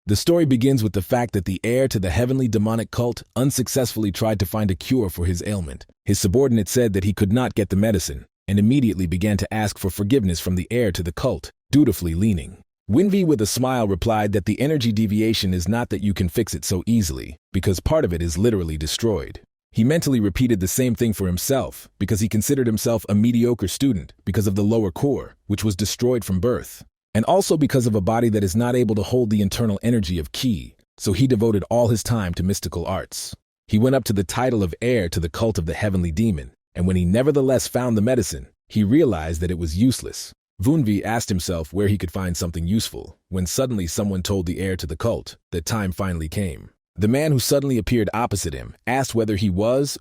The story begins with the fact that the heir to the heavenly demonic cult unsuccessfully tried to find a cure for his ailment. His subordinate said that he could not get the medicine, and immediately began to ask for forgiveness from the heir to the cult, dutifully leaning. Winvi with a smile replied that the energy deviation is not that you can fix it so easily, because part of it is literally destroyed. He mentally repeated the same thing for himself, because he considered himself a mediocre student because of the lower core, which was destroyed from birth, and also because of a body that is not able to hold the internal energy of Qi, so he devoted all his time to mystical arts. He went up to the title of heir to the cult of the heavenly demon, and when he nevertheless found the medicine, he realized that it was useless. Wunvi asked himself where he could find something useful, when suddenly someone told the heir to the cult that time finally came. The man who suddenly appeared opposite him asked whether he was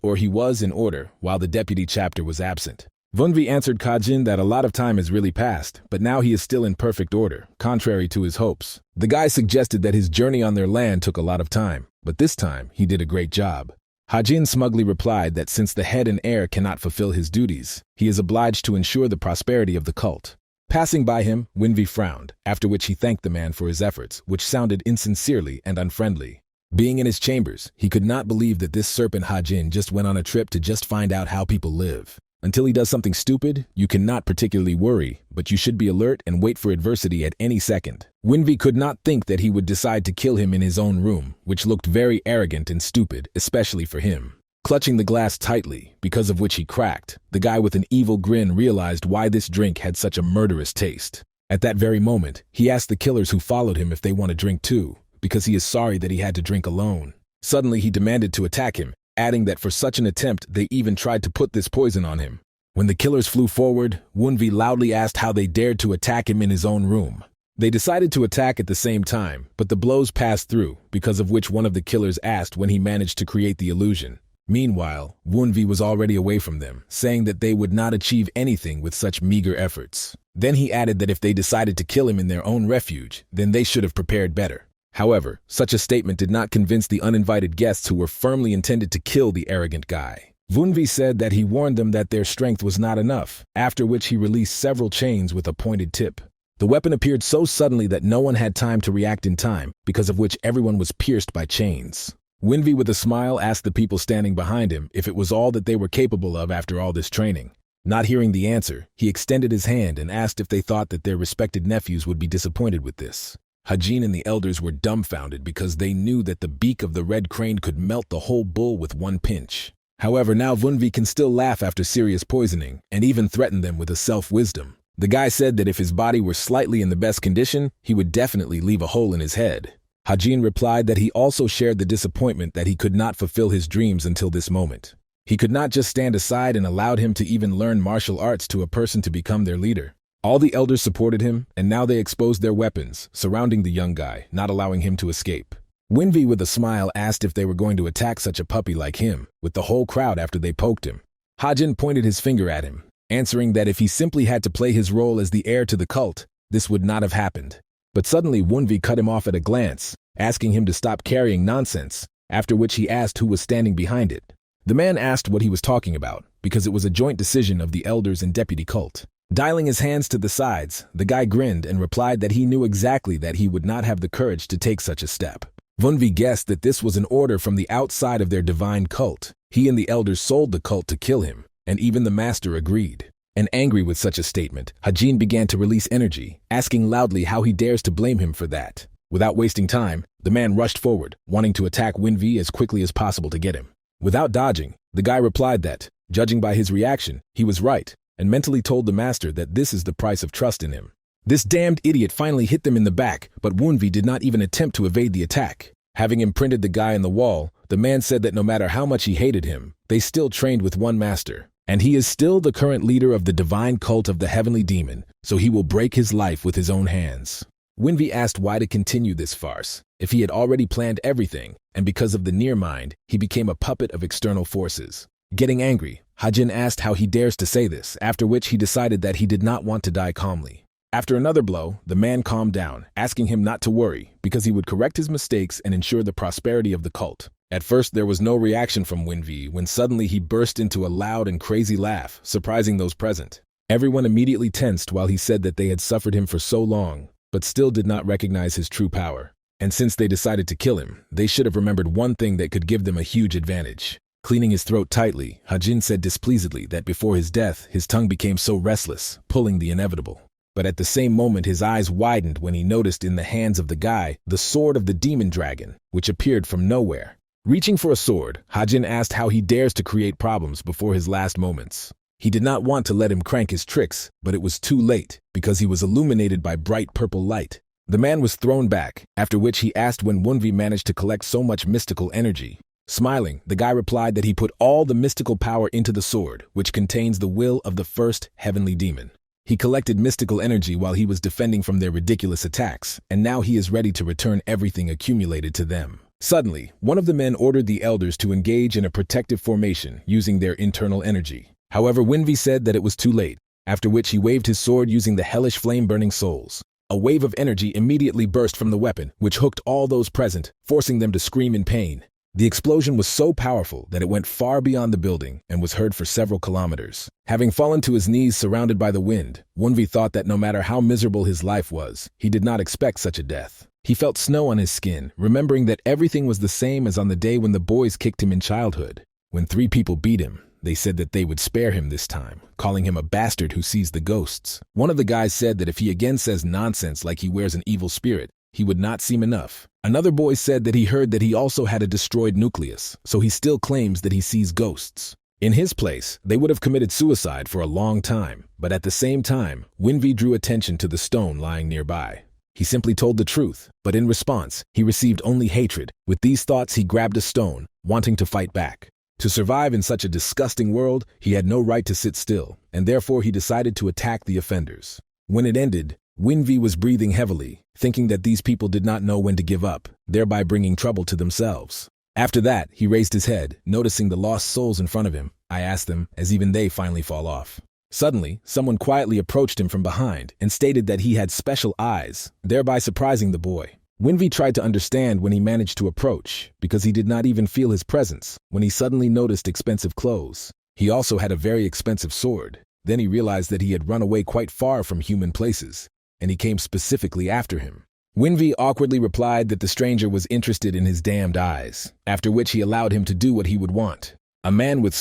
in order while the deputy chapter was absent. Wunvi answered Kajin that a lot of time has really passed, but now he is still in perfect order, contrary to his hopes. The guy suggested that his journey on their land took a lot of time, but this time he did a great job. Hajin smugly replied that since the head and heir cannot fulfill his duties, he is obliged to ensure the prosperity of the cult. Passing by him, Winvi frowned, after which he thanked the man for his efforts, which sounded insincerely and unfriendly. Being in his chambers, he could not believe that this serpent Hajin just went on a trip to just find out how people live. Until he does something stupid, you cannot particularly worry, but you should be alert and wait for adversity at any second. Winvi could not think that he would decide to kill him in his own room, which looked very arrogant and stupid, especially for him. Clutching the glass tightly, because of which he cracked, the guy with an evil grin realized why this drink had such a murderous taste. At that very moment, he asked the killers who followed him if they want a drink too, because he is sorry that he had to drink alone. Suddenly he demanded to attack him, adding that for such an attempt they even tried to put this poison on him. When the killers flew forward, Wunvi loudly asked how they dared to attack him in his own room. They decided to attack at the same time, but the blows passed through, because of which one of the killers asked when he managed to create the illusion. Meanwhile, Wunvi was already away from them, saying that they would not achieve anything with such meager efforts. Then he added that if they decided to kill him in their own refuge, then they should have prepared better. However, such a statement did not convince the uninvited guests who were firmly intended to kill the arrogant guy. Wunvi said that he warned them that their strength was not enough, after which he released several chains with a pointed tip. The weapon appeared so suddenly that no one had time to react in time, because of which everyone was pierced by chains. Winvi with a smile asked the people standing behind him if it was all that they were capable of after all this training. Not hearing the answer, he extended his hand and asked if they thought that their respected nephews would be disappointed with this. Hajin and the elders were dumbfounded because they knew that the beak of the red crane could melt the whole bull with one pinch. However, now Wunvi can still laugh after serious poisoning and even threaten them with a self-wisdom. The guy said that if his body were slightly in the best condition, he would definitely leave a hole in his head. Hajin replied that he also shared the disappointment that he could not fulfill his dreams until this moment. He could not just stand aside and allowed him to even learn martial arts to a person to become their leader. All the elders supported him, and now they exposed their weapons, surrounding the young guy, not allowing him to escape. Winvi with a smile asked if they were going to attack such a puppy like him, with the whole crowd after they poked him. Hajin pointed his finger at him, answering that if he simply had to play his role as the heir to the cult, this would not have happened. But suddenly Wunvi cut him off at a glance, asking him to stop carrying nonsense, after which he asked who was standing behind it. The man asked what he was talking about, because it was a joint decision of the elders and deputy cult. Dialing his hands to the sides, the guy grinned and replied that he knew exactly that he would not have the courage to take such a step. Wunvi guessed that this was an order from the outside of their divine cult. He and the elders sold the cult to kill him, and even the master agreed. And angry with such a statement, Hajin began to release energy, asking loudly how he dares to blame him for that. Without wasting time, the man rushed forward, wanting to attack Winvi as quickly as possible to get him. Without dodging, the guy replied that, judging by his reaction, he was right, and mentally told the master that this is the price of trust in him. This damned idiot finally hit them in the back, but Wunvi did not even attempt to evade the attack. Having imprinted the guy in the wall, the man said that no matter how much he hated him, they still trained with one master. And he is still the current leader of the divine cult of the heavenly demon, so he will break his life with his own hands. Winvi asked why to continue this farce, if he had already planned everything, and because of the near mind, he became a puppet of external forces. Getting angry, Hajin asked how he dares to say this, after which he decided that he did not want to die calmly. After another blow, the man calmed down, asking him not to worry, because he would correct his mistakes and ensure the prosperity of the cult. At first, there was no reaction from Winvi when suddenly he burst into a loud and crazy laugh, surprising those present. Everyone immediately tensed while he said that they had suffered him for so long, but still did not recognize his true power. And since they decided to kill him, they should have remembered one thing that could give them a huge advantage. Cleaning his throat tightly, Hajin said displeasedly that before his death, his tongue became so restless, pulling the inevitable. But at the same moment his eyes widened when he noticed in the hands of the guy the sword of the demon dragon, which appeared from nowhere. Reaching for a sword, Hajin asked how he dares to create problems before his last moments. He did not want to let him crank his tricks, but it was too late, because he was illuminated by bright purple light. The man was thrown back, after which he asked when Wunvi managed to collect so much mystical energy. Smiling, the guy replied that he put all the mystical power into the sword, which contains the will of the first heavenly demon. He collected mystical energy while he was defending from their ridiculous attacks, and now he is ready to return everything accumulated to them. Suddenly, one of the men ordered the elders to engage in a protective formation using their internal energy. However, Wunvi said that it was too late, after which he waved his sword using the hellish flame-burning souls. A wave of energy immediately burst from the weapon, which hooked all those present, forcing them to scream in pain. The explosion was so powerful that it went far beyond the building and was heard for several kilometers. Having fallen to his knees surrounded by the wind, Wunvi thought that no matter how miserable his life was, he did not expect such a death. He felt snow on his skin, remembering that everything was the same as on the day when the boys kicked him in childhood. When 3 people beat him, they said that they would spare him this time, calling him a bastard who sees the ghosts. One of the guys said that if he again says nonsense like he wears an evil spirit, he would not seem enough. Another boy said that he heard that he also had a destroyed nucleus, so he still claims that he sees ghosts. In his place, they would have committed suicide for a long time, but at the same time, Wunvi drew attention to the stone lying nearby. He simply told the truth, but in response, he received only hatred. With these thoughts, he grabbed a stone, wanting to fight back. To survive in such a disgusting world, he had no right to sit still, and therefore he decided to attack the offenders. When it ended, Wunvi was breathing heavily, thinking that these people did not know when to give up, thereby bringing trouble to themselves. After that, he raised his head, noticing the lost souls in front of him. I asked them, as even they finally fall off. Suddenly, someone quietly approached him from behind and stated that he had special eyes, thereby surprising the boy. Wunvi tried to understand when he managed to approach, because he did not even feel his presence, when he suddenly noticed expensive clothes. He also had a very expensive sword. Then he realized that he had run away quite far from human places, and he came specifically after him. Wunvi awkwardly replied that the stranger was interested in his damned eyes, after which he allowed him to do what he would want. A man with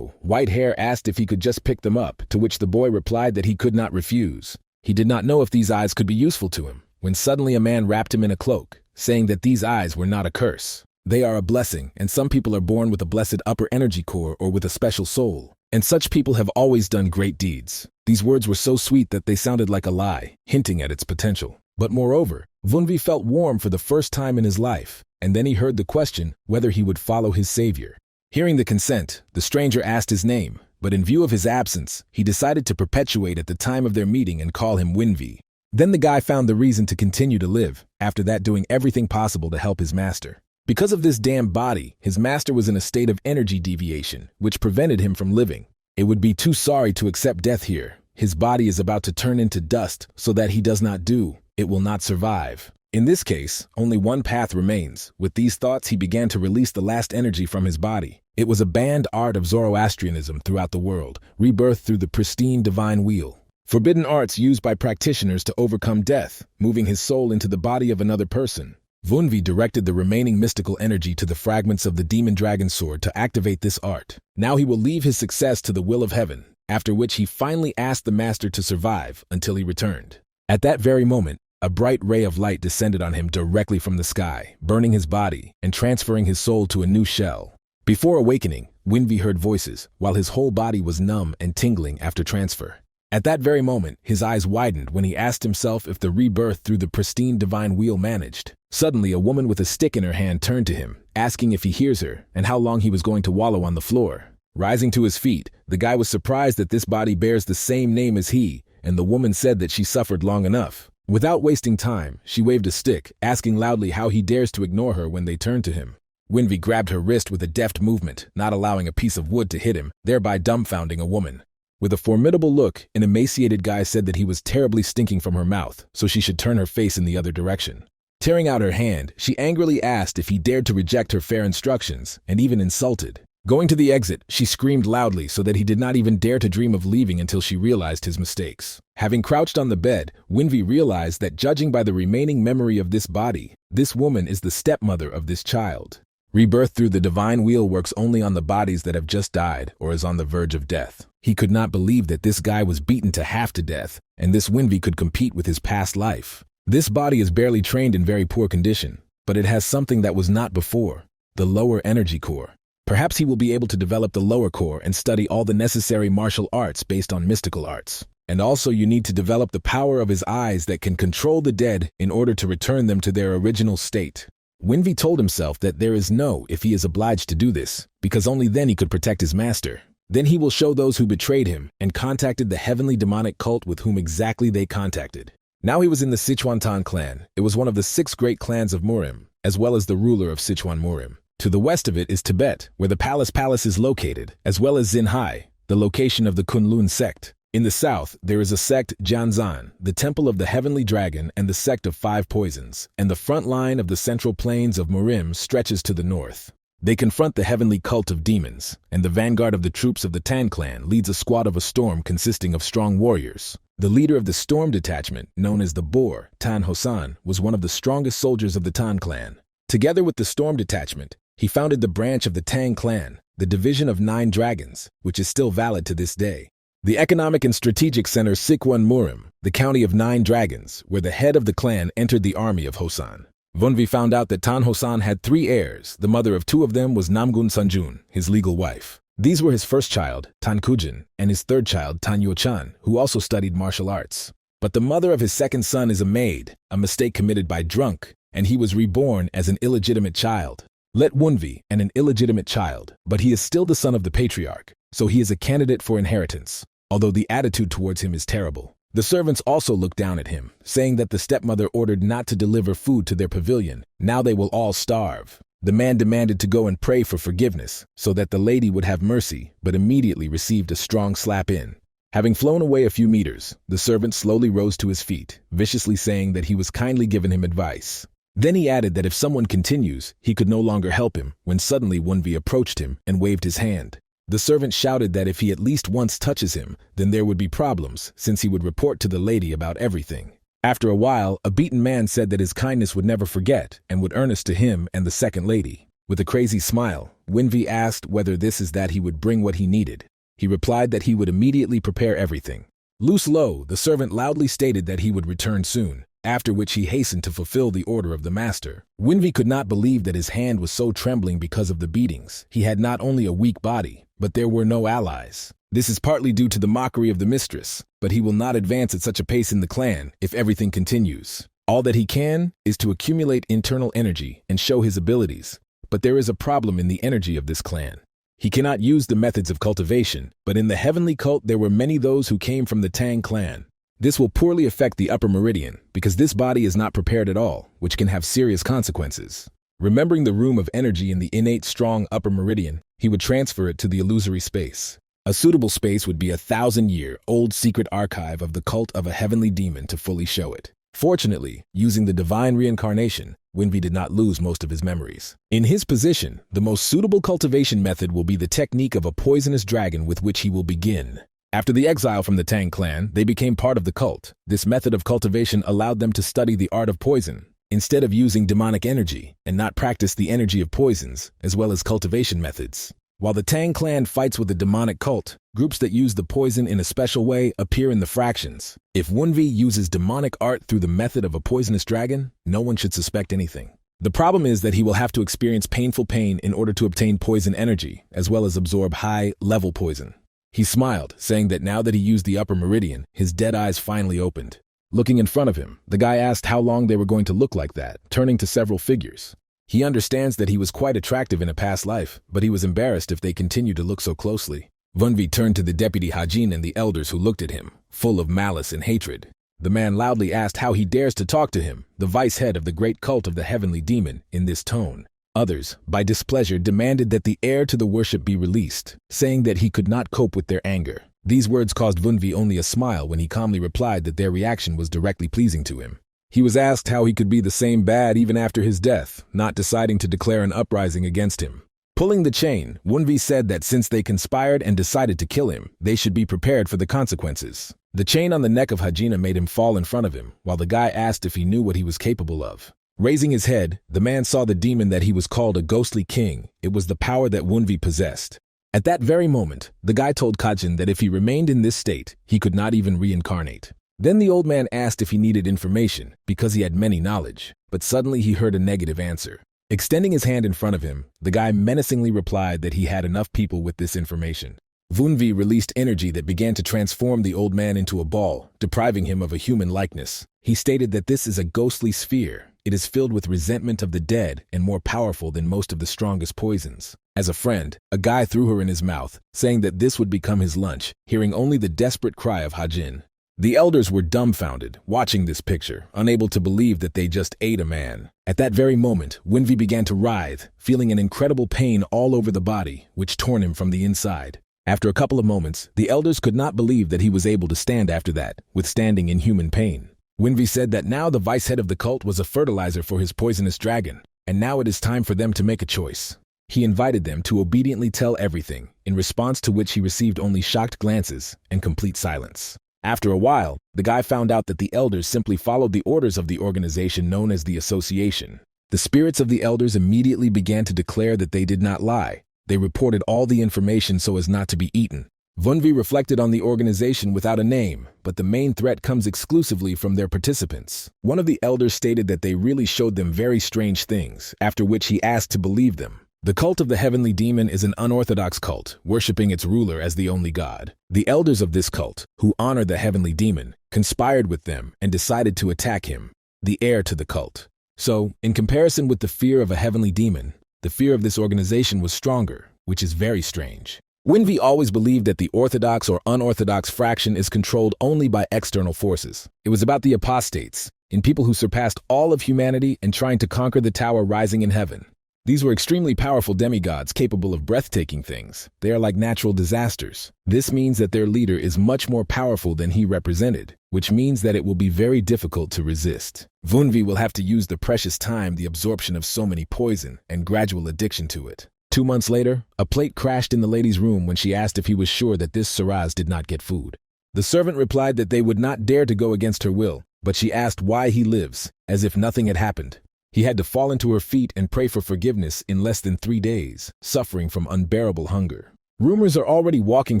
white hair asked if he could just pick them up, to which the boy replied that he could not refuse. He did not know if these eyes could be useful to him, when suddenly a man wrapped him in a cloak, saying that these eyes were not a curse. They are a blessing, and some people are born with a blessed upper energy core or with a special soul, and such people have always done great deeds. These words were so sweet that they sounded like a lie, hinting at its potential. But moreover, Wunvi felt warm for the first time in his life, and then he heard the question whether he would follow his savior. Hearing the consent, the stranger asked his name, but in view of his absence, he decided to perpetuate at the time of their meeting and call him Wunvi. Then the guy found the reason to continue to live, after that doing everything possible to help his master. Because of this damned body, his master was in a state of energy deviation, which prevented him from living. It would be too sorry to accept death here. His body is about to turn into dust, so that he does not do, it will not survive. In this case, only one path remains. With these thoughts, he began to release the last energy from his body. It was a banned art of Zoroastrianism throughout the world, rebirth through the pristine divine wheel. Forbidden arts used by practitioners to overcome death, moving his soul into the body of another person. Wunvi directed the remaining mystical energy to the fragments of the demon dragon sword to activate this art. Now he will leave his success to the will of heaven, after which he finally asked the master to survive until he returned. At that very moment, a bright ray of light descended on him directly from the sky, burning his body and transferring his soul to a new shell. Before awakening, Wunvi heard voices, while his whole body was numb and tingling after transfer. At that very moment, his eyes widened when he asked himself if the rebirth through the pristine divine wheel managed. Suddenly, a woman with a stick in her hand turned to him, asking if he hears her and how long he was going to wallow on the floor. Rising to his feet, the guy was surprised that this body bears the same name as he, and the woman said that she suffered long enough. Without wasting time, she waved a stick, asking loudly how he dares to ignore her when they turned to him. Wunvi grabbed her wrist with a deft movement, not allowing a piece of wood to hit him, thereby dumbfounding a woman. With a formidable look, an emaciated guy said that he was terribly stinking from her mouth, so she should turn her face in the other direction. Tearing out her hand, she angrily asked if he dared to reject her fair instructions, and even insulted. Going to the exit, she screamed loudly so that he did not even dare to dream of leaving until she realized his mistakes. Having crouched on the bed, Wunvi realized that judging by the remaining memory of this body, This woman is the stepmother of this child. Rebirth through the divine wheel works only on the bodies that have just died or is on the verge of death. He could not believe that this guy was beaten to half to death, and this Winvi could compete with his past life. This body is barely trained in very poor condition, but it has something that was not before, the lower energy core. Perhaps he will be able to develop the lower core and study all the necessary martial arts based on mystical arts. And also you need to develop the power of his eyes that can control the dead in order to return them to their original state. Winvi told himself that there is no if he is obliged to do this, because only then he could protect his master. Then he will show those who betrayed him and contacted the heavenly demonic cult with whom exactly they contacted. Now he was in the Sichuan clan. It was one of the 6 great clans of Murim, as well as the ruler of Sichuan Murim. To the west of it is Tibet, where the palace is located, as well as Xinhai, the location of the Kunlun sect. In the south, there is a sect Jianzan, the temple of the heavenly dragon and the sect of 5 poisons, and the front line of the central plains of Murim stretches to the north. They confront the heavenly cult of demons, and the vanguard of the troops of the Tan clan leads a squad of a storm consisting of strong warriors. The leader of the storm detachment, known as the Boar, Tan Hosan, was one of the strongest soldiers of the Tan clan. Together with the storm detachment, he founded the branch of the Tang clan, the division of 9 dragons, which is still valid to this day. The economic and strategic center Sichuan Murim, the county of 9 dragons, where the head of the clan entered the army of Hosan. Wunvi found out that Tan Hosan had 3 heirs. The mother of 2 of them was Namgun Sanjun, his legal wife. These were his first child, Tan Kujin, and his third child, Tan Yuchan, who also studied martial arts. But the mother of his second son is a maid, a mistake committed by drunk, and he was reborn as an illegitimate child. Let Wunvi and an illegitimate child, but he is still the son of the patriarch, so he is a candidate for inheritance, although the attitude towards him is terrible. The servants also look down at him, saying that the stepmother ordered not to deliver food to their pavilion. Now they will all starve. The man demanded to go and pray for forgiveness, so that the lady would have mercy, but immediately received a strong slap in. Having flown away a few meters, the servant slowly rose to his feet, viciously saying that he was kindly given him advice. Then he added that if someone continues, he could no longer help him, when suddenly Wunvi approached him and waved his hand. The servant shouted that if he at least once touches him, then there would be problems, since he would report to the lady about everything. After a while, a beaten man said that his kindness would never forget and would earnest to him and the second lady. With a crazy smile, Wunvi asked whether this is that he would bring what he needed. He replied that he would immediately prepare everything. Loose low, the servant loudly stated that he would return soon, after which he hastened to fulfill the order of the master. Wunvi could not believe that his hand was so trembling because of the beatings. He had not only a weak body, but there were no allies. This is partly due to the mockery of the mistress, but he will not advance at such a pace in the clan if everything continues. All that he can is to accumulate internal energy and show his abilities, but there is a problem in the energy of this clan. He cannot use the methods of cultivation, but in the heavenly cult there were many those who came from the Tang clan. This will poorly affect the upper meridian, because this body is not prepared at all, which can have serious consequences. Remembering the room of energy in the innate strong upper meridian, he would transfer it to the illusory space. A suitable space would be a 1,000-year-old secret archive of the cult of a heavenly demon to fully show it. Fortunately, using the divine reincarnation, Wunvi did not lose most of his memories. In his position, the most suitable cultivation method will be the technique of a poisonous dragon with which he will begin. After the exile from the Tang clan, they became part of the cult. This method of cultivation allowed them to study the art of poison, instead of using demonic energy, and not practice the energy of poisons, as well as cultivation methods. While the Tang clan fights with the demonic cult, groups that use the poison in a special way appear in the fractions. If Wunvi uses demonic art through the method of a poisonous dragon, no one should suspect anything. The problem is that he will have to experience painful pain in order to obtain poison energy, as well as absorb high-level poison. He smiled, saying that now that he used the upper meridian, his dead eyes finally opened. Looking in front of him, the guy asked how long they were going to look like that, turning to several figures. He understands that he was quite attractive in a past life, but he was embarrassed if they continued to look so closely. Wunvi turned to the deputy Hajin and the elders who looked at him, full of malice and hatred. The man loudly asked how he dares to talk to him, the vice head of the great cult of the heavenly demon, in this tone. Others, by displeasure, demanded that the heir to the worship be released, saying that he could not cope with their anger. These words caused Wunvi only a smile when he calmly replied that their reaction was directly pleasing to him. He was asked how he could be the same bad even after his death, not deciding to declare an uprising against him. Pulling the chain, Wunvi said that since they conspired and decided to kill him, they should be prepared for the consequences. The chain on the neck of Hajina made him fall in front of him, while the guy asked if he knew what he was capable of. Raising his head, the man saw the demon that he was called a ghostly king. It was the power that Wunvi possessed. At that very moment, the guy told Kajin that if he remained in this state, he could not even reincarnate. Then the old man asked if he needed information, because he had many knowledge, but suddenly he heard a negative answer. Extending his hand in front of him, the guy menacingly replied that he had enough people with this information. Wunvi released energy that began to transform the old man into a ball, depriving him of a human likeness. He stated that this is a ghostly sphere. It is filled with resentment of the dead and more powerful than most of the strongest poisons. As a friend, a guy threw her in his mouth, saying that this would become his lunch, hearing only the desperate cry of Hajin. The elders were dumbfounded, watching this picture, unable to believe that they just ate a man. At that very moment, Wunvi began to writhe, feeling an incredible pain all over the body, which torn him from the inside. After a couple of moments, the elders could not believe that he was able to stand after that, withstanding inhuman pain. Wunvi said that now the vice head of the cult was a fertilizer for his poisonous dragon, and now it is time for them to make a choice. He invited them to obediently tell everything, in response to which he received only shocked glances and complete silence. After a while, the guy found out that the elders simply followed the orders of the organization known as the Association. The spirits of the elders immediately began to declare that they did not lie. They reported all the information so as not to be eaten. Wunvi reflected on the organization without a name, but the main threat comes exclusively from their participants. One of the elders stated that they really showed them very strange things, after which he asked to believe them. The cult of the heavenly demon is an unorthodox cult, worshipping its ruler as the only god. The elders of this cult, who honor the heavenly demon, conspired with them and decided to attack him, the heir to the cult. So, in comparison with the fear of a heavenly demon, the fear of this organization was stronger, which is very strange. Wunvi always believed that the orthodox or unorthodox fraction is controlled only by external forces. It was about the apostates, in people who surpassed all of humanity and trying to conquer the tower rising in heaven. These were extremely powerful demigods capable of breathtaking things. They are like natural disasters. This means that their leader is much more powerful than he represented, which means that it will be very difficult to resist. Wunvi will have to use the precious time, the absorption of so many poison, and gradual addiction to it. 2 months later, a plate crashed in the lady's room when she asked if he was sure that this Saraz did not get food. The servant replied that they would not dare to go against her will, but she asked why he lives, as if nothing had happened. He had to fall into her feet and pray for forgiveness in less than 3 days, suffering from unbearable hunger. Rumors are already walking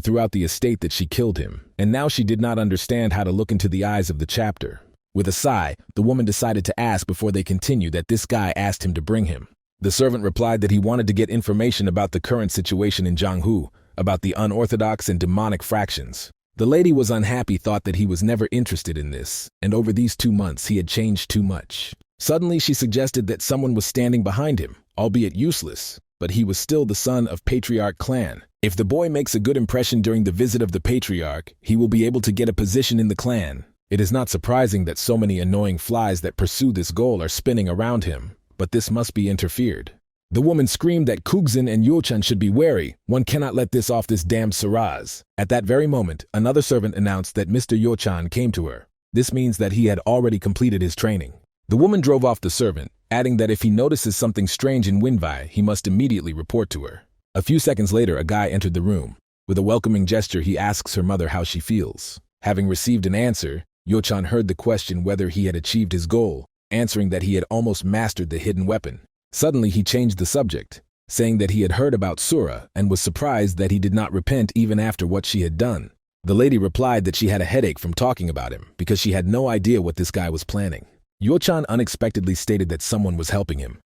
throughout the estate that she killed him, and now she did not understand how to look into the eyes of the chapter. With a sigh, the woman decided to ask before they continued that this guy asked him to bring him. The servant replied that he wanted to get information about the current situation in Jianghu, about the unorthodox and demonic fractions. The lady was unhappy, thought that he was never interested in this, and over these 2 months he had changed too much. Suddenly she suggested that someone was standing behind him, albeit useless, but he was still the son of Patriarch clan. If the boy makes a good impression during the visit of the Patriarch, he will be able to get a position in the clan. It is not surprising that so many annoying flies that pursue this goal are spinning around him, but this must be interfered. The woman screamed that Kugzin and Yochan should be wary. One cannot let this off this damned Saraz. At that very moment, another servant announced that Mr. Yochan came to her. This means that he had already completed his training. The woman drove off the servant, adding that if he notices something strange in Winvi, he must immediately report to her. A few seconds later, a guy entered the room. With a welcoming gesture, he asks her mother how she feels. Having received an answer, Yochan heard the question whether he had achieved his goal, answering that he had almost mastered the hidden weapon. Suddenly, he changed the subject, saying that he had heard about Sura and was surprised that he did not repent even after what she had done. The lady replied that she had a headache from talking about him because she had no idea what this guy was planning. Yochan unexpectedly stated that someone was helping him.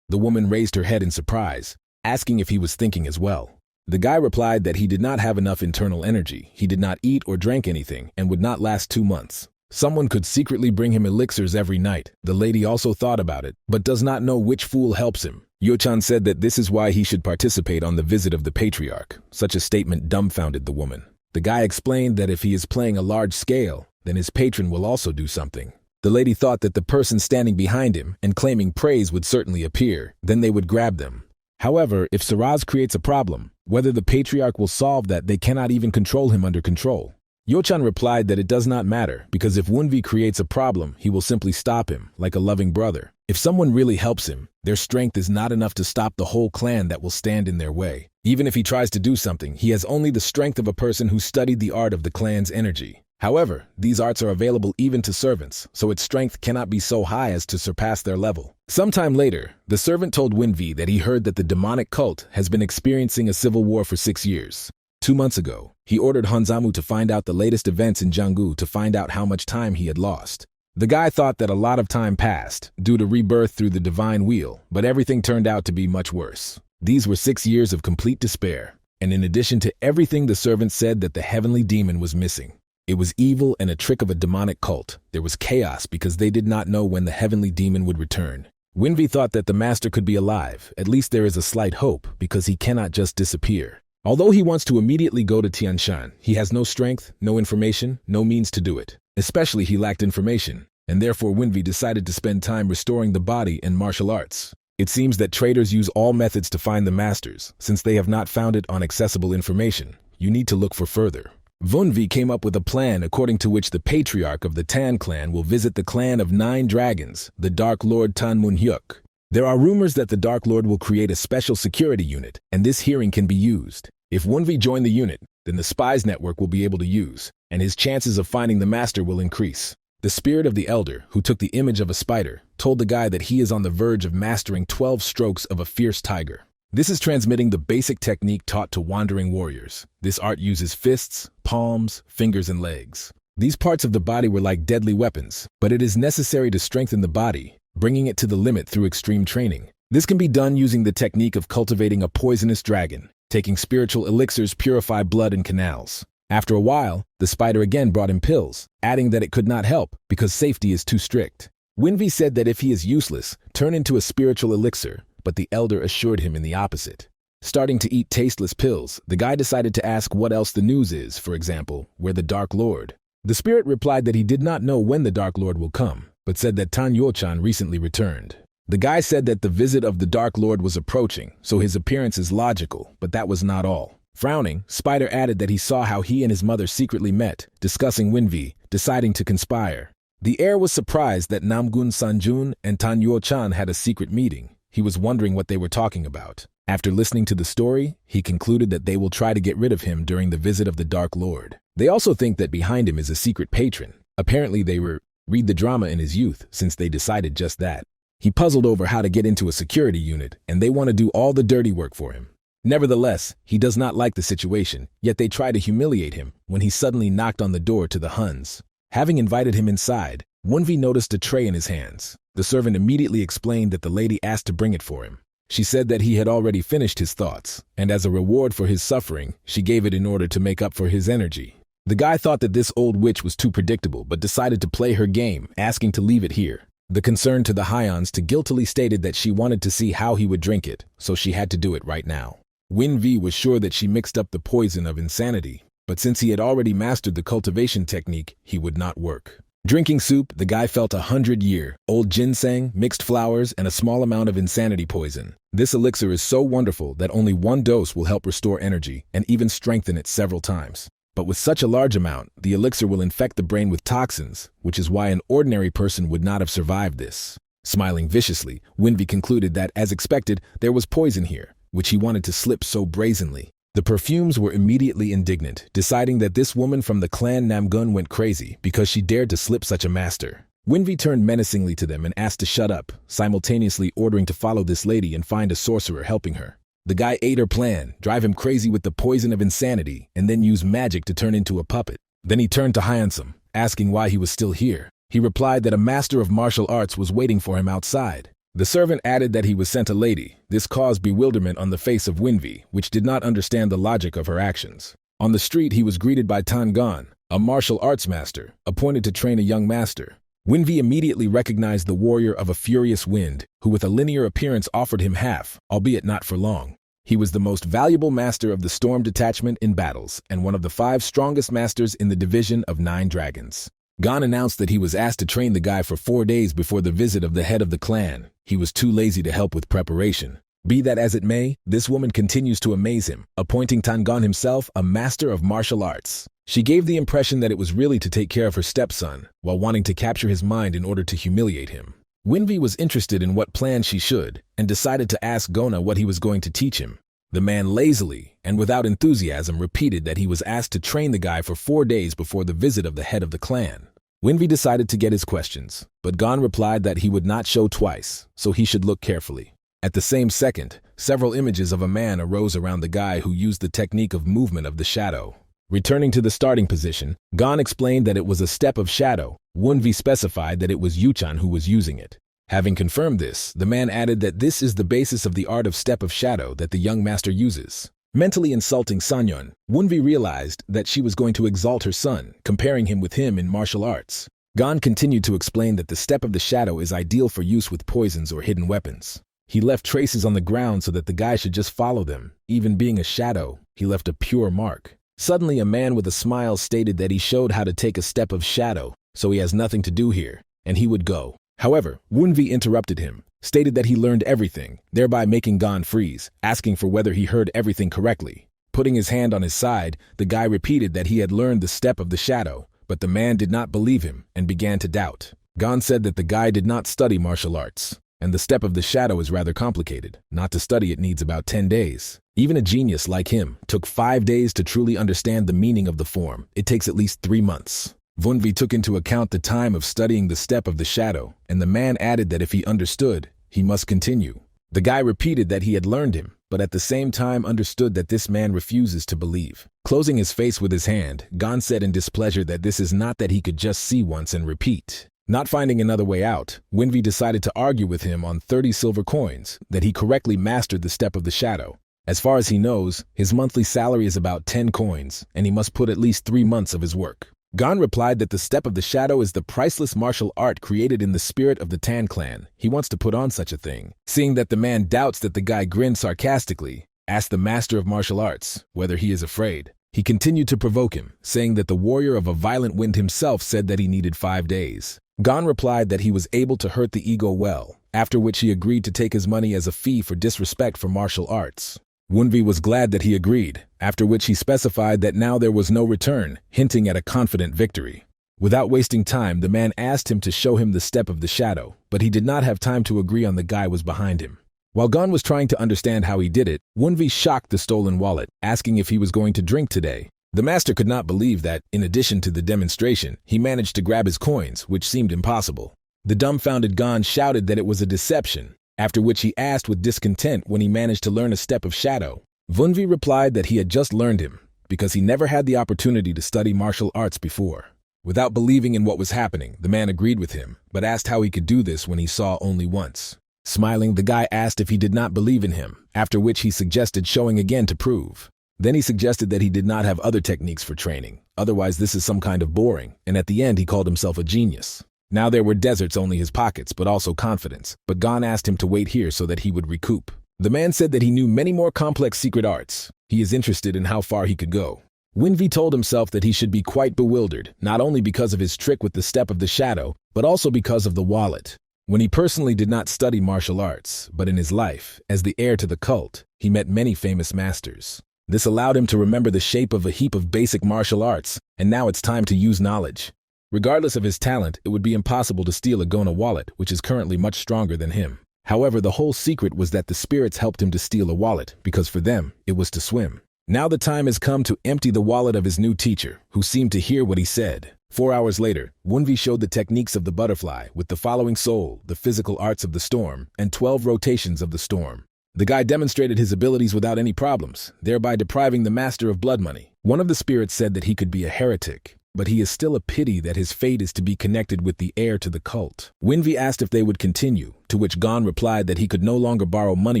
The woman raised her head in surprise, asking if he was thinking as well. The guy replied that he did not have enough internal energy, he did not eat or drank anything, and would not last 2 months. Someone could secretly bring him elixirs every night. The lady also thought about it, but does not know which fool helps him. Yochan said that this is why he should participate on the visit of the Patriarch. Such a statement dumbfounded the woman. The guy explained that if he is playing a large scale, then his patron will also do something. The lady thought that the person standing behind him and claiming praise would certainly appear, then they would grab them. However, if Saraz creates a problem, whether the Patriarch will solve that, they cannot even control him under control. Yochan replied that it does not matter, because if Wunvi creates a problem, he will simply stop him, like a loving brother. If someone really helps him, their strength is not enough to stop the whole clan that will stand in their way. Even if he tries to do something, he has only the strength of a person who studied the art of the clan's energy. However, these arts are available even to servants, so its strength cannot be so high as to surpass their level. Sometime later, the servant told Winvi that he heard that the demonic cult has been experiencing a civil war for 6 years. 2 months ago, he ordered Hanzamu to find out the latest events in Jianggu to find out how much time he had lost. The guy thought that a lot of time passed, due to rebirth through the divine wheel, but everything turned out to be much worse. These were 6 years of complete despair, and in addition to everything, the servant said that the heavenly demon was missing. It was evil and a trick of a demonic cult. There was chaos because they did not know when the heavenly demon would return. Winvi thought that the master could be alive. At least there is a slight hope, because he cannot just disappear. Although he wants to immediately go to Tianshan, he has no strength, no information, no means to do it. Especially he lacked information, and therefore Winvi decided to spend time restoring the body in martial arts. It seems that traders use all methods to find the masters. Since they have not found it on accessible information, you need to look for further. Wunvi came up with a plan according to which the patriarch of the Tan clan will visit the clan of 9 dragons, the Dark Lord Tan Munhyuk. There are rumors that the Dark Lord will create a special security unit, and this hearing can be used. If Wunvi join the unit, then the spies network will be able to use, and his chances of finding the master will increase. The spirit of the elder, who took the image of a spider, told the guy that he is on the verge of mastering 12 strokes of a fierce tiger. This is transmitting the basic technique taught to wandering warriors. This art uses fists, palms, fingers, and legs. These parts of the body were like deadly weapons, but it is necessary to strengthen the body, bringing it to the limit through extreme training. This can be done using the technique of cultivating a poisonous dragon, taking spiritual elixirs purify blood and canals. After a while, the spider again brought him pills, adding that it could not help because safety is too strict. Winvi said that if he is useless, turn into a spiritual elixir, but the elder assured him in the opposite. Starting to eat tasteless pills, the guy decided to ask what else the news is, for example, where the Dark Lord. The spirit replied that he did not know when the Dark Lord will come, but said that Tan Yuochan recently returned. The guy said that the visit of the Dark Lord was approaching, so his appearance is logical, but that was not all. Frowning, Spider added that he saw how he and his mother secretly met, discussing Winvi, deciding to conspire. The heir was surprised that Namgun Sanjun and Tan Yuochan had a secret meeting. He was wondering what they were talking about. After listening to the story, he concluded that they will try to get rid of him during the visit of the Dark Lord. They also think that behind him is a secret patron. Apparently they read the drama in his youth, since they decided just that. He puzzled over how to get into a security unit, and they want to do all the dirty work for him. Nevertheless, he does not like the situation, yet they try to humiliate him when he suddenly knocked on the door to the Huns. Having invited him inside, Wunvi noticed a tray in his hands. The servant immediately explained that the lady asked to bring it for him. She said that he had already finished his thoughts, and as a reward for his suffering, she gave it in order to make up for his energy. The guy thought that this old witch was too predictable, but decided to play her game, asking to leave it here. The concern to the Hyons guiltily stated that she wanted to see how he would drink it, so she had to do it right now. Winvi was sure that she mixed up the poison of insanity, but since he had already mastered the cultivation technique, he would not work. Drinking soup, the guy felt 100-year-old ginseng, mixed flowers, and a small amount of insanity poison. This elixir is so wonderful that only 1 dose will help restore energy and even strengthen it several times. But with such a large amount, the elixir will infect the brain with toxins, which is why an ordinary person would not have survived this. Smiling viciously, Winvi concluded that, as expected, there was poison here, which he wanted to slip so brazenly. The perfumes were immediately indignant, deciding that this woman from the clan Namgun went crazy because she dared to slip such a master. Winvi turned menacingly to them and asked to shut up, simultaneously ordering to follow this lady and find a sorcerer helping her. The guy ate her plan, drive him crazy with the poison of insanity, and then use magic to turn into a puppet. Then he turned to Hyansum, asking why he was still here. He replied that a master of martial arts was waiting for him outside. The servant added that he was sent a lady. This caused bewilderment on the face of Winvi, which did not understand the logic of her actions. On the street, he was greeted by Tangan, a martial arts master, appointed to train a young master. Winvi immediately recognized the warrior of a furious wind, who with a linear appearance offered him half, albeit not for long. He was the most valuable master of the storm detachment in battles, and one of the 5 strongest masters in the division of 9 dragons. Gon announced that he was asked to train the guy for 4 days before the visit of the head of the clan. He was too lazy to help with preparation. Be that as it may, this woman continues to amaze him, appointing Tangan himself a master of martial arts. She gave the impression that it was really to take care of her stepson, while wanting to capture his mind in order to humiliate him. Winvi was interested in what plan she should, and decided to ask Gona what he was going to teach him. The man lazily and without enthusiasm repeated that he was asked to train the guy for 4 days before the visit of the head of the clan. Winvi decided to get his questions, but Gon replied that he would not show twice, so he should look carefully. At the same second, several images of a man arose around the guy who used the technique of movement of the shadow. Returning to the starting position, Gon explained that it was a step of shadow. Winvi specified that it was Yuchan who was using it. Having confirmed this, the man added that this is the basis of the art of step of shadow that the young master uses. Mentally insulting Sanyon, Winvi realized that she was going to exalt her son, comparing him with him in martial arts. Gon continued to explain that the step of the shadow is ideal for use with poisons or hidden weapons. He left traces on the ground so that the guy should just follow them. Even being a shadow, he left a pure mark. Suddenly, a man with a smile stated that he showed how to take a step of shadow, so he has nothing to do here, and he would go. However, Winvi interrupted him, stated that he learned everything, thereby making Gon freeze, asking for whether he heard everything correctly. Putting his hand on his side, the guy repeated that he had learned the step of the shadow, but the man did not believe him and began to doubt. Gon said that the guy did not study martial arts, and the step of the shadow is rather complicated. Not to study it needs about 10 days. Even a genius like him took 5 days to truly understand the meaning of the form. It takes at least 3 months. Winvi took into account the time of studying the step of the shadow, and the man added that if he understood, he must continue. The guy repeated that he had learned him, but at the same time understood that this man refuses to believe. Closing his face with his hand, Gon said in displeasure that this is not that he could just see once and repeat. Not finding another way out, Winvi decided to argue with him on 30 silver coins that he correctly mastered the step of the shadow. As far as he knows, his monthly salary is about 10 coins, and he must put at least 3 months of his work. Gon replied that the step of the shadow is the priceless martial art created in the spirit of the Tan clan. He wants to put on such a thing. Seeing that the man doubts that the guy grinned sarcastically, asked the master of martial arts whether he is afraid. He continued to provoke him, saying that the warrior of a violent wind himself said that he needed 5 days. Gon replied that he was able to hurt the ego well, after which he agreed to take his money as a fee for disrespect for martial arts. Winvi was glad that he agreed, after which he specified that now there was no return, hinting at a confident victory. Without wasting time, the man asked him to show him the step of the shadow, but he did not have time to agree on the guy was behind him. While Gon was trying to understand how he did it, Winvi shocked the stolen wallet, asking if he was going to drink today. The master could not believe that, in addition to the demonstration, he managed to grab his coins, which seemed impossible. The dumbfounded Gon shouted that it was a deception, after which he asked with discontent when he managed to learn a step of shadow. Winvi replied that he had just learned him, because he never had the opportunity to study martial arts before. Without believing in what was happening, the man agreed with him, but asked how he could do this when he saw only once. Smiling, the guy asked if he did not believe in him, after which he suggested showing again to prove. Then he suggested that he did not have other techniques for training, otherwise this is some kind of boring, and at the end he called himself a genius. Now there were deserts only his pockets, but also confidence, but Gon asked him to wait here so that he would recoup. The man said that he knew many more complex secret arts. He is interested in how far he could go. Winvi told himself that he should be quite bewildered, not only because of his trick with the step of the shadow, but also because of the wallet. When he personally did not study martial arts, but in his life, as the heir to the cult, he met many famous masters. This allowed him to remember the shape of a heap of basic martial arts, and now it's time to use knowledge. Regardless of his talent, it would be impossible to steal a Gona wallet, which is currently much stronger than him. However, the whole secret was that the spirits helped him to steal a wallet, because for them, it was to swim. Now the time has come to empty the wallet of his new teacher, who seemed to hear what he said. 4 hours later, Winvi showed the techniques of the butterfly with the following soul, the physical arts of the storm, and 12 rotations of the storm. The guy demonstrated his abilities without any problems, thereby depriving the master of blood money. One of the spirits said that he could be a heretic, but he is still a pity that his fate is to be connected with the heir to the cult. Winvi asked if they would continue, to which Gon replied that he could no longer borrow money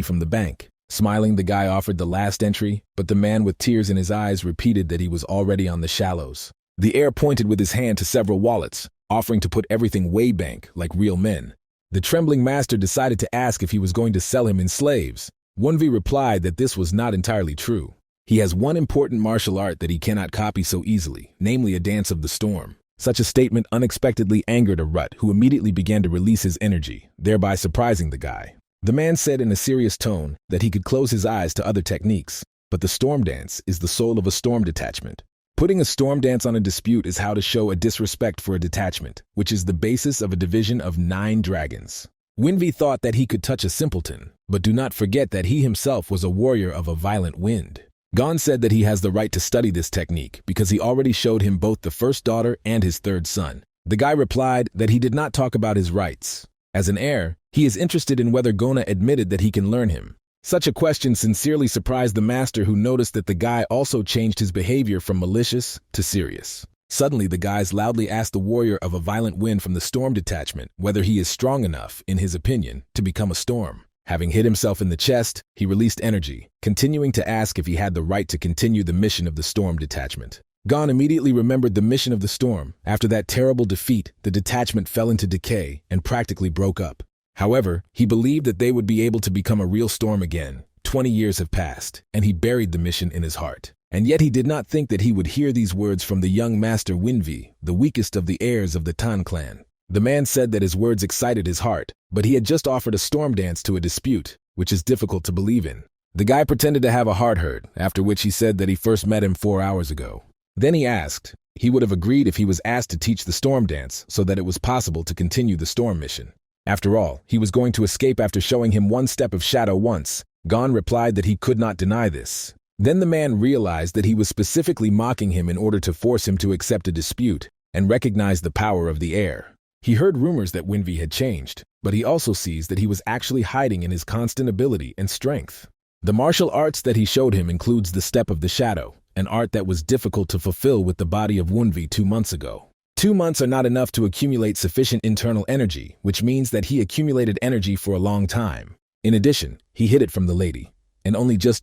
from the bank. Smiling, the guy offered the last entry, but the man with tears in his eyes repeated that he was already on the shallows. The heir pointed with his hand to several wallets, offering to put everything way bank like real men. The trembling master decided to ask if he was going to sell him in slaves. Winvi replied that this was not entirely true. He has one important martial art that he cannot copy so easily, namely a dance of the storm. Such a statement unexpectedly angered a Rut, who immediately began to release his energy, thereby surprising the guy. The man said in a serious tone that he could close his eyes to other techniques, but the storm dance is the soul of a storm detachment. Putting a storm dance on a dispute is how to show a disrespect for a detachment, which is the basis of a division of 9 dragons. Winvi thought that he could touch a simpleton, but do not forget that he himself was a warrior of a violent wind. Gon said that he has the right to study this technique because he already showed him both the first daughter and his third son. The guy replied that he did not talk about his rights. As an heir, he is interested in whether Gona admitted that he can learn him. Such a question sincerely surprised the master, who noticed that the guy also changed his behavior from malicious to serious. Suddenly, the guys loudly asked the warrior of a violent wind from the storm detachment whether he is strong enough, in his opinion, to become a storm. Having hit himself in the chest, he released energy, continuing to ask if he had the right to continue the mission of the storm detachment. Gon immediately remembered the mission of the storm. After that terrible defeat, the detachment fell into decay and practically broke up. However, he believed that they would be able to become a real storm again. 20 years have passed, and he buried the mission in his heart. And yet he did not think that he would hear these words from the young master Winvi, the weakest of the heirs of the Tan clan. The man said that his words excited his heart, but he had just offered a storm dance to a dispute, which is difficult to believe in. The guy pretended to have a heart hurt, after which he said that he first met him 4 hours ago. Then he asked. He would have agreed if he was asked to teach the storm dance so that it was possible to continue the storm mission. After all, he was going to escape after showing him one step of shadow once. Gon replied that he could not deny this. Then the man realized that he was specifically mocking him in order to force him to accept a dispute and recognize the power of the heir. He heard rumors that Winvi had changed, but he also sees that he was actually hiding in his constant ability and strength. The martial arts that he showed him includes the Step of the Shadow, an art that was difficult to fulfill with the body of Winvi 2 months ago. 2 months are not enough to accumulate sufficient internal energy, which means that he accumulated energy for a long time. In addition, he hid it from the lady, and only just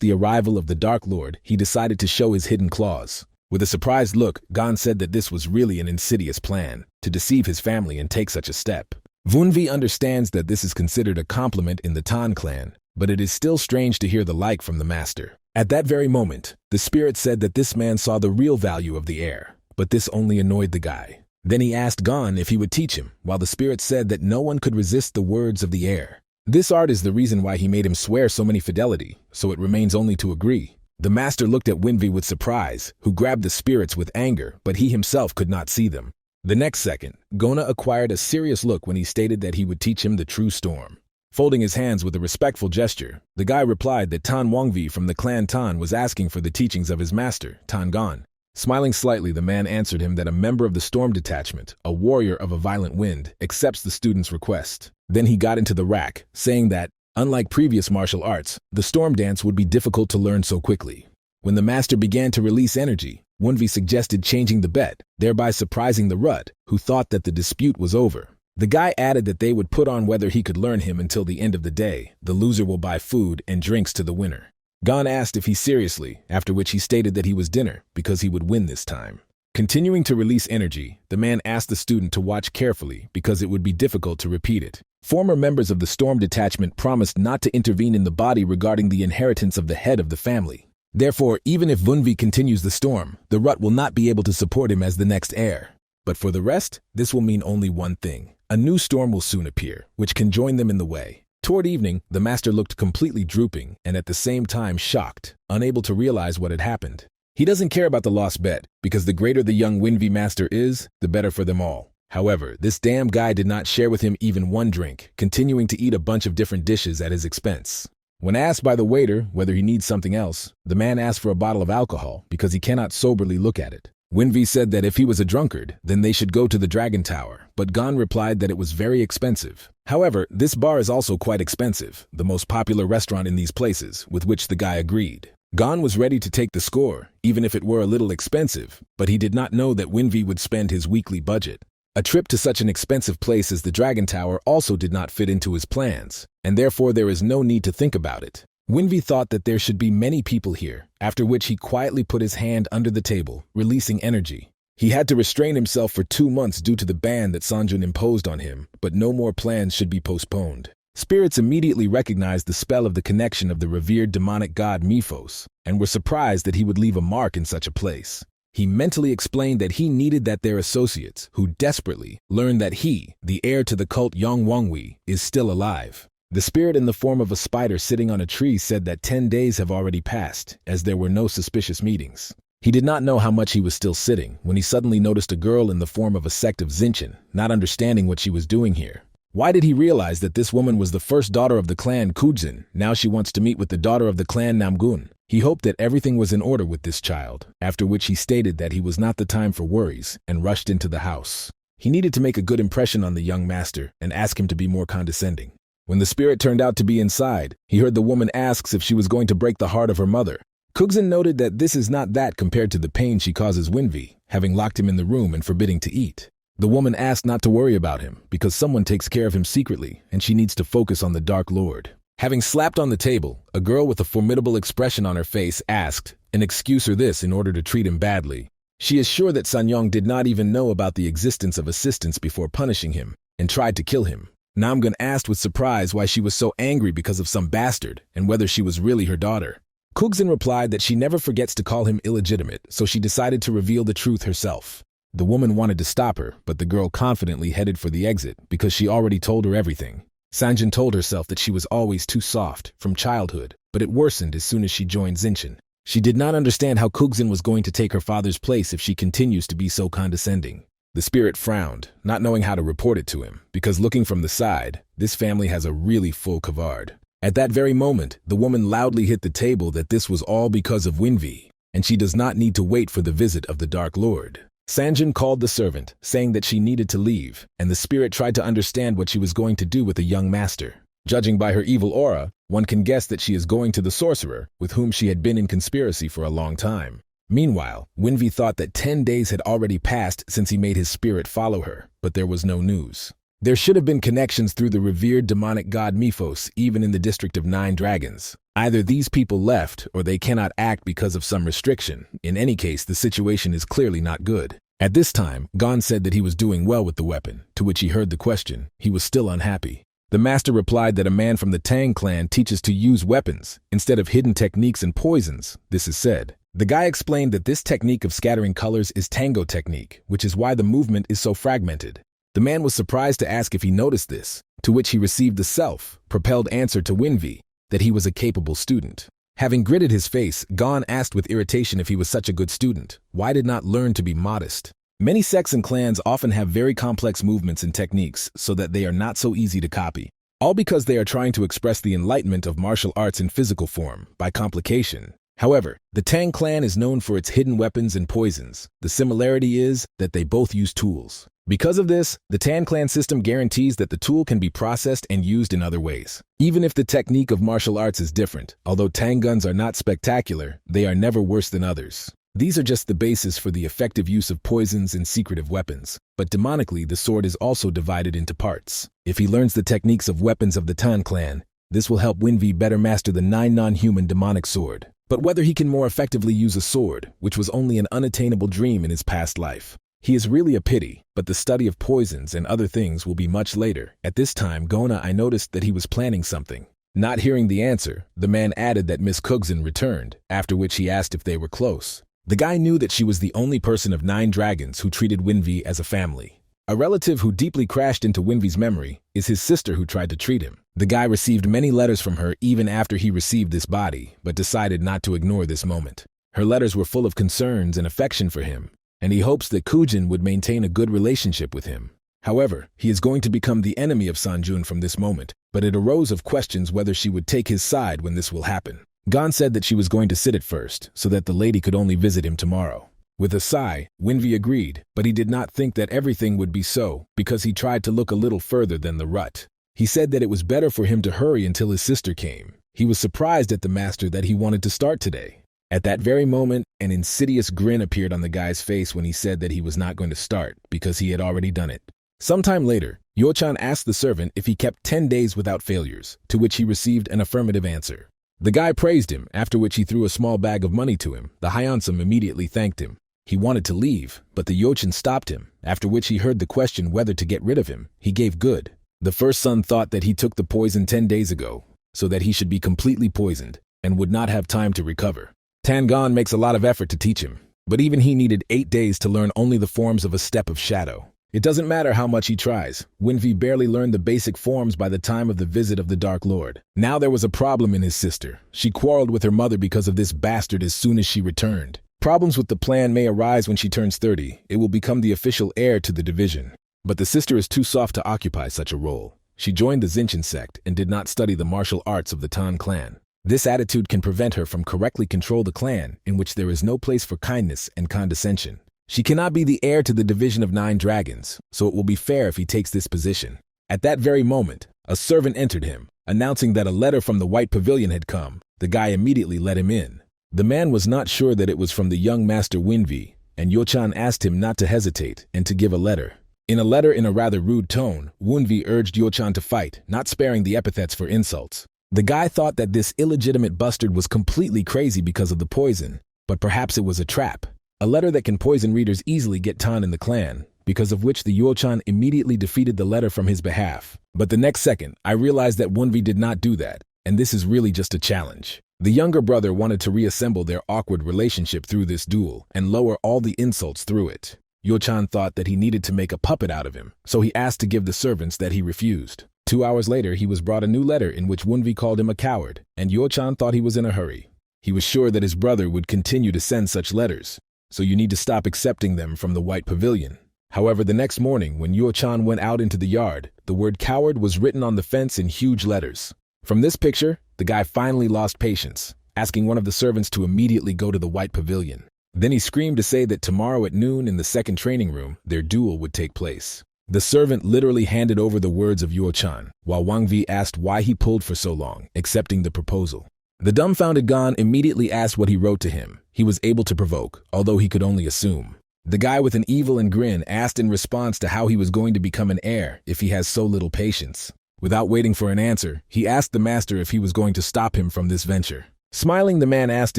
the arrival of the Dark Lord, he decided to show his hidden claws. With a surprised look, Gon said that this was really an insidious plan, to deceive his family and take such a step. Winvi understands that this is considered a compliment in the Tan clan, but it is still strange to hear the like from the master. At that very moment, the spirit said that this man saw the real value of the heir, but this only annoyed the guy. Then he asked Gon if he would teach him, while the spirit said that no one could resist the words of the heir. This art is the reason why he made him swear so many fidelity, so it remains only to agree. The master looked at Winvi with surprise, who grabbed the spirits with anger, but he himself could not see them. The next second, Gona acquired a serious look when he stated that he would teach him the true storm. Folding his hands with a respectful gesture, the guy replied that Tan Wangvi from the clan Tan was asking for the teachings of his master, Tan Gon. Smiling slightly, the man answered him that a member of the storm detachment, a warrior of a violent wind, accepts the student's request. Then he got into the rack, saying that, unlike previous martial arts, the storm dance would be difficult to learn so quickly. When the master began to release energy, Winvi suggested changing the bet, thereby surprising the Rud, who thought that the dispute was over. The guy added that they would put on whether he could learn him until the end of the day. The loser will buy food and drinks to the winner. Gon asked if he seriously, after which he stated that he was dinner because he would win this time. Continuing to release energy, the man asked the student to watch carefully because it would be difficult to repeat it. Former members of the storm detachment promised not to intervene in the body regarding the inheritance of the head of the family. Therefore, even if Winvi continues the storm, the Rut will not be able to support him as the next heir. But for the rest, this will mean only one thing. A new storm will soon appear, which can join them in the way. Toward evening, the master looked completely drooping and at the same time shocked, unable to realize what had happened. He doesn't care about the lost bet, because the greater the young Winvi master is, the better for them all. However, this damn guy did not share with him even one drink, continuing to eat a bunch of different dishes at his expense. When asked by the waiter whether he needs something else, the man asked for a bottle of alcohol because he cannot soberly look at it. Winvi said that if he was a drunkard, then they should go to the Dragon Tower, but Gon replied that it was very expensive. However, this bar is also quite expensive, the most popular restaurant in these places, with which the guy agreed. Gon was ready to take the score, even if it were a little expensive, but he did not know that Winvi would spend his weekly budget. A trip to such an expensive place as the Dragon Tower also did not fit into his plans, and therefore there is no need to think about it. Winvi thought that there should be many people here, after which he quietly put his hand under the table, releasing energy. He had to restrain himself for 2 months due to the ban that Sanjun imposed on him, but no more plans should be postponed. Spirits immediately recognized the spell of the connection of the revered demonic god Miphos, and were surprised that he would leave a mark in such a place. He mentally explained that he needed that their associates, who desperately learned that he, the heir to the cult Yang Wangwi, is still alive. The spirit in the form of a spider sitting on a tree said that 10 days have already passed, as there were no suspicious meetings. He did not know how much he was still sitting when he suddenly noticed a girl in the form of a sect of Zinchen, not understanding what she was doing here. Why did he realize that this woman was the first daughter of the clan Kujin? Now she wants to meet with the daughter of the clan Namgun. He hoped that everything was in order with this child, after which he stated that he was not the time for worries and rushed into the house. He needed to make a good impression on the young master and ask him to be more condescending. When the spirit turned out to be inside, he heard the woman asks if she was going to break the heart of her mother. Kugzin noted that this is not that compared to the pain she causes Winvi, having locked him in the room and forbidding to eat. The woman asked not to worry about him because someone takes care of him secretly and she needs to focus on the Dark Lord. Having slapped on the table, a girl with a formidable expression on her face asked an excuse or this in order to treat him badly. She is sure that Sanyong did not even know about the existence of assistance before punishing him and tried to kill him. Namgun asked with surprise why she was so angry because of some bastard and whether she was really her daughter. Kugzin replied that she never forgets to call him illegitimate, so she decided to reveal the truth herself. The woman wanted to stop her, but the girl confidently headed for the exit because she already told her everything. Sanjin told herself that she was always too soft from childhood, but it worsened as soon as she joined Zinshin. She did not understand how Kugzin was going to take her father's place if she continues to be so condescending. The spirit frowned, not knowing how to report it to him, because looking from the side, this family has a really full cavard. At that very moment, the woman loudly hit the table that this was all because of Winvi, and she does not need to wait for the visit of the Dark Lord. Sanjin called the servant, saying that she needed to leave, and the spirit tried to understand what she was going to do with the young master. Judging by her evil aura, one can guess that she is going to the sorcerer, with whom she had been in conspiracy for a long time. Meanwhile, Winvi thought that 10 days had already passed since he made his spirit follow her, but there was no news. There should have been connections through the revered demonic god Miphos, even in the district of 9 dragons. Either these people left, or they cannot act because of some restriction. In any case, the situation is clearly not good. At this time, Gon said that he was doing well with the weapon, to which he heard the question. He was still unhappy. The master replied that a man from the Tang clan teaches to use weapons, instead of hidden techniques and poisons, this is said. The guy explained that this technique of scattering colors is Tango technique, which is why the movement is so fragmented. The man was surprised to ask if he noticed this, to which he received the self-propelled answer to Winvi, that he was a capable student. Having gritted his face, Gon asked with irritation if he was such a good student. Why did not learn to be modest? Many sects and clans often have very complex movements and techniques so that they are not so easy to copy. All because they are trying to express the enlightenment of martial arts in physical form, by complication. However, the Tang clan is known for its hidden weapons and poisons. The similarity is that they both use tools. Because of this, the Tang clan system guarantees that the tool can be processed and used in other ways. Even if the technique of martial arts is different, although Tang guns are not spectacular, they are never worse than others. These are just the basis for the effective use of poisons and secretive weapons. But demonically, the sword is also divided into parts. If he learns the techniques of weapons of the Tang clan, this will help Winvi better master the 9 non-human demonic sword. But whether he can more effectively use a sword, which was only an unattainable dream in his past life, he is really a pity, but the study of poisons and other things will be much later. At this time, I noticed that he was planning something. Not hearing the answer, the man added that Miss Kugzin returned, after which he asked if they were close. The guy knew that she was the only person of 9 dragons who treated Winvi as a family. A relative who deeply crashed into Winvi's memory is his sister who tried to treat him. The guy received many letters from her even after he received this body, but decided not to ignore this moment. Her letters were full of concerns and affection for him, and he hopes that Kujin would maintain a good relationship with him. However, he is going to become the enemy of Sanjun from this moment, but it arose of questions whether she would take his side when this will happen. Gon said that she was going to sit at first, so that the lady could only visit him tomorrow. With a sigh, Winvi agreed, but he did not think that everything would be so, because he tried to look a little further than the rut. He said that it was better for him to hurry until his sister came. He was surprised at the master that he wanted to start today. At that very moment, an insidious grin appeared on the guy's face when he said that he was not going to start, because he had already done it. Sometime later, Yo-chan asked the servant if he kept 10 days without failures, to which he received an affirmative answer. The guy praised him, after which he threw a small bag of money to him. The Hyansum immediately thanked him. He wanted to leave, but the Yo-chan stopped him, after which he heard the question whether to get rid of him. He gave good. The first son thought that he took the poison 10 days ago, so that he should be completely poisoned, and would not have time to recover. Tangon makes a lot of effort to teach him, but even he needed 8 days to learn only the forms of a step of shadow. It doesn't matter how much he tries. Winvi barely learned the basic forms by the time of the visit of the Dark Lord. Now there was a problem in his sister. She quarreled with her mother because of this bastard as soon as she returned. Problems with the plan may arise when she turns 30. It will become the official heir to the division. But the sister is too soft to occupy such a role. She joined the Xinchen sect and did not study the martial arts of the Tan clan. This attitude can prevent her from correctly control the clan, in which there is no place for kindness and condescension. She cannot be the heir to the division of 9 dragons, so it will be fair if he takes this position. At that very moment, a servant entered him, announcing that a letter from the White Pavilion had come. The guy immediately let him in. The man was not sure that it was from the young master Winvi, and Yo-chan asked him not to hesitate and to give a letter. In a letter in a rather rude tone, Winvi urged Yo-chan to fight, not sparing the epithets for insults. The guy thought that this illegitimate bastard was completely crazy because of the poison, but perhaps it was a trap. A letter that can poison readers easily get Tan in the clan, because of which the Yo-chan immediately defeated the letter from his behalf. But the next second, I realized that Winvi did not do that, and this is really just a challenge. The younger brother wanted to reassemble their awkward relationship through this duel and lower all the insults through it. Yo-chan thought that he needed to make a puppet out of him, so he asked to give the servants that he refused. 2 hours later, he was brought a new letter in which Winvi called him a coward, and Yo-chan thought he was in a hurry. He was sure that his brother would continue to send such letters, so you need to stop accepting them from the White Pavilion. However, the next morning, when Yo-chan went out into the yard, the word coward was written on the fence in huge letters. From this picture, the guy finally lost patience, asking one of the servants to immediately go to the White Pavilion. Then he screamed to say that tomorrow at noon in the second training room, their duel would take place. The servant literally handed over the words of Yo-chan, while Wang Vi asked why he pulled for so long, accepting the proposal. The dumbfounded Gon immediately asked what he wrote to him. He was able to provoke, although he could only assume. The guy with an evil and grin asked in response to how he was going to become an heir if he has so little patience. Without waiting for an answer, he asked the master if he was going to stop him from this venture. Smiling, the man asked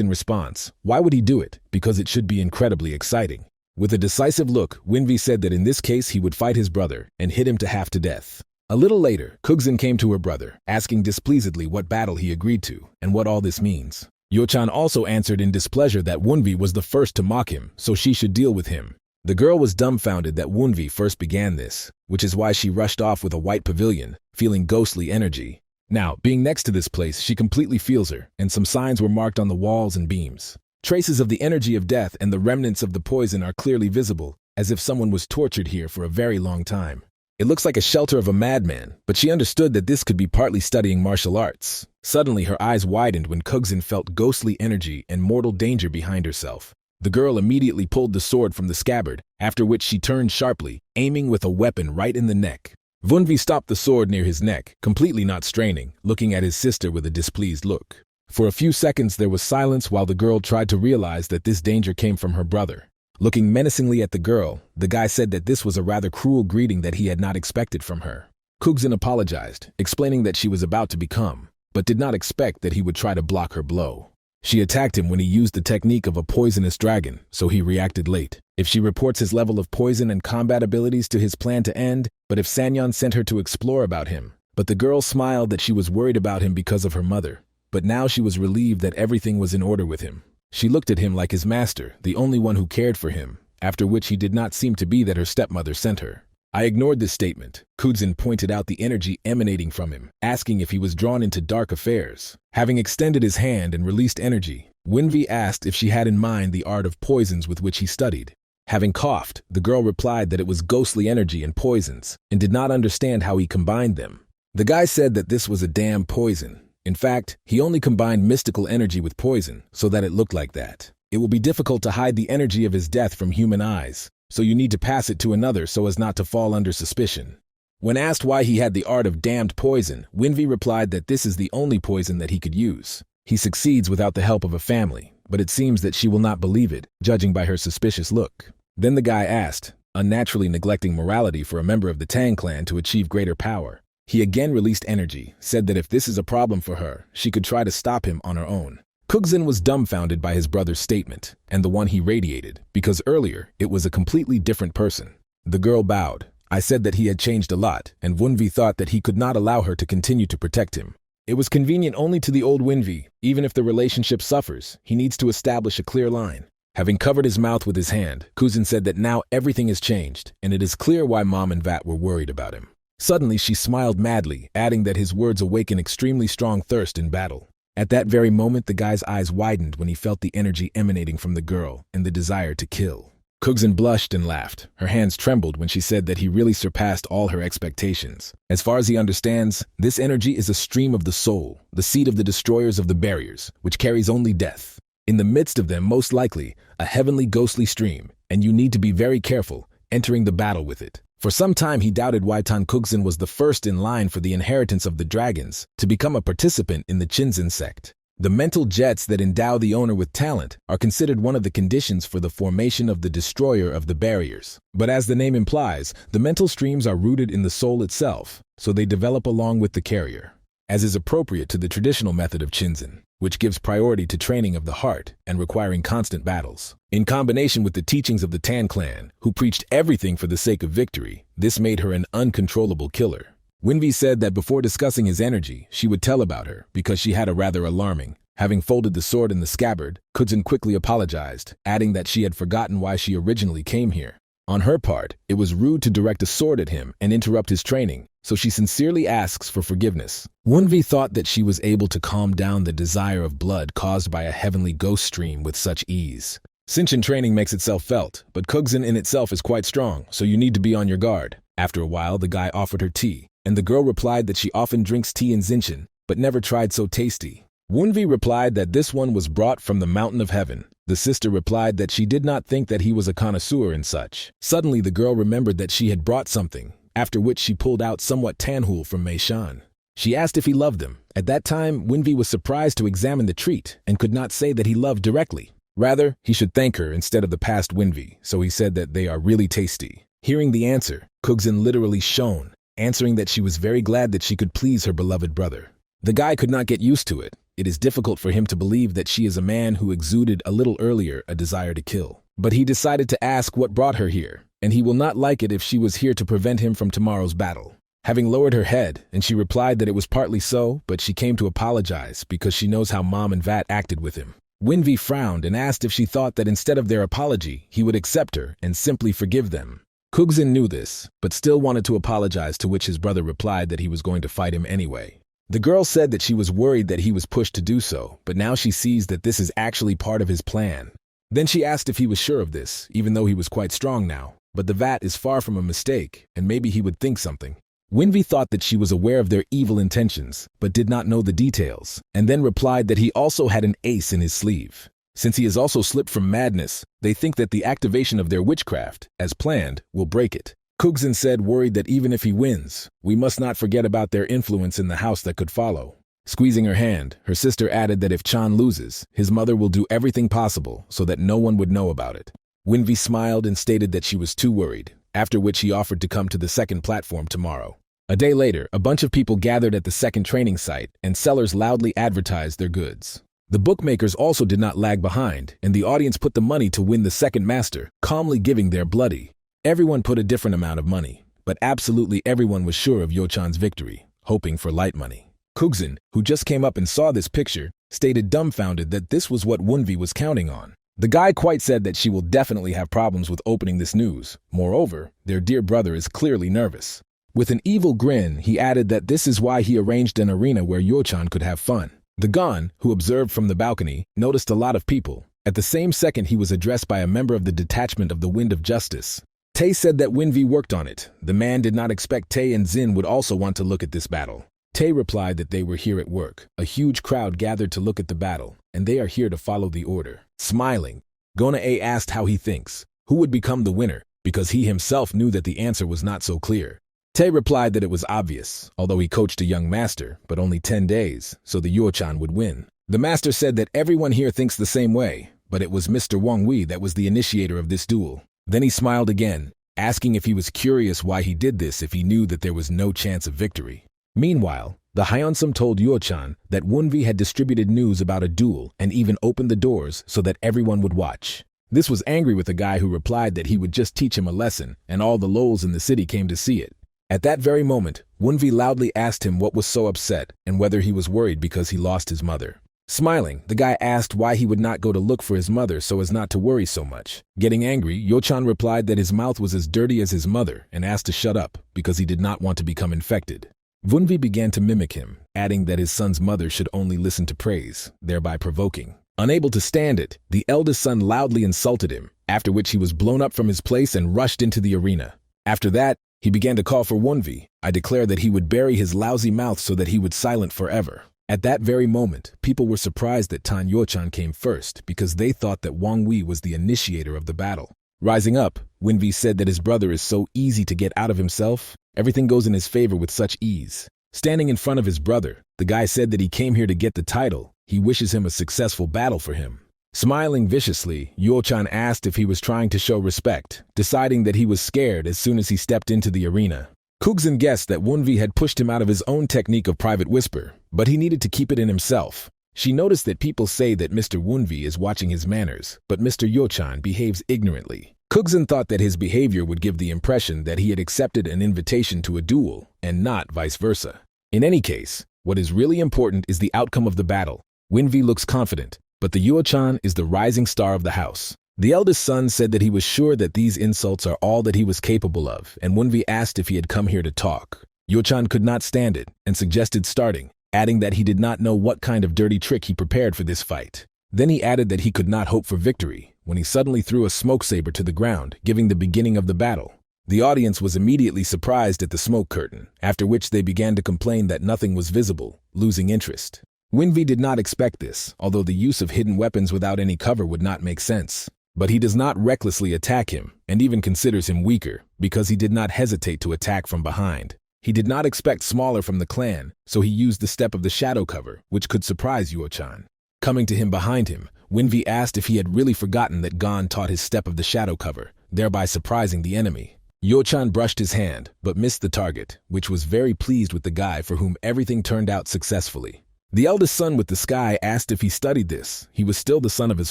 in response, why would he do it? Because it should be incredibly exciting. With a decisive look, Winvi said that in this case he would fight his brother and hit him to half to death. A little later, Kugzin came to her brother, asking displeasedly what battle he agreed to and what all this means. Yo-chan also answered in displeasure that Winvi was the first to mock him, so she should deal with him. The girl was dumbfounded that Winvi first began this, which is why she rushed off with a White Pavilion, feeling ghostly energy. Now, being next to this place, she completely feels her, and some signs were marked on the walls and beams. Traces of the energy of death and the remnants of the poison are clearly visible, as if someone was tortured here for a very long time. It looks like a shelter of a madman, but she understood that this could be partly studying martial arts. Suddenly, her eyes widened when Kugzin felt ghostly energy and mortal danger behind herself. The girl immediately pulled the sword from the scabbard, after which she turned sharply, aiming with a weapon right in the neck. Winvi stopped the sword near his neck, completely not straining, looking at his sister with a displeased look. For a few seconds there was silence while the girl tried to realize that this danger came from her brother. Looking menacingly at the girl, the guy said that this was a rather cruel greeting that he had not expected from her. Kugzin apologized, explaining that she was about to become, but did not expect that he would try to block her blow. She attacked him when he used the technique of a poisonous dragon, so he reacted late. If she reports his level of poison and combat abilities to his plan to end, but if Sanyon sent her to explore about him. But the girl smiled that she was worried about him because of her mother, but now she was relieved that everything was in order with him. She looked at him like his master, the only one who cared for him, after which he did not seem to be that her stepmother sent her. I ignored this statement. Kugzin pointed out the energy emanating from him, asking if he was drawn into dark affairs. Having extended his hand and released energy, Winvi asked if she had in mind the art of poisons with which he studied. Having coughed, the girl replied that it was ghostly energy and poisons, and did not understand how he combined them. The guy said that this was a damn poison. In fact, he only combined mystical energy with poison, so that it looked like that. It will be difficult to hide the energy of his death from human eyes, so you need to pass it to another so as not to fall under suspicion. When asked why he had the art of damned poison, Winvi replied that this is the only poison that he could use. He succeeds without the help of a family, but it seems that she will not believe it, judging by her suspicious look. Then the guy asked, unnaturally neglecting morality for a member of the Tang clan to achieve greater power. He again released energy, said that if this is a problem for her, she could try to stop him on her own. Kugzin was dumbfounded by his brother's statement, and the one he radiated, because earlier it was a completely different person. The girl bowed. I said that he had changed a lot, and Winvi thought that he could not allow her to continue to protect him. It was convenient only to the old Winvi. Even if the relationship suffers, he needs to establish a clear line. Having covered his mouth with his hand, Kugzin said that now everything has changed, and it is clear why Mom and Vat were worried about him. Suddenly she smiled madly, adding that his words awaken extremely strong thirst in battle. At that very moment the guy's eyes widened when he felt the energy emanating from the girl and the desire to kill. Kugzin blushed and laughed. Her hands trembled when she said that he really surpassed all her expectations. As far as he understands, this energy is a stream of the soul, the seed of the destroyers of the barriers, which carries only death. In the midst of them, most likely, a heavenly ghostly stream, and you need to be very careful, entering the battle with it. For some time he doubted why Tan Kugzin was the first in line for the inheritance of the dragons, to become a participant in the Chinzin sect. The mental jets that endow the owner with talent are considered one of the conditions for the formation of the destroyer of the barriers. But as the name implies, the mental streams are rooted in the soul itself, so they develop along with the carrier, as is appropriate to the traditional method of Chinzin, which gives priority to training of the heart and requiring constant battles. In combination with the teachings of the Tan clan, who preached everything for the sake of victory, this made her an uncontrollable killer. Winvi said that before discussing his energy, she would tell about her, because she had a rather alarming. Having folded the sword in the scabbard, Kugzin quickly apologized, adding that she had forgotten why she originally came here. On her part, it was rude to direct a sword at him and interrupt his training, so she sincerely asks for forgiveness. Winvi thought that she was able to calm down the desire of blood caused by a heavenly ghost stream with such ease. Sichuan training makes itself felt, but Kugzin in itself is quite strong, so you need to be on your guard. After a while, the guy offered her tea, and the girl replied that she often drinks tea in Sichuan, but never tried so tasty. Wunvi replied that this one was brought from the mountain of heaven. The sister replied that she did not think that he was a connoisseur in such. Suddenly the girl remembered that she had brought something, after which she pulled out somewhat tanhul from Mei Shan. She asked if he loved them. At that time, Winvi was surprised to examine the treat and could not say that he loved directly. Rather, he should thank her instead of the past Winvi, so he said that they are really tasty. Hearing the answer, Kugzin literally shone, answering that she was very glad that she could please her beloved brother. The guy could not get used to it. It is difficult for him to believe that she is a man who exuded a little earlier a desire to kill. But he decided to ask what brought her here, and he will not like it if she was here to prevent him from tomorrow's battle. Having lowered her head, and she replied that it was partly so, but she came to apologize because she knows how Mom and Vat acted with him. Winvi frowned and asked if she thought that instead of their apology, he would accept her and simply forgive them. Kugzin knew this, but still wanted to apologize, to which his brother replied that he was going to fight him anyway. The girl said that she was worried that he was pushed to do so, but now she sees that this is actually part of his plan. Then she asked if he was sure of this, even though he was quite strong now, but the vat is far from a mistake, and maybe he would think something. Winvi thought that she was aware of their evil intentions, but did not know the details, and then replied that he also had an ace in his sleeve. Since he has also slipped from madness, they think that the activation of their witchcraft, as planned, will break it. Kugzin said, worried that even if he wins, we must not forget about their influence in the house that could follow. Squeezing her hand, her sister added that if Chan loses, his mother will do everything possible so that no one would know about it. Winvi smiled and stated that she was too worried, after which he offered to come to the second platform tomorrow. A day later, a bunch of people gathered at the second training site, and sellers loudly advertised their goods. The bookmakers also did not lag behind, and the audience put the money to win the second master, calmly giving their bloody. Everyone put a different amount of money, but absolutely everyone was sure of Yo-chan's victory, hoping for light money. Kugzin, who just came up and saw this picture, stated dumbfounded that this was what Wunvi was counting on. The guy quite said that she will definitely have problems with opening this news. Moreover, their dear brother is clearly nervous. With an evil grin, he added that this is why he arranged an arena where Yo-chan could have fun. The Gon, who observed from the balcony, noticed a lot of people. At the same second, he was addressed by a member of the detachment of the Wind of Justice. Tay said that Winvi worked on it. The man did not expect Tay and Zin would also want to look at this battle. Tay replied that they were here at work. A huge crowd gathered to look at the battle, and they are here to follow the order. Smiling, Gona-A asked how he thinks, who would become the winner, because he himself knew that the answer was not so clear. Tay replied that it was obvious, although he coached a young master, but only 10 days, so the Yo-chan would win. The master said that everyone here thinks the same way, but it was Mr. Wang Wei that was the initiator of this duel. Then he smiled again, asking if he was curious why he did this if he knew that there was no chance of victory. Meanwhile, the Hyunsum told Yo-chan that Wunvi had distributed news about a duel and even opened the doors so that everyone would watch. This was angry with the guy who replied that he would just teach him a lesson, and all the lols in the city came to see it. At that very moment, Wunvi loudly asked him what was so upset and whether he was worried because he lost his mother. Smiling, the guy asked why he would not go to look for his mother so as not to worry so much. Getting angry, Yo-chan replied that his mouth was as dirty as his mother and asked to shut up because he did not want to become infected. Wunvi began to mimic him, adding that his son's mother should only listen to praise, thereby provoking. Unable to stand it, the eldest son loudly insulted him, after which he was blown up from his place and rushed into the arena. After that, he began to call for Wunvi. I declare that he would bury his lousy mouth so that he would silent forever. At that very moment, people were surprised that Tan Yuochan came first because they thought that Wang Wei was the initiator of the battle. Rising up, Wunvi said that his brother is so easy to get out of himself. Everything goes in his favor with such ease. Standing in front of his brother, the guy said that he came here to get the title. He wishes him a successful battle for him. Smiling viciously, Yuochan asked if he was trying to show respect, deciding that he was scared as soon as he stepped into the arena. Kugzin guessed that Wunvi had pushed him out of his own technique of private whisper, but he needed to keep it in himself. She noticed that people say that Mr. Wunvi is watching his manners, but Mr. Yuochan behaves ignorantly. Kugzin thought that his behavior would give the impression that he had accepted an invitation to a duel, and not vice versa. In any case, what is really important is the outcome of the battle. Wunvi looks confident, but the Yuochan is the rising star of the house. The eldest son said that he was sure that these insults are all that he was capable of, and Wunvi asked if he had come here to talk. Yuochan could not stand it and suggested starting, adding that he did not know what kind of dirty trick he prepared for this fight. Then he added that he could not hope for victory, when he suddenly threw a smoke saber to the ground, giving the beginning of the battle. The audience was immediately surprised at the smoke curtain, after which they began to complain that nothing was visible, losing interest. Wunvi did not expect this, although the use of hidden weapons without any cover would not make sense. But he does not recklessly attack him, and even considers him weaker, because he did not hesitate to attack from behind. He did not expect smaller from the clan, so he used the step of the shadow cover, which could surprise Yuochan. Coming to him behind him, Wunvi asked if he had really forgotten that Gon taught his step of the shadow cover, thereby surprising the enemy. Yuochan brushed his hand, but missed the target, which was very pleased with the guy for whom everything turned out successfully. The eldest son with the sky asked if he studied this. He was still the son of his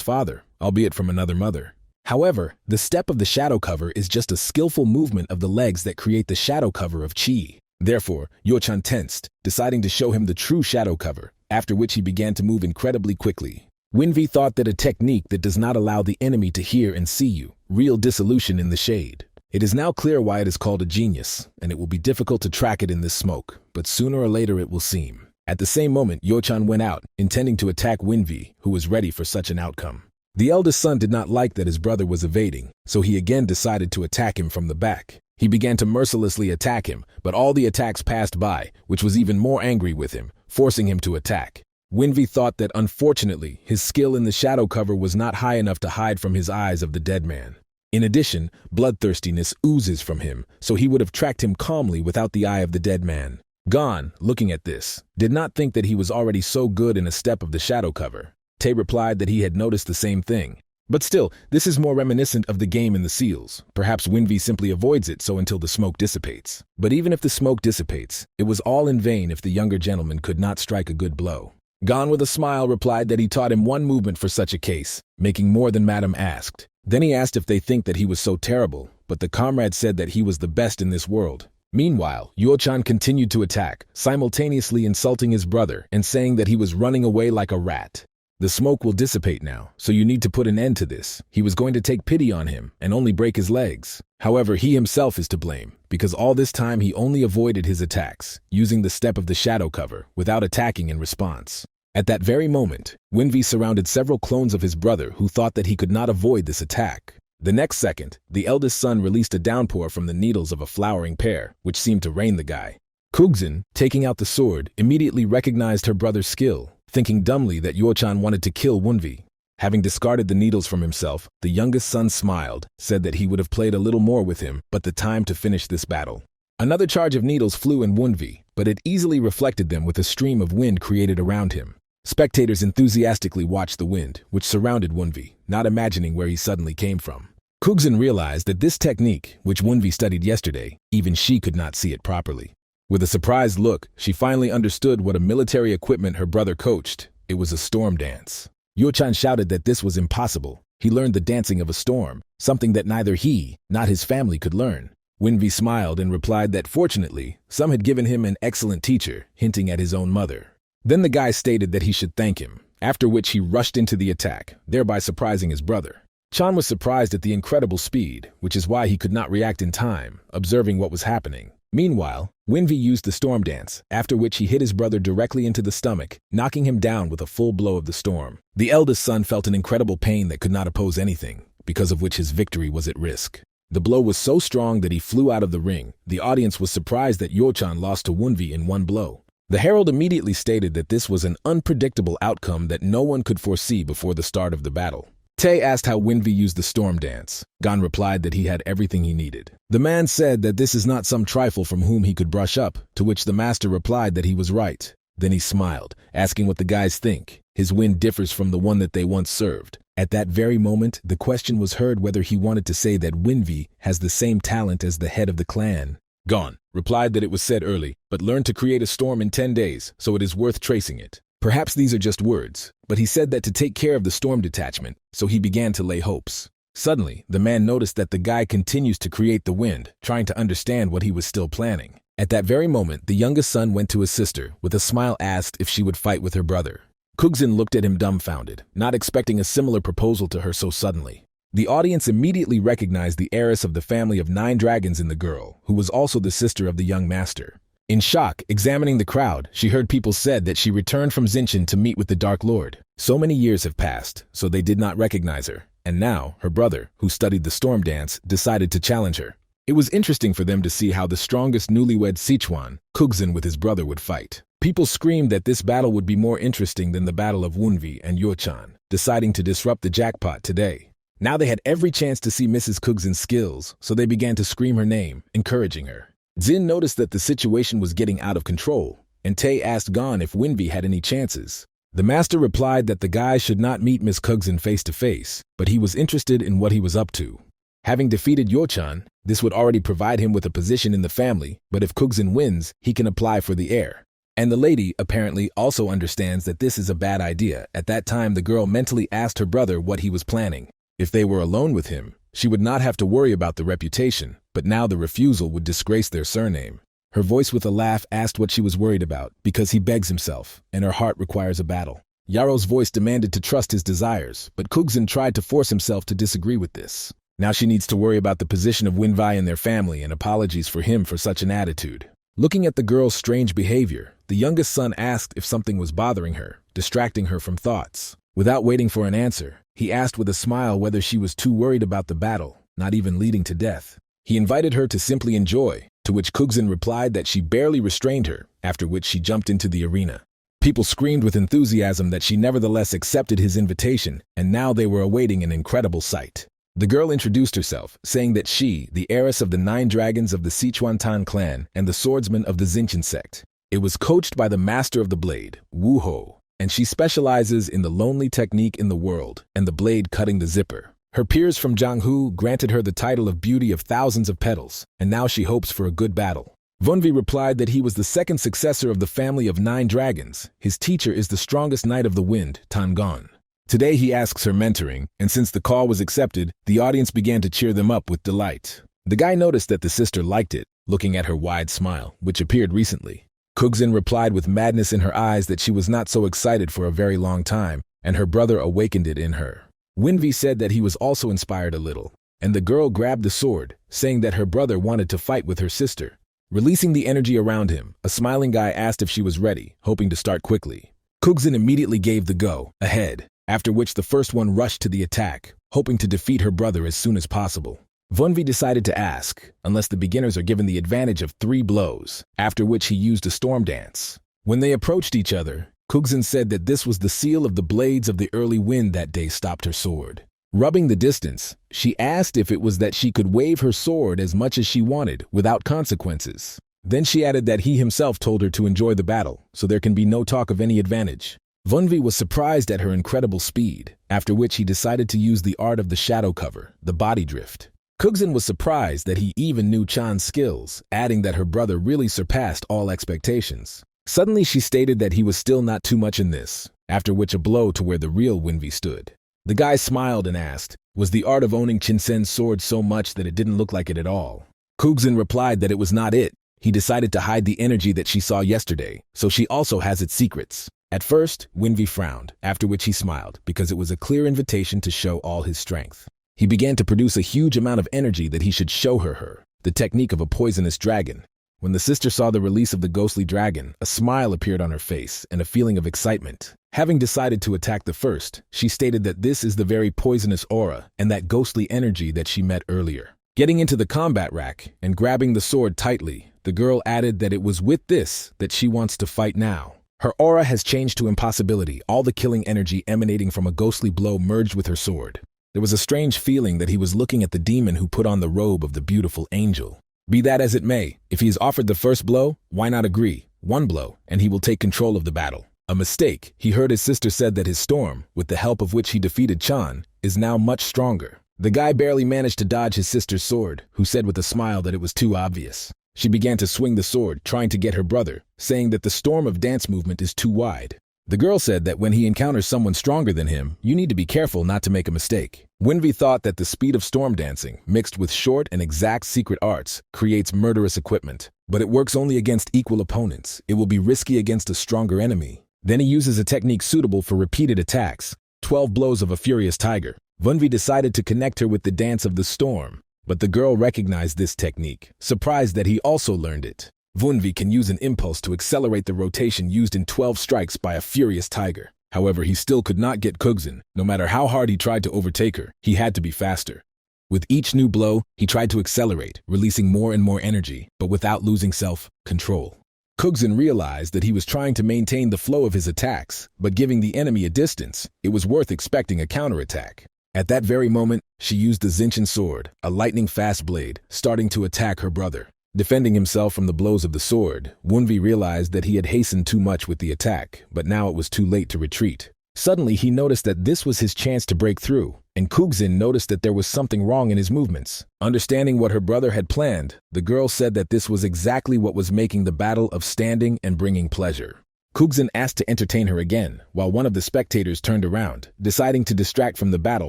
father, albeit from another mother. However, the step of the shadow cover is just a skillful movement of the legs that create the shadow cover of Qi. Therefore, Yuochan tensed, deciding to show him the true shadow cover, after which he began to move incredibly quickly. Wunvi thought that a technique that does not allow the enemy to hear and see you, real dissolution in the shade. It is now clear why it is called a genius, and it will be difficult to track it in this smoke, but sooner or later it will seem. At the same moment, Yuochan went out, intending to attack Wunvi, who was ready for such an outcome. The eldest son did not like that his brother was evading, so he again decided to attack him from the back. He began to mercilessly attack him, but all the attacks passed by, which was even more angry with him, forcing him to attack. Wunvi thought that unfortunately, his skill in the shadow cover was not high enough to hide from his eyes of the dead man. In addition, bloodthirstiness oozes from him, so he would have tracked him calmly without the eye of the dead man. Gon, looking at this, did not think that he was already so good in a step of the shadow cover. Tay replied that he had noticed the same thing. But still, this is more reminiscent of the game in the seals. Perhaps Wunvi simply avoids it so until the smoke dissipates. But even if the smoke dissipates, it was all in vain if the younger gentleman could not strike a good blow. Gon with a smile replied that he taught him one movement for such a case, making more than Madam asked. Then he asked if they think that he was so terrible, but the comrade said that he was the best in this world. Meanwhile, Yuochan continued to attack, simultaneously insulting his brother and saying that he was running away like a rat. The smoke will dissipate now, so you need to put an end to this. He was going to take pity on him and only break his legs. However, he himself is to blame, because all this time he only avoided his attacks, using the step of the shadow cover, without attacking in response. At that very moment, Wunvi surrounded several clones of his brother who thought that he could not avoid this attack. The next second, the eldest son released a downpour from the needles of a flowering pear, which seemed to rain the guy. Kugzin, taking out the sword, immediately recognized her brother's skill, thinking dumbly that Yuochan wanted to kill Wunvi. Having discarded the needles from himself, the youngest son smiled, said that he would have played a little more with him, but the time to finish this battle. Another charge of needles flew in Wunvi, but it easily reflected them with a stream of wind created around him. Spectators enthusiastically watched the wind, which surrounded Wunvi, not imagining where he suddenly came from. Kugzin realized that this technique, which Wunvi studied yesterday, even she could not see it properly. With a surprised look, she finally understood what a military equipment her brother coached. It was a storm dance. Yuochan shouted that this was impossible. He learned the dancing of a storm, something that neither he, nor his family could learn. Wunvi smiled and replied that fortunately, some had given him an excellent teacher, hinting at his own mother. Then the guy stated that he should thank him, after which he rushed into the attack, thereby surprising his brother. Chan was surprised at the incredible speed, which is why he could not react in time, observing what was happening. Meanwhile, Wunvi used the storm dance, after which he hit his brother directly into the stomach, knocking him down with a full blow of the storm. The eldest son felt an incredible pain that could not oppose anything, because of which his victory was at risk. The blow was so strong that he flew out of the ring. The audience was surprised that Yo-chan lost to Wunvi in one blow. The herald immediately stated that this was an unpredictable outcome that no one could foresee before the start of the battle. Tae asked how Winvi used the storm dance. Gon replied that he had everything he needed. The man said that this is not some trifle from whom he could brush up, to which the master replied that he was right. Then he smiled, asking what the guys think. His wind differs from the one that they once served. At that very moment, the question was heard whether he wanted to say that Winvi has the same talent as the head of the clan. Gon replied that it was said early, but learned to create a storm in 10 days, so it is worth tracing it. Perhaps these are just words, but he said that to take care of the storm detachment, so he began to lay hopes. Suddenly, the man noticed that the guy continues to create the wind, trying to understand what he was still planning. At that very moment, the youngest son went to his sister, with a smile asked if she would fight with her brother. Kugzin looked at him dumbfounded, not expecting a similar proposal to her so suddenly. The audience immediately recognized the heiress of the family of 9 dragons in the girl, who was also the sister of the young master. In shock, examining the crowd, she heard people said that she returned from Sichuan to meet with the Dark Lord. So many years have passed, so they did not recognize her. And now, her brother, who studied the storm dance, decided to challenge her. It was interesting for them to see how the strongest newlywed Sichuan, Kugzin with his brother, would fight. People screamed that this battle would be more interesting than the battle of Wunvi and Yo-chan, deciding to disrupt the jackpot today. Now they had every chance to see Mrs. Kugzin's skills, so they began to scream her name, encouraging her. Jin noticed that the situation was getting out of control, and Tae asked Gon if Winvi had any chances. The master replied that the guy should not meet Miss Kugzin face to face, but he was interested in what he was up to. Having defeated Yo-chan, this would already provide him with a position in the family, but if Kugzin wins, he can apply for the heir. And the lady, apparently, also understands that this is a bad idea. At that time, the girl mentally asked her brother what he was planning. If they were alone with him, she would not have to worry about the reputation, but now the refusal would disgrace their surname. Her voice with a laugh asked what she was worried about, because he begs himself, and her heart requires a battle. Yaro's voice demanded to trust his desires, but Kugzin tried to force himself to disagree with this. Now she needs to worry about the position of Winvi in their family and apologies for him for such an attitude. Looking at the girl's strange behavior, the youngest son asked if something was bothering her, distracting her from thoughts. Without waiting for an answer, he asked with a smile whether she was too worried about the battle, not even leading to death. He invited her to simply enjoy, to which Kugzin replied that she barely restrained her, after which she jumped into the arena. People screamed with enthusiasm that she nevertheless accepted his invitation, and now they were awaiting an incredible sight. The girl introduced herself, saying that she, the heiress of the 9 dragons of the Sichuan Tan clan and the swordsman of the Xinqian sect. It was coached by the master of the blade, Wu Ho, and she specializes in the lonely technique in the world and the blade cutting the zipper. Her peers from Jianghu granted her the title of Beauty of Thousands of Petals, and now she hopes for a good battle. Wunvi replied that he was the second successor of the family of 9 dragons. His teacher is the strongest knight of the wind, Tangon. Today he asks her mentoring, and since the call was accepted, the audience began to cheer them up with delight. The guy noticed that the sister liked it, looking at her wide smile, which appeared recently. Kugzin replied with madness in her eyes that she was not so excited for a very long time, and her brother awakened it in her. Winvi said that he was also inspired a little, and the girl grabbed the sword, saying that her brother wanted to fight with her sister. Releasing the energy around him, a smiling guy asked if she was ready, hoping to start quickly. Kugzin immediately gave the go, ahead, after which the first one rushed to the attack, hoping to defeat her brother as soon as possible. Wunvi decided to ask, unless the beginners are given the advantage of 3 blows, after which he used a storm dance. When they approached each other, Kugzin said that this was the seal of the blades of the early wind that day stopped her sword. Rubbing the distance, she asked if it was that she could wave her sword as much as she wanted without consequences. Then she added that he himself told her to enjoy the battle, so there can be no talk of any advantage. Wunvi was surprised at her incredible speed, after which he decided to use the art of the shadow cover, the body drift. Kugzin was surprised that he even knew Chan's skills, adding that her brother really surpassed all expectations. Suddenly she stated that he was still not too much in this, after which a blow to where the real Winvi stood. The guy smiled and asked, was the art of owning Chinsen's sword so much that it didn't look like it at all? Kugzin replied that it was not it. He decided to hide the energy that she saw yesterday, so she also has its secrets. At first, Winvi frowned, after which he smiled, because it was a clear invitation to show all his strength. He began to produce a huge amount of energy that he should show her, the technique of a poisonous dragon. When the sister saw the release of the ghostly dragon, a smile appeared on her face and a feeling of excitement. Having decided to attack the first, she stated that this is the very poisonous aura and that ghostly energy that she met earlier. Getting into the combat rack and grabbing the sword tightly, the girl added that it was with this that she wants to fight now. Her aura has changed to impossibility, all the killing energy emanating from a ghostly blow merged with her sword. There was a strange feeling that he was looking at the demon who put on the robe of the beautiful angel. Be that as it may, if he is offered the first blow, why not agree? One blow, and he will take control of the battle. A mistake. He heard his sister said that his storm, with the help of which he defeated Chan, is now much stronger. The guy barely managed to dodge his sister's sword, who said with a smile that it was too obvious. She began to swing the sword, trying to get her brother, saying that the storm of dance movement is too wide. The girl said that when he encounters someone stronger than him, you need to be careful not to make a mistake. Winvi thought that the speed of storm dancing, mixed with short and exact secret arts, creates murderous equipment. But it works only against equal opponents. It will be risky against a stronger enemy. Then he uses a technique suitable for repeated attacks, 12 blows of a furious tiger. Winvi decided to connect her with the dance of the storm, but the girl recognized this technique, surprised that he also learned it. Winvi can use an impulse to accelerate the rotation used in 12 strikes by a furious tiger. However, he still could not get Kugzin. No matter how hard he tried to overtake her, he had to be faster. With each new blow, he tried to accelerate, releasing more and more energy, but without losing self-control. Kugzin realized that he was trying to maintain the flow of his attacks, but giving the enemy a distance, it was worth expecting a counterattack. At that very moment, she used the Xinshan sword, a lightning-fast blade, starting to attack her brother. Defending himself from the blows of the sword, Winvi realized that he had hastened too much with the attack, but now it was too late to retreat. Suddenly, he noticed that this was his chance to break through, and Kugzin noticed that there was something wrong in his movements. Understanding what her brother had planned, the girl said that this was exactly what was making the battle of standing and bringing pleasure. Kugzin asked to entertain her again, while one of the spectators turned around, deciding to distract from the battle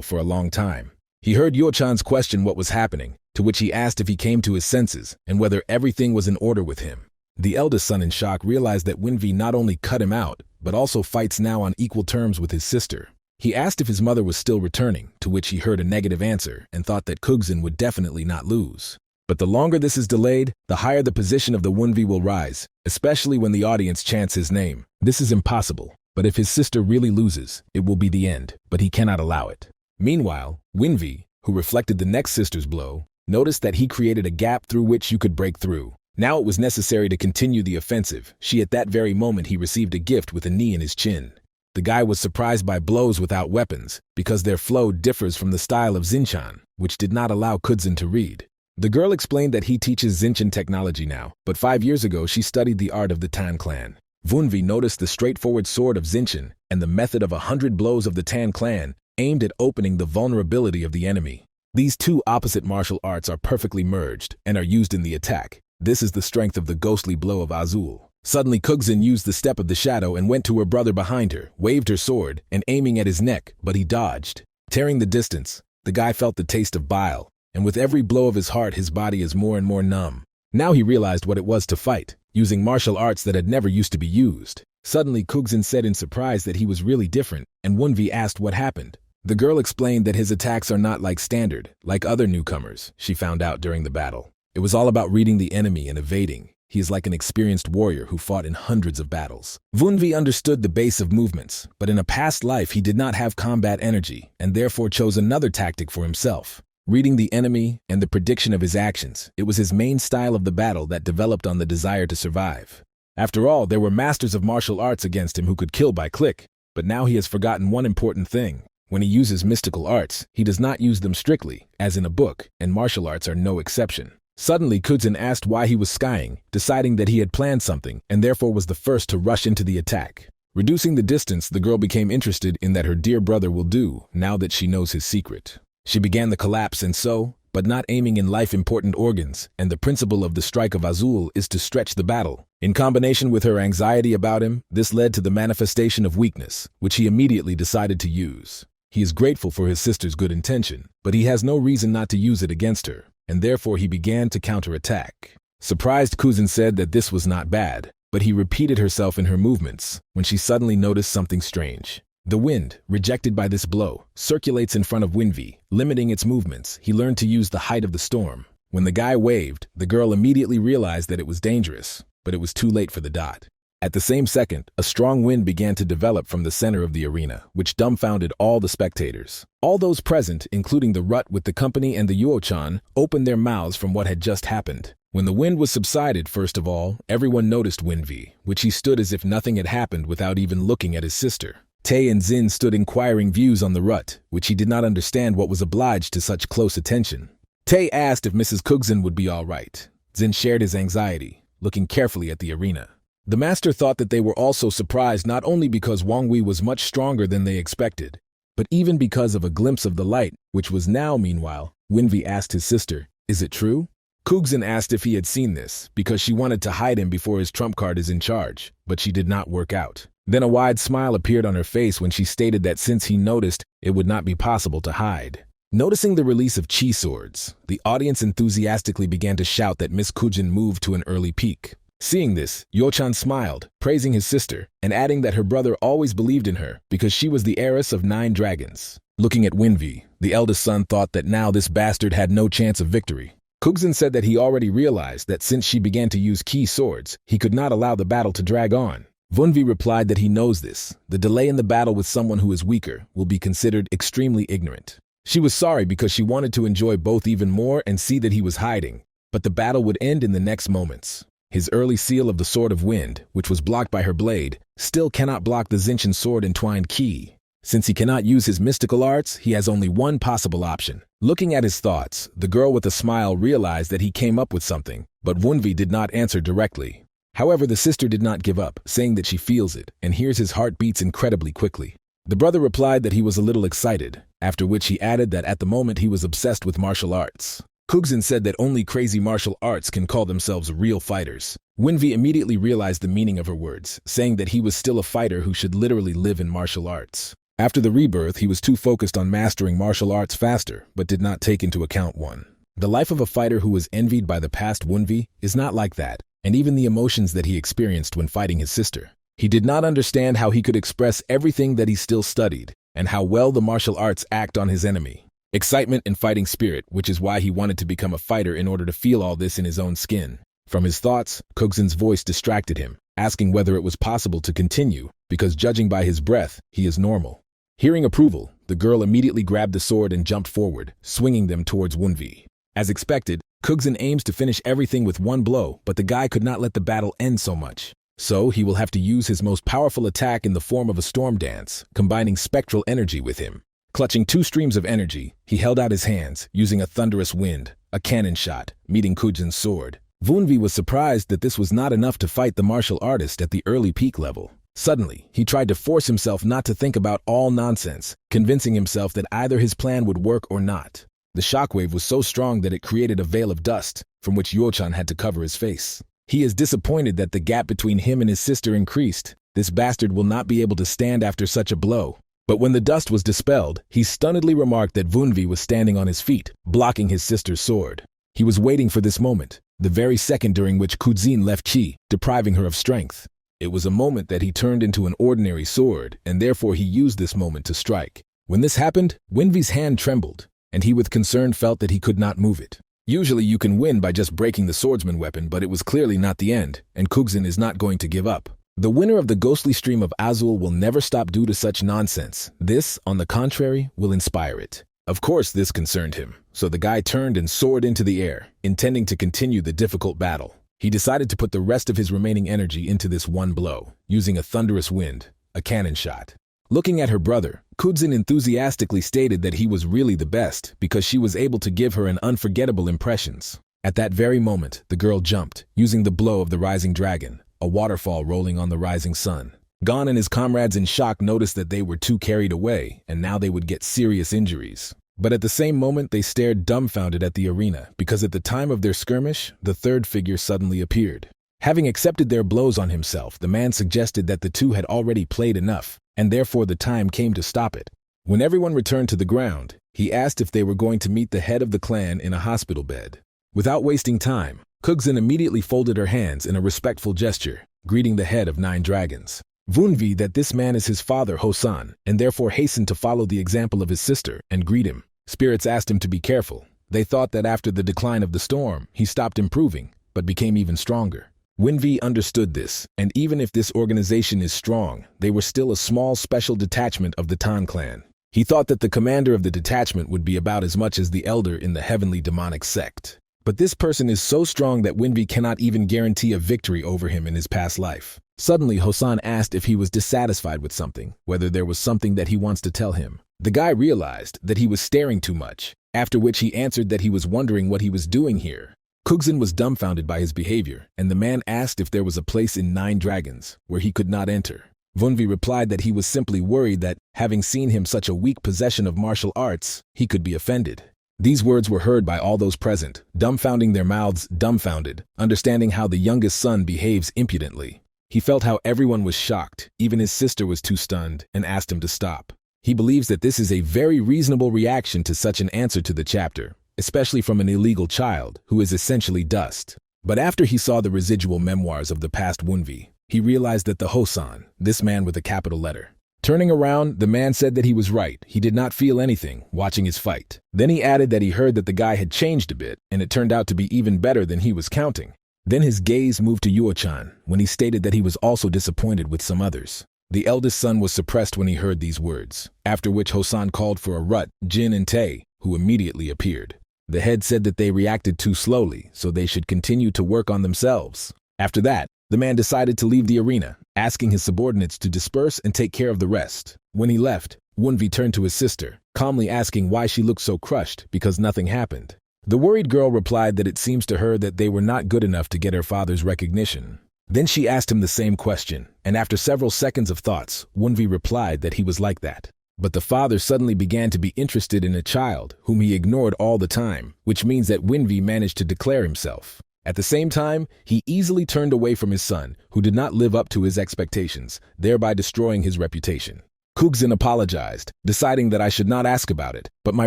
for a long time. He heard Yuo-chan's question what was happening, to which he asked if he came to his senses and whether everything was in order with him. The eldest son in shock realized that Winvi not only cut him out, but also fights now on equal terms with his sister. He asked if his mother was still returning, to which he heard a negative answer and thought that Kugzin would definitely not lose. But the longer this is delayed, the higher the position of the Winvi will rise, especially when the audience chants his name. This is impossible, but if his sister really loses, it will be the end, but he cannot allow it. Meanwhile, Winvi, who reflected the next sister's blow, noticed that he created a gap through which you could break through. Now it was necessary to continue the offensive. At that very moment he received a gift with a knee in his chin. The guy was surprised by blows without weapons, because their flow differs from the style of Xinshan, which did not allow Kugzin to read. The girl explained that he teaches Xinshan technology now, but 5 years ago she studied the art of the Tan clan. Winvi noticed the straightforward sword of Xinshan and the method of 100 blows of the Tan clan aimed at opening the vulnerability of the enemy. These two opposite martial arts are perfectly merged and are used in the attack. This is the strength of the ghostly blow of Azul. Suddenly Kugzin used the step of the shadow and went to her brother behind her, waved her sword, and aiming at his neck, but he dodged. Tearing the distance, the guy felt the taste of bile, and with every blow of his heart his body is more and more numb. Now he realized what it was to fight, using martial arts that had never used to be used. Suddenly Kugzin said in surprise that he was really different, and Winvi asked what happened. The girl explained that his attacks are not like other newcomers, she found out during the battle. It was all about reading the enemy and evading. He is like an experienced warrior who fought in hundreds of battles. Winvi understood the base of movements, but in a past life he did not have combat energy and therefore chose another tactic for himself. Reading the enemy and the prediction of his actions, it was his main style of the battle that developed on the desire to survive. After all, there were masters of martial arts against him who could kill by click, but now he has forgotten one important thing. When he uses mystical arts, he does not use them strictly, as in a book, and martial arts are no exception. Suddenly, Kugzin asked why he was skying, deciding that he had planned something and therefore was the first to rush into the attack. Reducing the distance, the girl became interested in that her dear brother will do now that she knows his secret. She began the collapse and so, but not aiming in life-important organs, and the principle of the strike of Azul is to stretch the battle. In combination with her anxiety about him, this led to the manifestation of weakness, which he immediately decided to use. He is grateful for his sister's good intention, but he has no reason not to use it against her, and therefore he began to counterattack. Surprised, Kugzin said that this was not bad, but he repeated herself in her movements when she suddenly noticed something strange. The wind, rejected by this blow, circulates in front of Winvi, limiting its movements. He learned to use the height of the storm. When the guy waved, the girl immediately realized that it was dangerous, but it was too late for the dot. At the same second, a strong wind began to develop from the center of the arena, which dumbfounded all the spectators. All those present, including the Rut with the company and the Yuo-chan, opened their mouths from what had just happened. When the wind was subsided, first of all, everyone noticed Winvi, which he stood as if nothing had happened without even looking at his sister. Tae and Zin stood inquiring views on the Rut, which he did not understand what was obliged to such close attention. Tae asked if Mrs. Kugzin would be all right. Zin shared his anxiety, looking carefully at the arena. The master thought that they were also surprised not only because Wang Wei was much stronger than they expected, but even because of a glimpse of the light, which was now, meanwhile. Winvi asked his sister, "Is it true?" Kugzin asked if he had seen this, because she wanted to hide him before his trump card is in charge, but she did not work out. Then a wide smile appeared on her face when she stated that since he noticed, it would not be possible to hide. Noticing the release of chi swords, the audience enthusiastically began to shout that Miss Kujin moved to an early peak. Seeing this, Yo-chan smiled, praising his sister, and adding that her brother always believed in her because she was the heiress of 9 dragons. Looking at Winvi, the eldest son thought that now this bastard had no chance of victory. Kugzin said that he already realized that since she began to use ki swords, he could not allow the battle to drag on. Wunvi replied that he knows this. The delay in the battle with someone who is weaker will be considered extremely ignorant. She was sorry because she wanted to enjoy both even more and see that he was hiding, but the battle would end in the next moments. His early seal of the Sword of Wind, which was blocked by her blade, still cannot block the Zinshin sword entwined ki. Since he cannot use his mystical arts, he has only one possible option. Looking at his thoughts, the girl with a smile realized that he came up with something, but Wunvi did not answer directly. However, the sister did not give up, saying that she feels it and hears his heart beats incredibly quickly. The brother replied that he was a little excited, after which he added that at the moment he was obsessed with martial arts. Kugzin said that only crazy martial arts can call themselves real fighters. Winvi immediately realized the meaning of her words, saying that he was still a fighter who should literally live in martial arts. After the rebirth, he was too focused on mastering martial arts faster, but did not take into account one. The life of a fighter who was envied by the past Wunvi is not like that, and even the emotions that he experienced when fighting his sister. He did not understand how he could express everything that he still studied, and how well the martial arts act on his enemy. Excitement and fighting spirit, which is why he wanted to become a fighter in order to feel all this in his own skin. From his thoughts, Kugzin's voice distracted him, asking whether it was possible to continue, because judging by his breath, he is normal. Hearing approval, the girl immediately grabbed the sword and jumped forward, swinging them towards Wunvi. As expected, Kugzin aims to finish everything with one blow, but the guy could not let the battle end so much. So he will have to use his most powerful attack in the form of a storm dance, combining spectral energy with him. Clutching 2 streams of energy, he held out his hands, using a thunderous wind, a cannon shot, meeting Kujin's sword. Wunvi was surprised that this was not enough to fight the martial artist at the early peak level. Suddenly, he tried to force himself not to think about all nonsense, convincing himself that either his plan would work or not. The shockwave was so strong that it created a veil of dust, from which Yo-chan had to cover his face. He is disappointed that the gap between him and his sister increased. This bastard will not be able to stand after such a blow. But when the dust was dispelled, he stunnedly remarked that Wunvi was standing on his feet, blocking his sister's sword. He was waiting for this moment, the very second during which Kuzin left chi, depriving her of strength. It was a moment that he turned into an ordinary sword, and therefore he used this moment to strike. When this happened, Winvi's hand trembled, and he with concern felt that he could not move it. Usually you can win by just breaking the swordsman weapon, but it was clearly not the end, and Kugzin is not going to give up. The winner of the ghostly stream of Azul will never stop due to such nonsense. This, on the contrary, will inspire it. Of course this concerned him, so the guy turned and soared into the air, intending to continue the difficult battle. He decided to put the rest of his remaining energy into this one blow, using a thunderous wind, a cannon shot. Looking at her brother, Kuzin enthusiastically stated that he was really the best because she was able to give her an unforgettable impressions. At that very moment, the girl jumped, using the blow of the rising dragon, a waterfall rolling on the rising sun. Gon and his comrades in shock noticed that they were too carried away, and now they would get serious injuries. But at the same moment, they stared dumbfounded at the arena, because at the time of their skirmish, the third figure suddenly appeared. Having accepted their blows on himself, the man suggested that the two had already played enough, and therefore the time came to stop it. When everyone returned to the ground, he asked if they were going to meet the head of the clan in a hospital bed. Without wasting time, Kugzin immediately folded her hands in a respectful gesture, greeting the head of 9 dragons. Wunvi that this man is his father Hosan, and therefore hastened to follow the example of his sister and greet him. Spirits asked him to be careful, They thought that after the decline of the storm, he stopped improving, but became even stronger. Winvi understood this, and even if this organization is strong, they were still a small special detachment of the Tan clan. He thought that the commander of the detachment would be about as much as the elder in the heavenly demonic sect. But this person is so strong that Winvi cannot even guarantee a victory over him in his past life. Suddenly, Hosan asked if he was dissatisfied with something, whether there was something that he wants to tell him. The guy realized that he was staring too much, after which he answered that he was wondering what he was doing here. Kugzin was dumbfounded by his behavior, and the man asked if there was a place in 9 Dragons where he could not enter. Vunvi replied that he was simply worried that, having seen him such a weak possession of martial arts, he could be offended. These words were heard by all those present, dumbfounding their mouths dumbfounded, understanding how the youngest son behaves impudently. He felt how everyone was shocked, even his sister was too stunned, and asked him to stop. He believes that this is a very reasonable reaction to such an answer to the chapter, especially from an illegal child who is essentially dust. But after he saw the residual memoirs of the past Wunvi, he realized that the Hosan, this man with a capital letter. Turning around, the man said that he was right. He did not feel anything watching his fight. Then he added that he heard that the guy had changed a bit, and it turned out to be even better than he was counting. Then his gaze moved to Yuo-chan, when he stated that he was also disappointed with some others. The eldest son was suppressed when he heard these words, after which Hosan called for a Rut, Jin and Tae, who immediately appeared. The head said that they reacted too slowly, so they should continue to work on themselves. After that, the man decided to leave the arena, asking his subordinates to disperse and take care of the rest. When he left, Wunvi turned to his sister, calmly asking why she looked so crushed because nothing happened. The worried girl replied that it seems to her that they were not good enough to get her father's recognition. Then she asked him the same question, and after several seconds of thoughts, Wunvi replied that he was like that. But the father suddenly began to be interested in a child whom he ignored all the time, which means that Winvi managed to declare himself. At the same time, he easily turned away from his son, who did not live up to his expectations, thereby destroying his reputation. Kugzin apologized, deciding that I should not ask about it, but my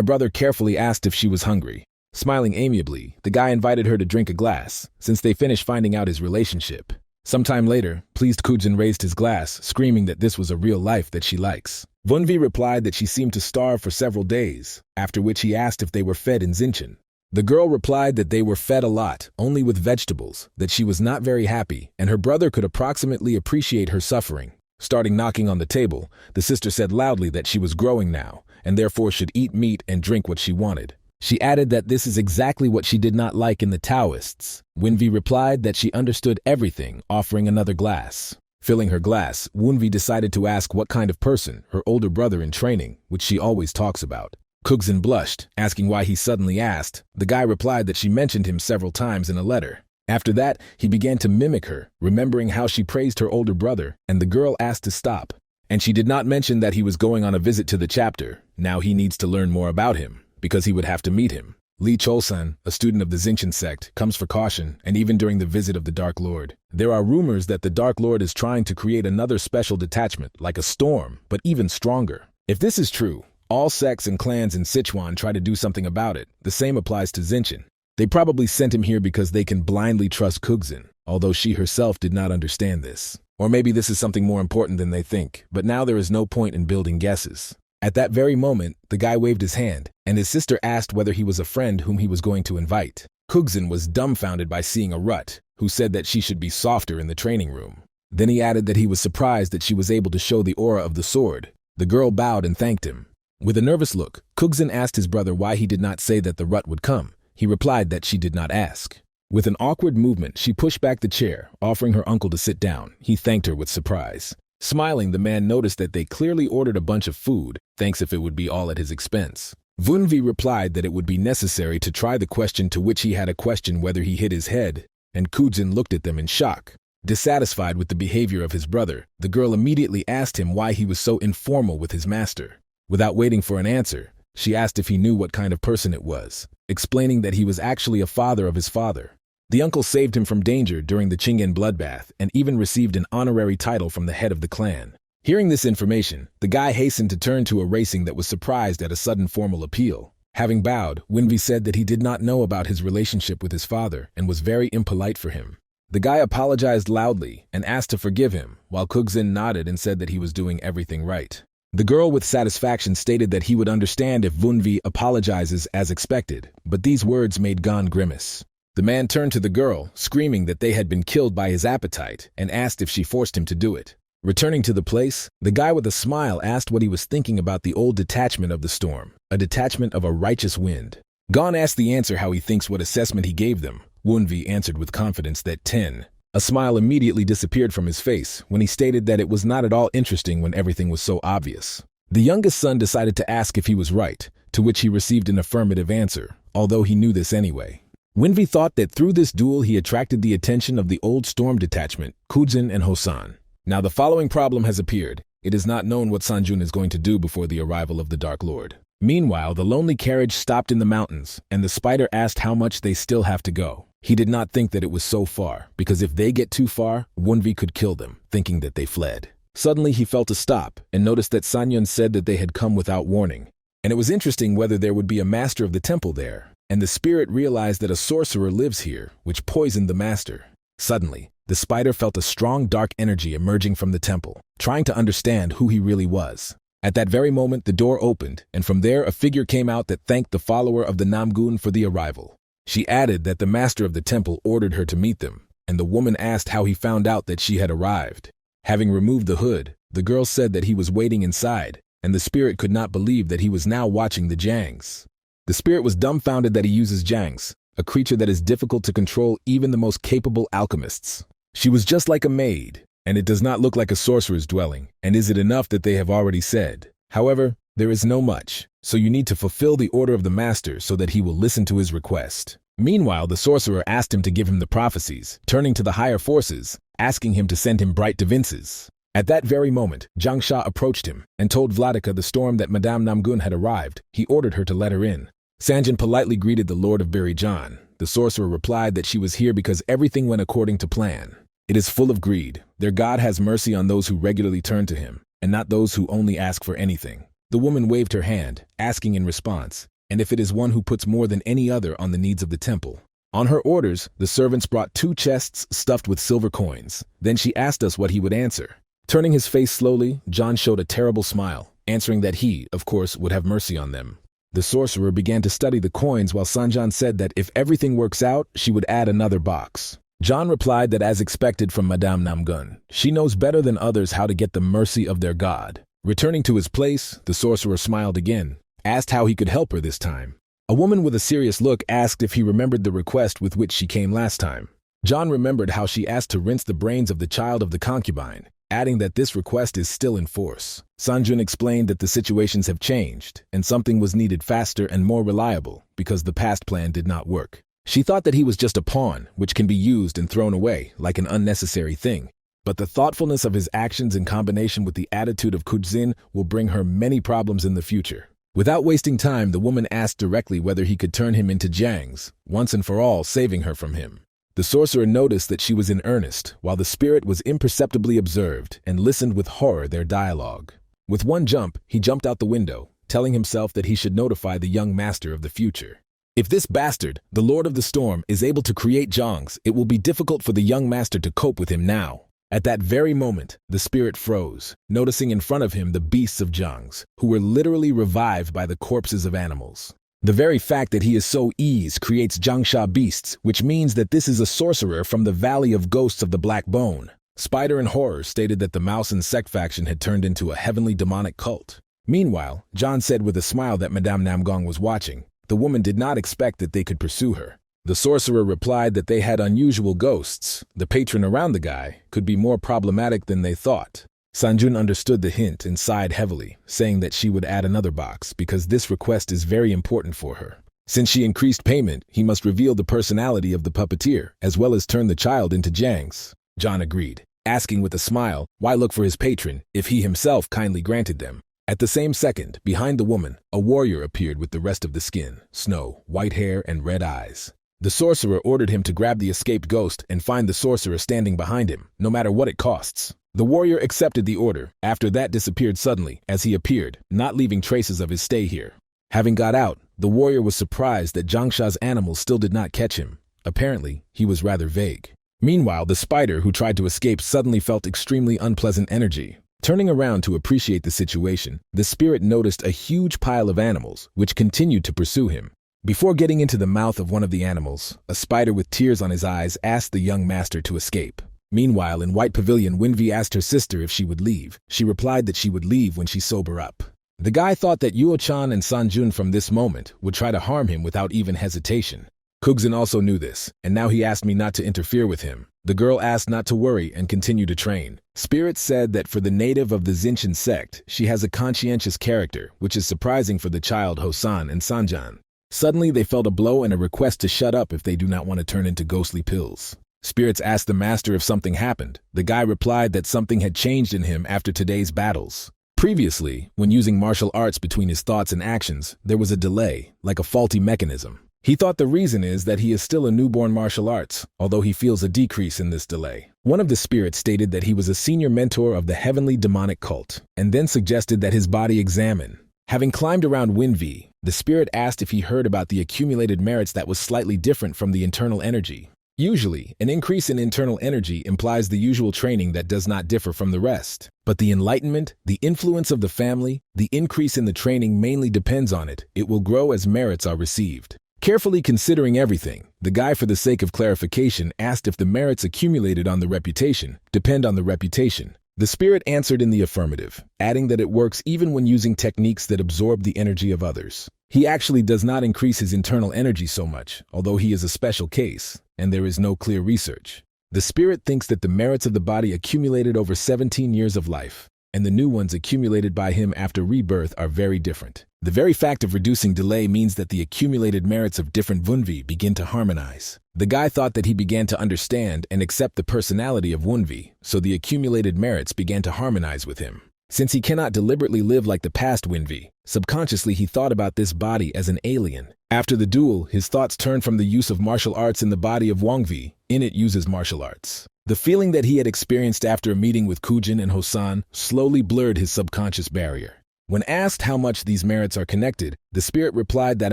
brother carefully asked if she was hungry. Smiling amiably, the guy invited her to drink a glass, since they finished finding out his relationship. Sometime later, pleased Kugzin raised his glass, screaming that this was a real life that she likes. Vunvi replied that she seemed to starve for several days, after which he asked if they were fed in Zinchen. The girl replied that they were fed a lot, only with vegetables, that she was not very happy, and her brother could approximately appreciate her suffering. Starting knocking on the table, the sister said loudly that she was growing now, and therefore should eat meat and drink what she wanted. She added that this is exactly what she did not like in the Taoists. Wunvi replied that she understood everything, offering another glass. Filling her glass, Wunvi decided to ask what kind of person, her older brother in training, which she always talks about. Kugzin blushed, asking why he suddenly asked. The guy replied that she mentioned him several times in a letter. After that, he began to mimic her, remembering how she praised her older brother, and the girl asked to stop. And she did not mention that he was going on a visit to the chapter. Now he needs to learn more about him, because he would have to meet him. Li Cholsan, a student of the Zinchen sect, comes for caution, and even during the visit of the Dark Lord. There are rumors that the Dark Lord is trying to create another special detachment, like a storm, but even stronger. If this is true, all sects and clans in Sichuan try to do something about it. The same applies to Zinchen. They probably sent him here because they can blindly trust Kugzin, although she herself did not understand this. Or maybe this is something more important than they think, but now there is no point in building guesses. At that very moment, the guy waved his hand, and his sister asked whether he was a friend whom he was going to invite. Kugzin was dumbfounded by seeing a Rut, who said that she should be softer in the training room. Then he added that he was surprised that she was able to show the aura of the sword. The girl bowed and thanked him. With a nervous look, Kugzin asked his brother why he did not say that the Rut would come. He replied that she did not ask. With an awkward movement, she pushed back the chair, offering her uncle to sit down. He thanked her with surprise. Smiling, the man noticed that they clearly ordered a bunch of food, thanks if it would be all at his expense. Vunvi replied that it would be necessary to try the question, to which he had a question whether he hit his head, and Kugzin looked at them in shock. Dissatisfied with the behavior of his brother, the girl immediately asked him why he was so informal with his master. Without waiting for an answer, she asked if he knew what kind of person it was, explaining that he was actually a father of his father. The uncle saved him from danger during the Chingen bloodbath and even received an honorary title from the head of the clan. Hearing this information, the guy hastened to turn to a racing that was surprised at a sudden formal appeal. Having bowed, Winvi said that he did not know about his relationship with his father and was very impolite for him. The guy apologized loudly and asked to forgive him, while Kugzin nodded and said that he was doing everything right. The girl with satisfaction stated that he would understand if Vunvi apologizes as expected, but these words made Gon grimace. The man turned to the girl, screaming that they had been killed by his appetite, and asked if she forced him to do it. Returning to the place, the guy with a smile asked what he was thinking about the old detachment of the storm, a detachment of a righteous wind. Gon asked the answer how he thinks what assessment he gave them. Wunvi answered with confidence that 10. A smile immediately disappeared from his face when he stated that it was not at all interesting when everything was so obvious. The youngest son decided to ask if he was right, to which he received an affirmative answer, although he knew this anyway. Wunvi thought that through this duel he attracted the attention of the old storm detachment, Kujin and Hosan. Now the following problem has appeared. It is not known what Sanjun is going to do before the arrival of the Dark Lord. Meanwhile, the lonely carriage stopped in the mountains, and the spider asked how much they still have to go. He did not think that it was so far, because if they get too far, Wunvi could kill them, thinking that they fled. Suddenly he felt a stop, and noticed that Sanyun said that they had come without warning. And it was interesting whether there would be a master of the temple there, and the spirit realized that a sorcerer lives here, which poisoned the master. Suddenly, the spider felt a strong dark energy emerging from the temple, trying to understand who he really was. At that very moment, the door opened, and from there a figure came out that thanked the follower of the Namgun for the arrival. She added that the master of the temple ordered her to meet them, and the woman asked how he found out that she had arrived. Having removed the hood, the girl said that he was waiting inside, and the spirit could not believe that he was now watching the Jangs. The spirit was dumbfounded that he uses Jangs, a creature that is difficult to control even the most capable alchemists. She was just like a maid, and it does not look like a sorcerer's dwelling, and is it enough that they have already said? However, there is no much, so you need to fulfill the order of the master so that he will listen to his request. Meanwhile, the sorcerer asked him to give him the prophecies, turning to the higher forces, asking him to send him bright devinces. At that very moment, Zhang Sha approached him and told Vladika the storm that Madame Namgun had arrived. He ordered her to let her in. Sanjin politely greeted the Lord of Berijan. The sorcerer replied that she was here because everything went according to plan. It is full of greed. Their God has mercy on those who regularly turn to him, and not those who only ask for anything. The woman waved her hand, asking in response, and if it is one who puts more than any other on the needs of the temple. On her orders, the servants brought 2 chests stuffed with silver coins. Then she asked us what he would answer. Turning his face slowly, John showed a terrible smile, answering that he, of course, would have mercy on them. The sorcerer began to study the coins while Sanjan said that if everything works out, she would add another box. John replied that as expected from Madame Namgun, she knows better than others how to get the mercy of their god. Returning to his place, the sorcerer smiled again, asked how he could help her this time. A woman with a serious look asked if he remembered the request with which she came last time. John remembered how she asked to rinse the brains of the child of the concubine, adding that this request is still in force. Sanjun explained that the situations have changed, and something was needed faster and more reliable, because the past plan did not work. She thought that he was just a pawn, which can be used and thrown away, like an unnecessary thing. But the thoughtfulness of his actions in combination with the attitude of Kujin will bring her many problems in the future. Without wasting time, the woman asked directly whether he could turn him into Jangs, once and for all saving her from him. The sorcerer noticed that she was in earnest, while the spirit was imperceptibly observed and listened with horror their dialogue. With one jump, he jumped out the window, telling himself that he should notify the young master of the future. If this bastard, the Lord of the Storm, is able to create Jangs, it will be difficult for the young master to cope with him now. At that very moment, the spirit froze, noticing in front of him the beasts of Jangs, who were literally revived by the corpses of animals. The very fact that he is so easy creates Jangsha beasts, which means that this is a sorcerer from the Valley of Ghosts of the Black Bone. Spider and Horror stated that the mouse insect faction had turned into a heavenly demonic cult. Meanwhile, John said with a smile that Madame Namgong was watching. The woman did not expect that they could pursue her. The sorcerer replied that they had unusual ghosts. The patron around the guy could be more problematic than they thought. Sanjun understood the hint and sighed heavily, saying that she would add another box because this request is very important for her. Since she increased payment, he must reveal the personality of the puppeteer, as well as turn the child into Jangs. John agreed, asking with a smile why look for his patron if he himself kindly granted them. At the same second, behind the woman, a warrior appeared with the rest of the skin, snow, white hair, and red eyes. The sorcerer ordered him to grab the escaped ghost and find the sorcerer standing behind him, no matter what it costs. The warrior accepted the order, after that disappeared suddenly as he appeared, not leaving traces of his stay here. Having got out, the warrior was surprised that Jangsha's animals still did not catch him. Apparently, he was rather vague. Meanwhile, the spider who tried to escape suddenly felt extremely unpleasant energy. Turning around to appreciate the situation, the spirit noticed a huge pile of animals, which continued to pursue him. Before getting into the mouth of one of the animals, a spider with tears on his eyes asked the young master to escape. Meanwhile, in White Pavilion, Winvi asked her sister if she would leave. She replied that she would leave when she sober up. The guy thought that Yuo-chan and Sanjun from this moment would try to harm him without even hesitation. Kugzin also knew this, and now he asked me not to interfere with him. The girl asked not to worry and continue to train. Spirit said that for the native of the Xinshan sect, she has a conscientious character, which is surprising for the child Hosan and Sanjan. Suddenly, they felt a blow and a request to shut up if they do not want to turn into ghostly pills. Spirits asked the master if something happened. The guy replied that something had changed in him after today's battles. Previously, when using martial arts between his thoughts and actions, there was a delay, like a faulty mechanism. He thought the reason is that he is still a newborn martial arts, although he feels a decrease in this delay. One of the spirits stated that he was a senior mentor of the heavenly demonic cult, and then suggested that his body examine. Having climbed around Winvi, the spirit asked if he heard about the accumulated merits that was slightly different from the internal energy. Usually, an increase in internal energy implies the usual training that does not differ from the rest. But the enlightenment, the influence of the family, the increase in the training mainly depends on it. It will grow as merits are received. Carefully considering everything, the guy, for the sake of clarification, asked if the merits accumulated on the reputation depend on the reputation. The spirit answered in the affirmative, adding that it works even when using techniques that absorb the energy of others. He actually does not increase his internal energy so much, although he is a special case, and there is no clear research. The spirit thinks that the merits of the body accumulated over 17 years of life, and the new ones accumulated by him after rebirth are very different. The very fact of reducing delay means that the accumulated merits of different Wunvi begin to harmonize. The guy thought that he began to understand and accept the personality of Wunvi, so the accumulated merits began to harmonize with him. Since he cannot deliberately live like the past Winvi, subconsciously he thought about this body as an alien. After the duel, his thoughts turned from the use of martial arts in the body of Wangvi. In it uses martial arts. The feeling that he had experienced after a meeting with Kujin and Hosan slowly blurred his subconscious barrier. When asked how much these merits are connected, the spirit replied that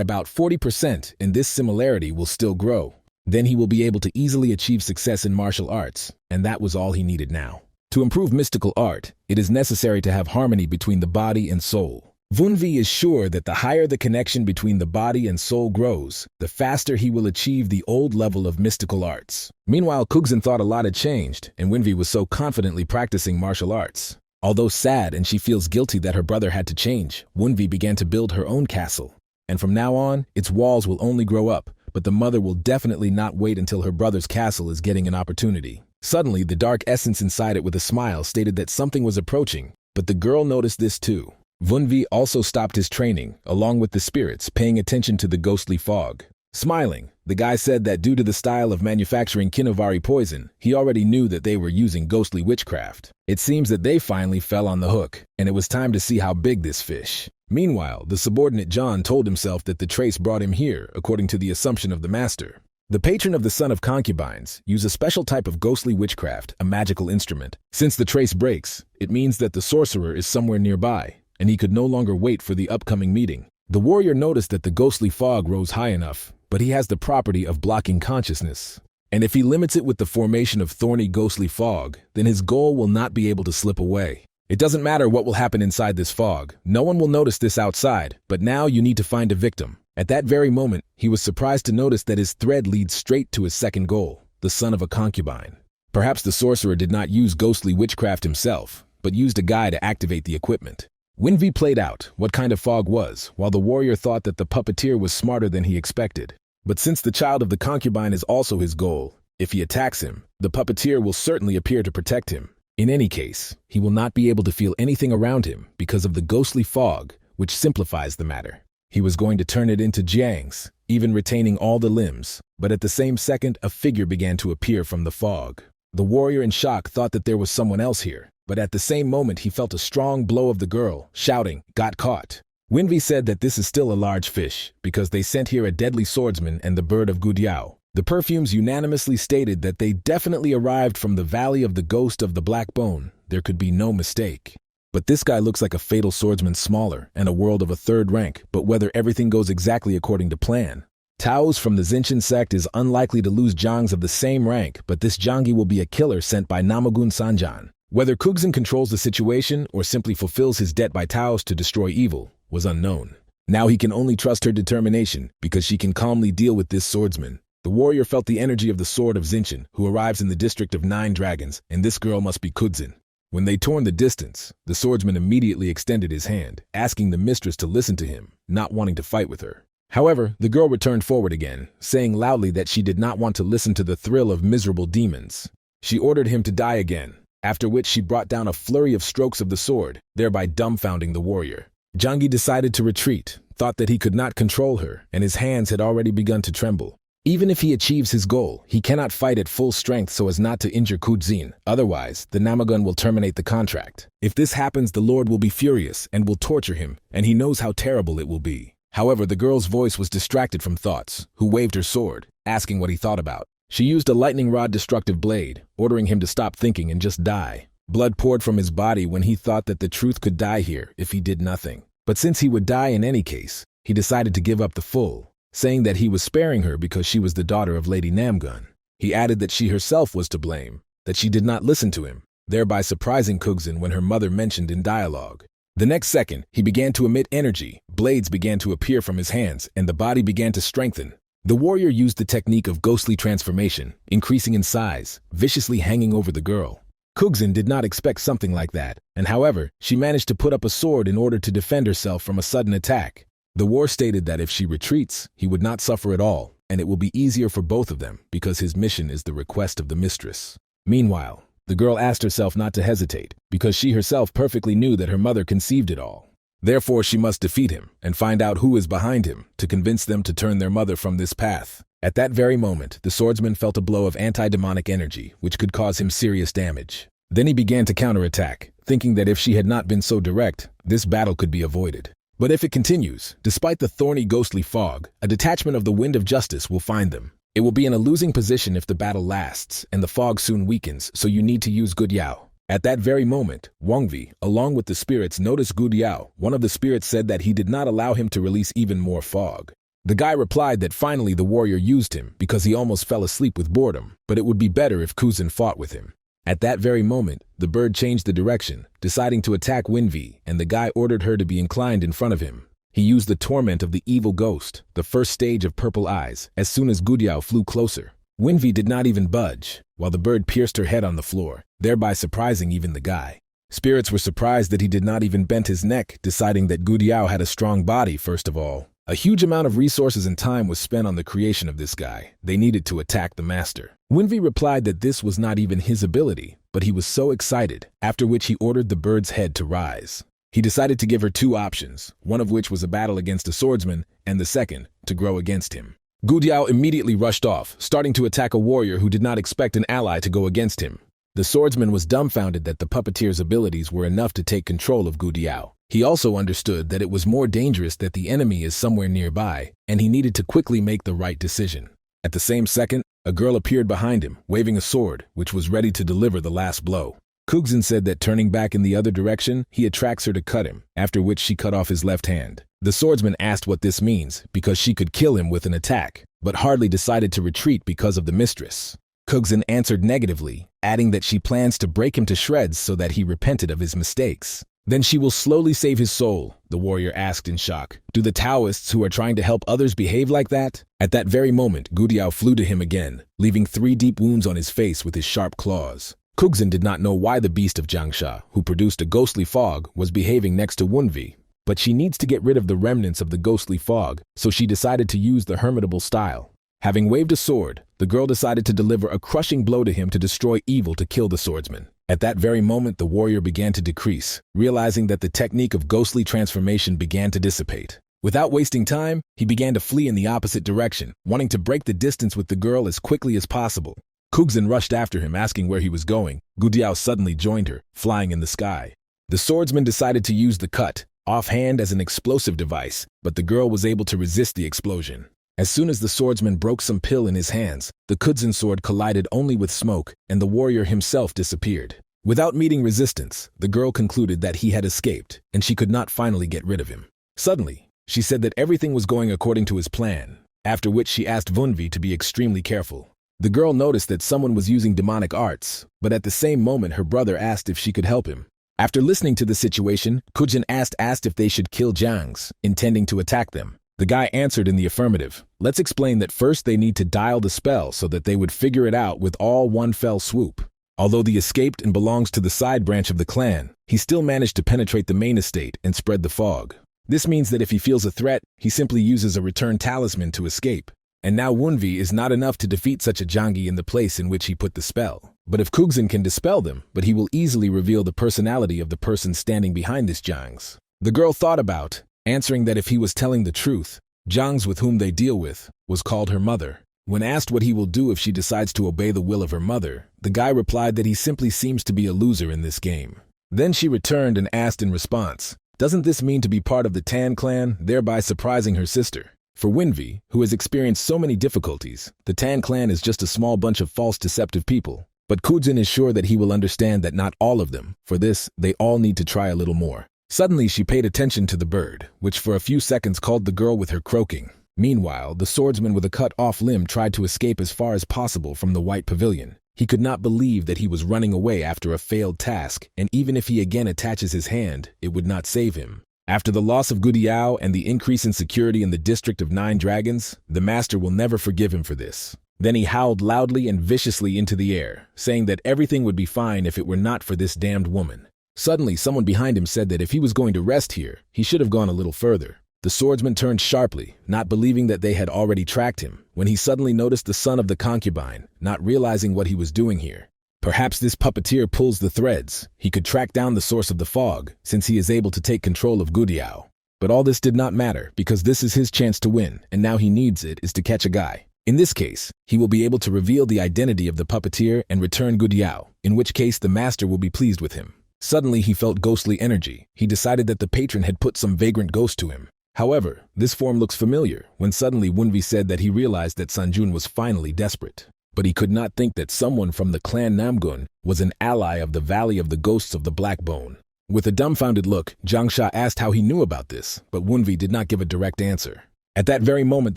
about 40%, and this similarity will still grow. Then he will be able to easily achieve success in martial arts, and that was all he needed now. To improve mystical art, it is necessary to have harmony between the body and soul. Wunvi is sure that the higher the connection between the body and soul grows, the faster he will achieve the old level of mystical arts. Meanwhile, Kugzin thought a lot had changed, and Winvi was so confidently practicing martial arts. Although sad and she feels guilty that her brother had to change, Wunvi began to build her own castle. And from now on, its walls will only grow up, but the mother will definitely not wait until her brother's castle is getting an opportunity. Suddenly, the dark essence inside it with a smile stated that something was approaching, but the girl noticed this too. Wunvi also stopped his training, along with the spirits, paying attention to the ghostly fog. Smiling, the guy said that due to the style of manufacturing Kinovari poison, he already knew that they were using ghostly witchcraft. It seems that they finally fell on the hook, and it was time to see how big this fish. Meanwhile, the subordinate John told himself that the trace brought him here, according to the assumption of the master. The patron of the son of concubines used a special type of ghostly witchcraft, a magical instrument. Since the trace breaks, it means that the sorcerer is somewhere nearby, and he could no longer wait for the upcoming meeting. The warrior noticed that the ghostly fog rose high enough, but he has the property of blocking consciousness. And if he limits it with the formation of thorny ghostly fog, then his goal will not be able to slip away. It doesn't matter what will happen inside this fog. No one will notice this outside, but now you need to find a victim. At that very moment, he was surprised to notice that his thread leads straight to his second goal, the son of a concubine. Perhaps the sorcerer did not use ghostly witchcraft himself, but used a guy to activate the equipment. Winvi played out what kind of fog was, while the warrior thought that the puppeteer was smarter than he expected. But since the child of the concubine is also his goal, if he attacks him, the puppeteer will certainly appear to protect him. In any case, he will not be able to feel anything around him because of the ghostly fog, which simplifies the matter. He was going to turn it into Jiang's, even retaining all the limbs, but at the same second, a figure began to appear from the fog. The warrior in shock thought that there was someone else here, but at the same moment he felt a strong blow of the girl, shouting, "Got caught." Winvi said that this is still a large fish, because they sent here a deadly swordsman and the bird of Gudiao. The perfumes unanimously stated that they definitely arrived from the valley of the ghost of the black bone. There could be no mistake. But this guy looks like a fatal swordsman smaller and a world of a third rank, but whether everything goes exactly according to plan. Taos from the Xinshan sect is unlikely to lose Jangs of the same rank, but this Jangi will be a killer sent by Namagun Sanjan. Whether Kugzin controls the situation or simply fulfills his debt by Taos to destroy evil was unknown. Now he can only trust her determination because she can calmly deal with this swordsman. The warrior felt the energy of the sword of Xinchen, who arrives in the district of 9 dragons, and this girl must be Kugzin. When they torn the distance, the swordsman immediately extended his hand, asking the mistress to listen to him, not wanting to fight with her. However, the girl returned forward again, saying loudly that she did not want to listen to the thrill of miserable demons. She ordered him to die again, after which she brought down a flurry of strokes of the sword, thereby dumbfounding the warrior. Zhangyi decided to retreat, thought that he could not control her, and his hands had already begun to tremble. Even if he achieves his goal, he cannot fight at full strength so as not to injure Kugzin. Otherwise, the Namagun will terminate the contract. If this happens, the Lord will be furious and will torture him, and he knows how terrible it will be. However, the girl's voice was distracted from thoughts, who waved her sword, asking what he thought about. She used a lightning rod destructive blade, ordering him to stop thinking and just die. Blood poured from his body when he thought that the truth could die here if he did nothing. But since he would die in any case, he decided to give up the full, saying that he was sparing her because she was the daughter of Lady Namgun. He added that she herself was to blame, that she did not listen to him, thereby surprising Kugzin when her mother mentioned in dialogue. The next second, he began to emit energy, blades began to appear from his hands, and the body began to strengthen. The warrior used the technique of ghostly transformation, increasing in size, viciously hanging over the girl. Kugzin did not expect something like that, and however, she managed to put up a sword in order to defend herself from a sudden attack. The war stated that if she retreats, he would not suffer at all, and it will be easier for both of them because his mission is the request of the mistress. Meanwhile, the girl asked herself not to hesitate, because she herself perfectly knew that her mother conceived it all. Therefore, she must defeat him and find out who is behind him to convince them to turn their mother from this path. At that very moment, the swordsman felt a blow of anti-demonic energy, which could cause him serious damage. Then he began to counterattack, thinking that if she had not been so direct, this battle could be avoided. But if it continues, despite the thorny ghostly fog, a detachment of the Wind of Justice will find them. It will be in a losing position if the battle lasts, and the fog soon weakens, so you need to use Good Yao. At that very moment, Wangvi, along with the spirits, noticed Good Yao. One of the spirits said that he did not allow him to release even more fog. The guy replied that finally the warrior used him because he almost fell asleep with boredom, but it would be better if Kuzin fought with him. At that very moment, the bird changed the direction, deciding to attack Winvi, and the guy ordered her to be inclined in front of him. He used the torment of the evil ghost, the first stage of purple eyes, as soon as Gudiao flew closer. Winvi did not even budge, while the bird pierced her head on the floor, thereby surprising even the guy. Spirits were surprised that he did not even bend his neck, deciding that Gudiao had a strong body first of all. A huge amount of resources and time was spent on the creation of this guy. They needed to attack the master. Winvi replied that this was not even his ability, but he was so excited, after which he ordered the bird's head to rise. He decided to give her two options, one of which was a battle against a swordsman, and the second, to grow against him. Gudiao immediately rushed off, starting to attack a warrior who did not expect an ally to go against him. The swordsman was dumbfounded that the puppeteer's abilities were enough to take control of Gudiao. He also understood that it was more dangerous that the enemy is somewhere nearby, and he needed to quickly make the right decision. At the same second, a girl appeared behind him, waving a sword, which was ready to deliver the last blow. Kugzin said that turning back in the other direction, he attracts her to cut him, after which she cut off his left hand. The swordsman asked what this means, because she could kill him with an attack, but hardly decided to retreat because of the mistress. Kugzin answered negatively, adding that she plans to break him to shreds so that he repented of his mistakes. Then she will slowly save his soul, the warrior asked in shock. Do the Taoists who are trying to help others behave like that? At that very moment, Gudiao flew to him again, leaving 3 deep wounds on his face with his sharp claws. Kugzin did not know why the beast of Jiangsha, who produced a ghostly fog, was behaving next to Wunvi, but she needs to get rid of the remnants of the ghostly fog, so she decided to use the hermitable style. Having waved a sword, the girl decided to deliver a crushing blow to him to destroy evil to kill the swordsman. At that very moment, the warrior began to decrease, realizing that the technique of ghostly transformation began to dissipate. Without wasting time, he began to flee in the opposite direction, wanting to break the distance with the girl as quickly as possible. Kugzin rushed after him, asking where he was going. Gudiao suddenly joined her, flying in the sky. The swordsman decided to use the cut, offhand as an explosive device, but the girl was able to resist the explosion. As soon as the swordsman broke some pill in his hands, the Kugzin sword collided only with smoke, and the warrior himself disappeared. Without meeting resistance, the girl concluded that he had escaped, and she could not finally get rid of him. Suddenly, she said that everything was going according to his plan, after which she asked Wunvi to be extremely careful. The girl noticed that someone was using demonic arts, but at the same moment her brother asked if she could help him. After listening to the situation, Kujin asked if they should kill Jiangs, intending to attack them. The guy answered in the affirmative. Let's explain that first they need to dial the spell so that they would figure it out with all one fell swoop. Although he escaped and belongs to the side branch of the clan, he still managed to penetrate the main estate and spread the fog. This means that if he feels a threat, he simply uses a return talisman to escape. And now Wunvi is not enough to defeat such a Jianggi in the place in which he put the spell. But if Kugzin can dispel them, but he will easily reveal the personality of the person standing behind this Jiangs. The girl thought about, answering that if he was telling the truth, Jiangs with whom they deal with, was called her mother. When asked what he will do if she decides to obey the will of her mother, the guy replied that he simply seems to be a loser in this game. Then she returned and asked in response, doesn't this mean to be part of the Tan clan, thereby surprising her sister? For Winvi, who has experienced so many difficulties, the Tan clan is just a small bunch of false deceptive people. But Kujin is sure that he will understand that not all of them. For this, they all need to try a little more. Suddenly she paid attention to the bird, which for a few seconds called the girl with her croaking. Meanwhile, the swordsman with a cut-off limb tried to escape as far as possible from the white pavilion. He could not believe that he was running away after a failed task, and even if he again attaches his hand, it would not save him. After the loss of Gudiao and the increase in security in the district of 9 dragons, the master will never forgive him for this. Then he howled loudly and viciously into the air, saying that everything would be fine if it were not for this damned woman. Suddenly, someone behind him said that if he was going to rest here, he should have gone a little further. The swordsman turned sharply, not believing that they had already tracked him, when he suddenly noticed the son of the concubine, not realizing what he was doing here. Perhaps this puppeteer pulls the threads. He could track down the source of the fog, since he is able to take control of Gudiao. But all this did not matter, because this is his chance to win, and now he needs it is to catch a guy. In this case, he will be able to reveal the identity of the puppeteer and return Gudiao, in which case the master will be pleased with him. Suddenly he felt ghostly energy. He decided that the patron had put some vagrant ghost to him. However, this form looks familiar, when suddenly Wunvi said that he realized that Sanjun was finally desperate. But he could not think that someone from the clan Namgun was an ally of the Valley of the Ghosts of the Black Bone. With a dumbfounded look, Jiangsha asked how he knew about this, but Wunvi did not give a direct answer. At that very moment,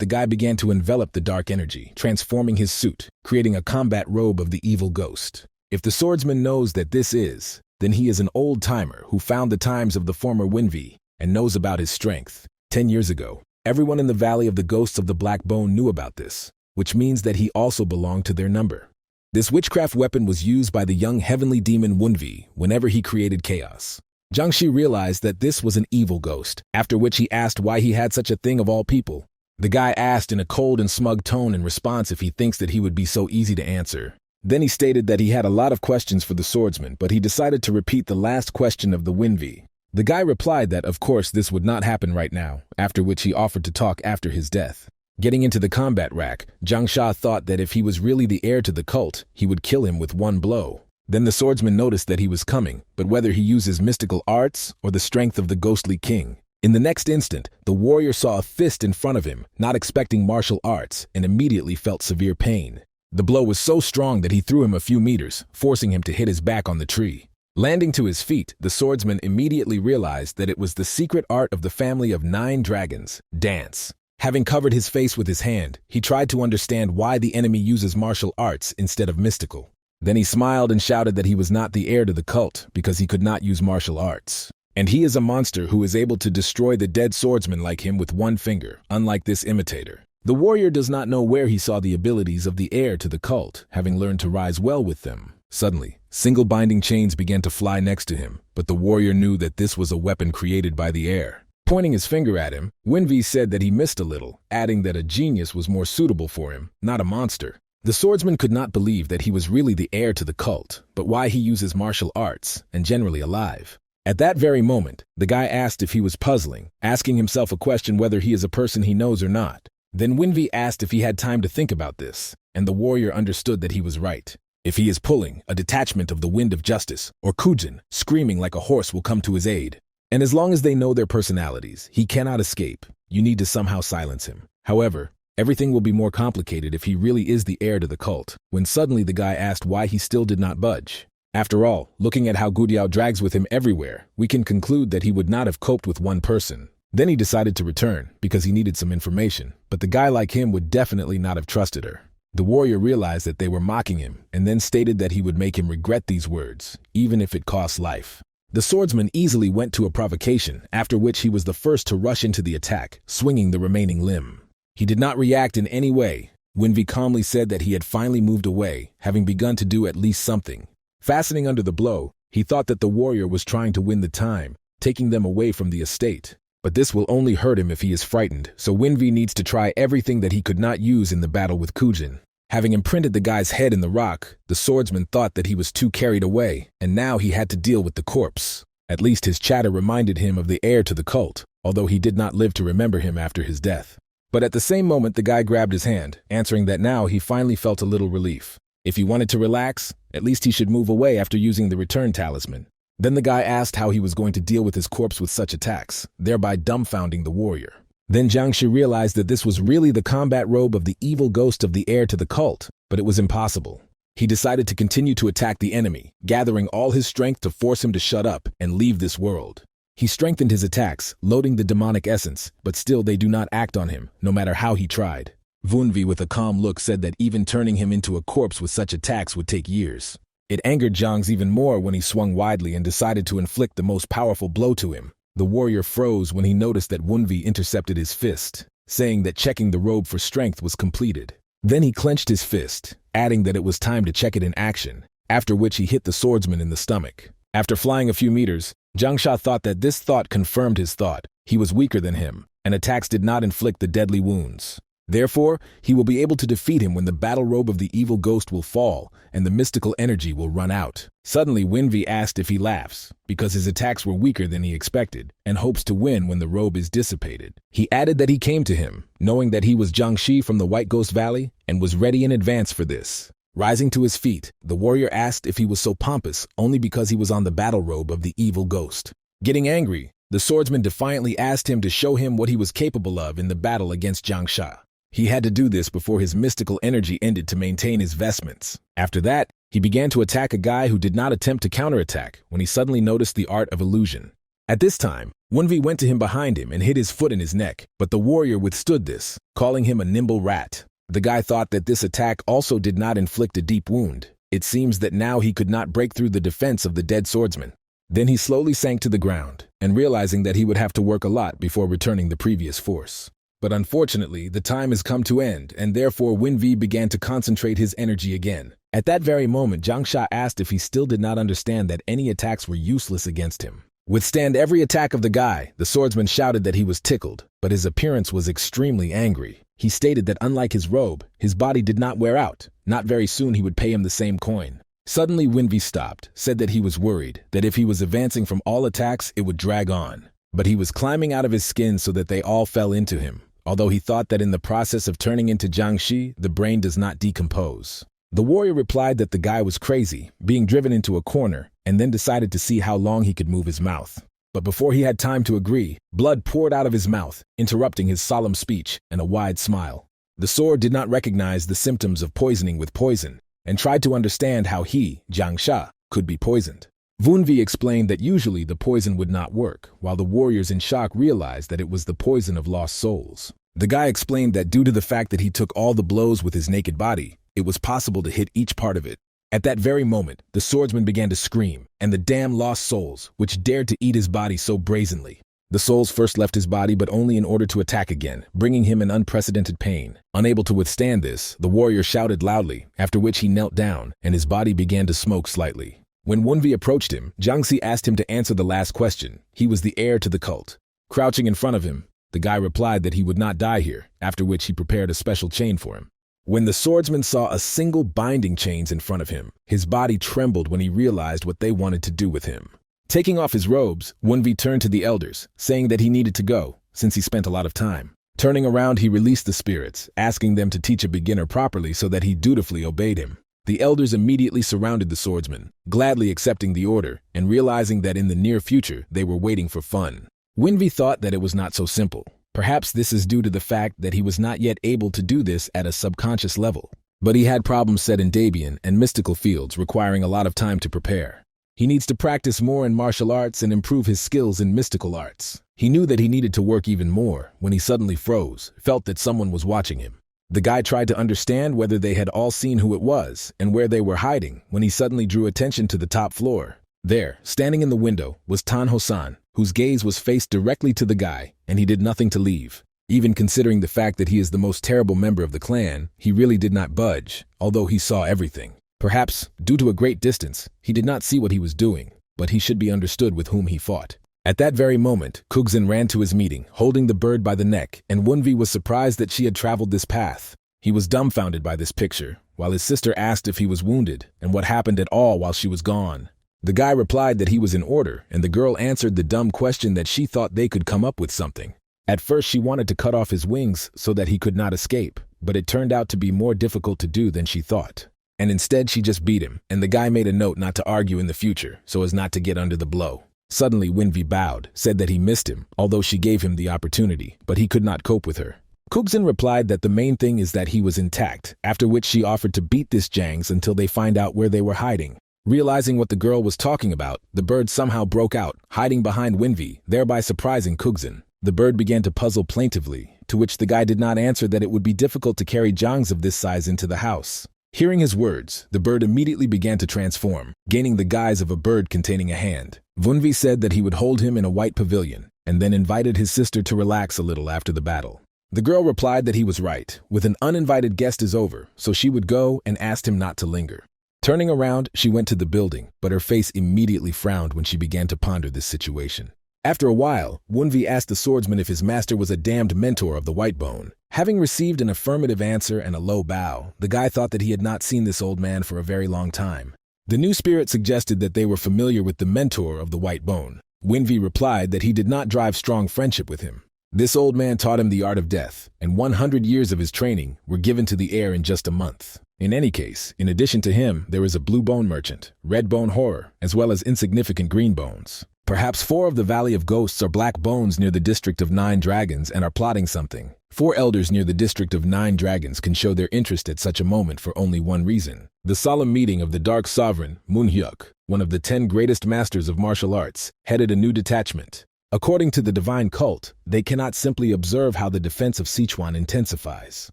the guy began to envelop the dark energy, transforming his suit, creating a combat robe of the evil ghost. If the swordsman knows that this is, then he is an old-timer who found the times of the former Winvi and knows about his strength. 10 years ago, everyone in the Valley of the Ghosts of the Black Bone knew about this, which means that he also belonged to their number. This witchcraft weapon was used by the young heavenly demon Wunvi whenever he created chaos. Jiangxi realized that this was an evil ghost, after which he asked why he had such a thing of all people. The guy asked in a cold and smug tone in response if he thinks that he would be so easy to answer. Then he stated that he had a lot of questions for the swordsman, but he decided to repeat the last question of the Winvi. The guy replied that of course this would not happen right now, after which he offered to talk after his death. Getting into the combat rack, Zhang Sha thought that if he was really the heir to the cult, he would kill him with one blow. Then the swordsman noticed that he was coming, but whether he uses mystical arts or the strength of the ghostly king. In the next instant, the warrior saw a fist in front of him, not expecting martial arts, and immediately felt severe pain. The blow was so strong that he threw him a few meters, forcing him to hit his back on the tree. Landing to his feet, the swordsman immediately realized that it was the secret art of the family of 9 dragons, dance. Having covered his face with his hand, he tried to understand why the enemy uses martial arts instead of mystical. Then he smiled and shouted that he was not the heir to the cult because he could not use martial arts. And he is a monster who is able to destroy the dead swordsman like him with one finger, unlike this imitator. The warrior does not know where he saw the abilities of the heir to the cult, having learned to rise well with them. Suddenly, single binding chains began to fly next to him, but the warrior knew that this was a weapon created by the heir. Pointing his finger at him, Winvi said that he missed a little, adding that a genius was more suitable for him, not a monster. The swordsman could not believe that he was really the heir to the cult, but why he uses martial arts, and generally alive. At that very moment, the guy asked if he was puzzling, asking himself a question whether he is a person he knows or not. Then Winvi asked if he had time to think about this, and the warrior understood that he was right. If he is pulling, a detachment of the wind of justice, or Kujin, screaming like a horse will come to his aid. And as long as they know their personalities, he cannot escape. You need to somehow silence him. However, everything will be more complicated if he really is the heir to the cult, when suddenly the guy asked why he still did not budge. After all, looking at how Gudiao drags with him everywhere, we can conclude that he would not have coped with one person. Then he decided to return, because he needed some information, but the guy like him would definitely not have trusted her. The warrior realized that they were mocking him and then stated that he would make him regret these words, even if it cost life. The swordsman easily went to a provocation, after which he was the first to rush into the attack, swinging the remaining limb. He did not react in any way. Winvi calmly said that he had finally moved away, having begun to do at least something. Fastening under the blow, he thought that the warrior was trying to win the time, taking them away from the estate. But this will only hurt him if he is frightened, so Winvi needs to try everything that he could not use in the battle with Kujin. Having imprinted the guy's head in the rock, the swordsman thought that he was too carried away, and now he had to deal with the corpse. At least his chatter reminded him of the heir to the cult, although he did not live to remember him after his death. But at the same moment the guy grabbed his hand, answering that now he finally felt a little relief. If he wanted to relax, at least he should move away after using the return talisman. Then the guy asked how he was going to deal with his corpse with such attacks, thereby dumbfounding the warrior. Then Jiangshi realized that this was really the combat robe of the evil ghost of the heir to the cult, but it was impossible. He decided to continue to attack the enemy, gathering all his strength to force him to shut up and leave this world. He strengthened his attacks, loading the demonic essence, but still they do not act on him, no matter how he tried. Vunvi with a calm look said that even turning him into a corpse with such attacks would take years. It angered Zhang's even more when he swung widely and decided to inflict the most powerful blow to him. The warrior froze when he noticed that Wunvi intercepted his fist, saying that checking the robe for strength was completed. Then he clenched his fist, adding that it was time to check it in action, after which he hit the swordsman in the stomach. After flying a few meters, Zhang Sha thought that this thought confirmed his thought. He was weaker than him, and attacks did not inflict the deadly wounds. Therefore, he will be able to defeat him when the battle robe of the evil ghost will fall and the mystical energy will run out. Suddenly, Winvi asked if he laughs, because his attacks were weaker than he expected, and hopes to win when the robe is dissipated. He added that he came to him, knowing that he was Jiangshi from the White Ghost Valley, and was ready in advance for this. Rising to his feet, the warrior asked if he was so pompous only because he was on the battle robe of the evil ghost. Getting angry, the swordsman defiantly asked him to show him what he was capable of in the battle against Zhang Sha. He had to do this before his mystical energy ended to maintain his vestments. After that, he began to attack a guy who did not attempt to counterattack when he suddenly noticed the art of illusion. At this time, Wunvi went to him behind him and hit his foot in his neck, but the warrior withstood this, calling him a nimble rat. The guy thought that this attack also did not inflict a deep wound. It seems that now he could not break through the defense of the dead swordsman. Then he slowly sank to the ground, and realizing that he would have to work a lot before returning the previous force. But unfortunately, the time has come to end, and therefore Winvi began to concentrate his energy again. At that very moment, Zhang Sha asked if he still did not understand that any attacks were useless against him. Withstand every attack of the guy, the swordsman shouted that he was tickled, but his appearance was extremely angry. He stated that unlike his robe, his body did not wear out. Not very soon he would pay him the same coin. Suddenly Winvi stopped, said that he was worried, that if he was advancing from all attacks, it would drag on. But he was climbing out of his skin so that they all fell into him. Although he thought that in the process of turning into Jiangshi, the brain does not decompose. The warrior replied that the guy was crazy, being driven into a corner, and then decided to see how long he could move his mouth. But before he had time to agree, blood poured out of his mouth, interrupting his solemn speech and a wide smile. The sword did not recognize the symptoms of poisoning with poison, and tried to understand how he, Zhang Sha, could be poisoned. Vunvi explained that usually the poison would not work, while the warriors in shock realized that it was the poison of lost souls. The guy explained that due to the fact that he took all the blows with his naked body, it was possible to hit each part of it. At that very moment, the swordsman began to scream, and the damn lost souls, which dared to eat his body so brazenly. The souls first left his body but only in order to attack again, bringing him an unprecedented pain. Unable to withstand this, the warrior shouted loudly, after which he knelt down, and his body began to smoke slightly. When Wunvi approached him, Jiangxi asked him to answer the last question. He was the heir to the cult. Crouching in front of him, the guy replied that he would not die here, after which he prepared a special chain for him. When the swordsman saw a single binding chains in front of him, his body trembled when he realized what they wanted to do with him. Taking off his robes, Wunvi turned to the elders, saying that he needed to go, since he spent a lot of time. Turning around, he released the spirits, asking them to teach a beginner properly so that he dutifully obeyed him. The elders immediately surrounded the swordsman, gladly accepting the order and realizing that in the near future they were waiting for fun. Winvi thought that it was not so simple. Perhaps this is due to the fact that he was not yet able to do this at a subconscious level. But he had problems set in Dabian and mystical fields requiring a lot of time to prepare. He needs to practice more in martial arts and improve his skills in mystical arts. He knew that he needed to work even more when he suddenly froze, felt that someone was watching him. The guy tried to understand whether they had all seen who it was and where they were hiding when he suddenly drew attention to the top floor. There, standing in the window, was Tan Hosan, whose gaze was faced directly to the guy, and he did nothing to leave. Even considering the fact that he is the most terrible member of the clan, he really did not budge, although he saw everything. Perhaps, due to a great distance, he did not see what he was doing, but he should be understood with whom he fought. At that very moment, Kugzin ran to his meeting, holding the bird by the neck, and Wunvi was surprised that she had traveled this path. He was dumbfounded by this picture, while his sister asked if he was wounded and what happened at all while she was gone. The guy replied that he was in order, and the girl answered the dumb question that she thought they could come up with something. At first she wanted to cut off his wings so that he could not escape, but it turned out to be more difficult to do than she thought. And instead she just beat him, and the guy made a note not to argue in the future so as not to get under the blow. Suddenly Winvi bowed, said that he missed him, although she gave him the opportunity, but he could not cope with her. Kugzin replied that the main thing is that he was intact, after which she offered to beat this Jangs until they find out where they were hiding. Realizing what the girl was talking about, the bird somehow broke out, hiding behind Winvi, thereby surprising Kugzin. The bird began to puzzle plaintively, to which the guy did not answer that it would be difficult to carry Jangs of this size into the house. Hearing his words, the bird immediately began to transform, gaining the guise of a bird containing a hand. Wunvi said that he would hold him in a white pavilion, and then invited his sister to relax a little after the battle. The girl replied that he was right, with an uninvited guest is over, so she would go and asked him not to linger. Turning around, she went to the building, but her face immediately frowned when she began to ponder this situation. After a while, Wunvi asked the swordsman if his master was a damned mentor of the White Bone. Having received an affirmative answer and a low bow, the guy thought that he had not seen this old man for a very long time. The new spirit suggested that they were familiar with the mentor of the White Bone. Wunvi replied that he did not drive strong friendship with him. This old man taught him the art of death, and 100 years of his training were given to the heir in just a month. In any case, in addition to him, there is a blue bone merchant, red bone horror, as well as insignificant green bones. Perhaps 4 of the Valley of Ghosts are black bones near the district of 9 dragons and are plotting something. 4 elders near the district of 9 dragons can show their interest at such a moment for only one reason. The solemn meeting of the Dark Sovereign, Munhyuk, one of the 10 greatest masters of martial arts, headed a new detachment. According to the divine cult, they cannot simply observe how the defense of Sichuan intensifies.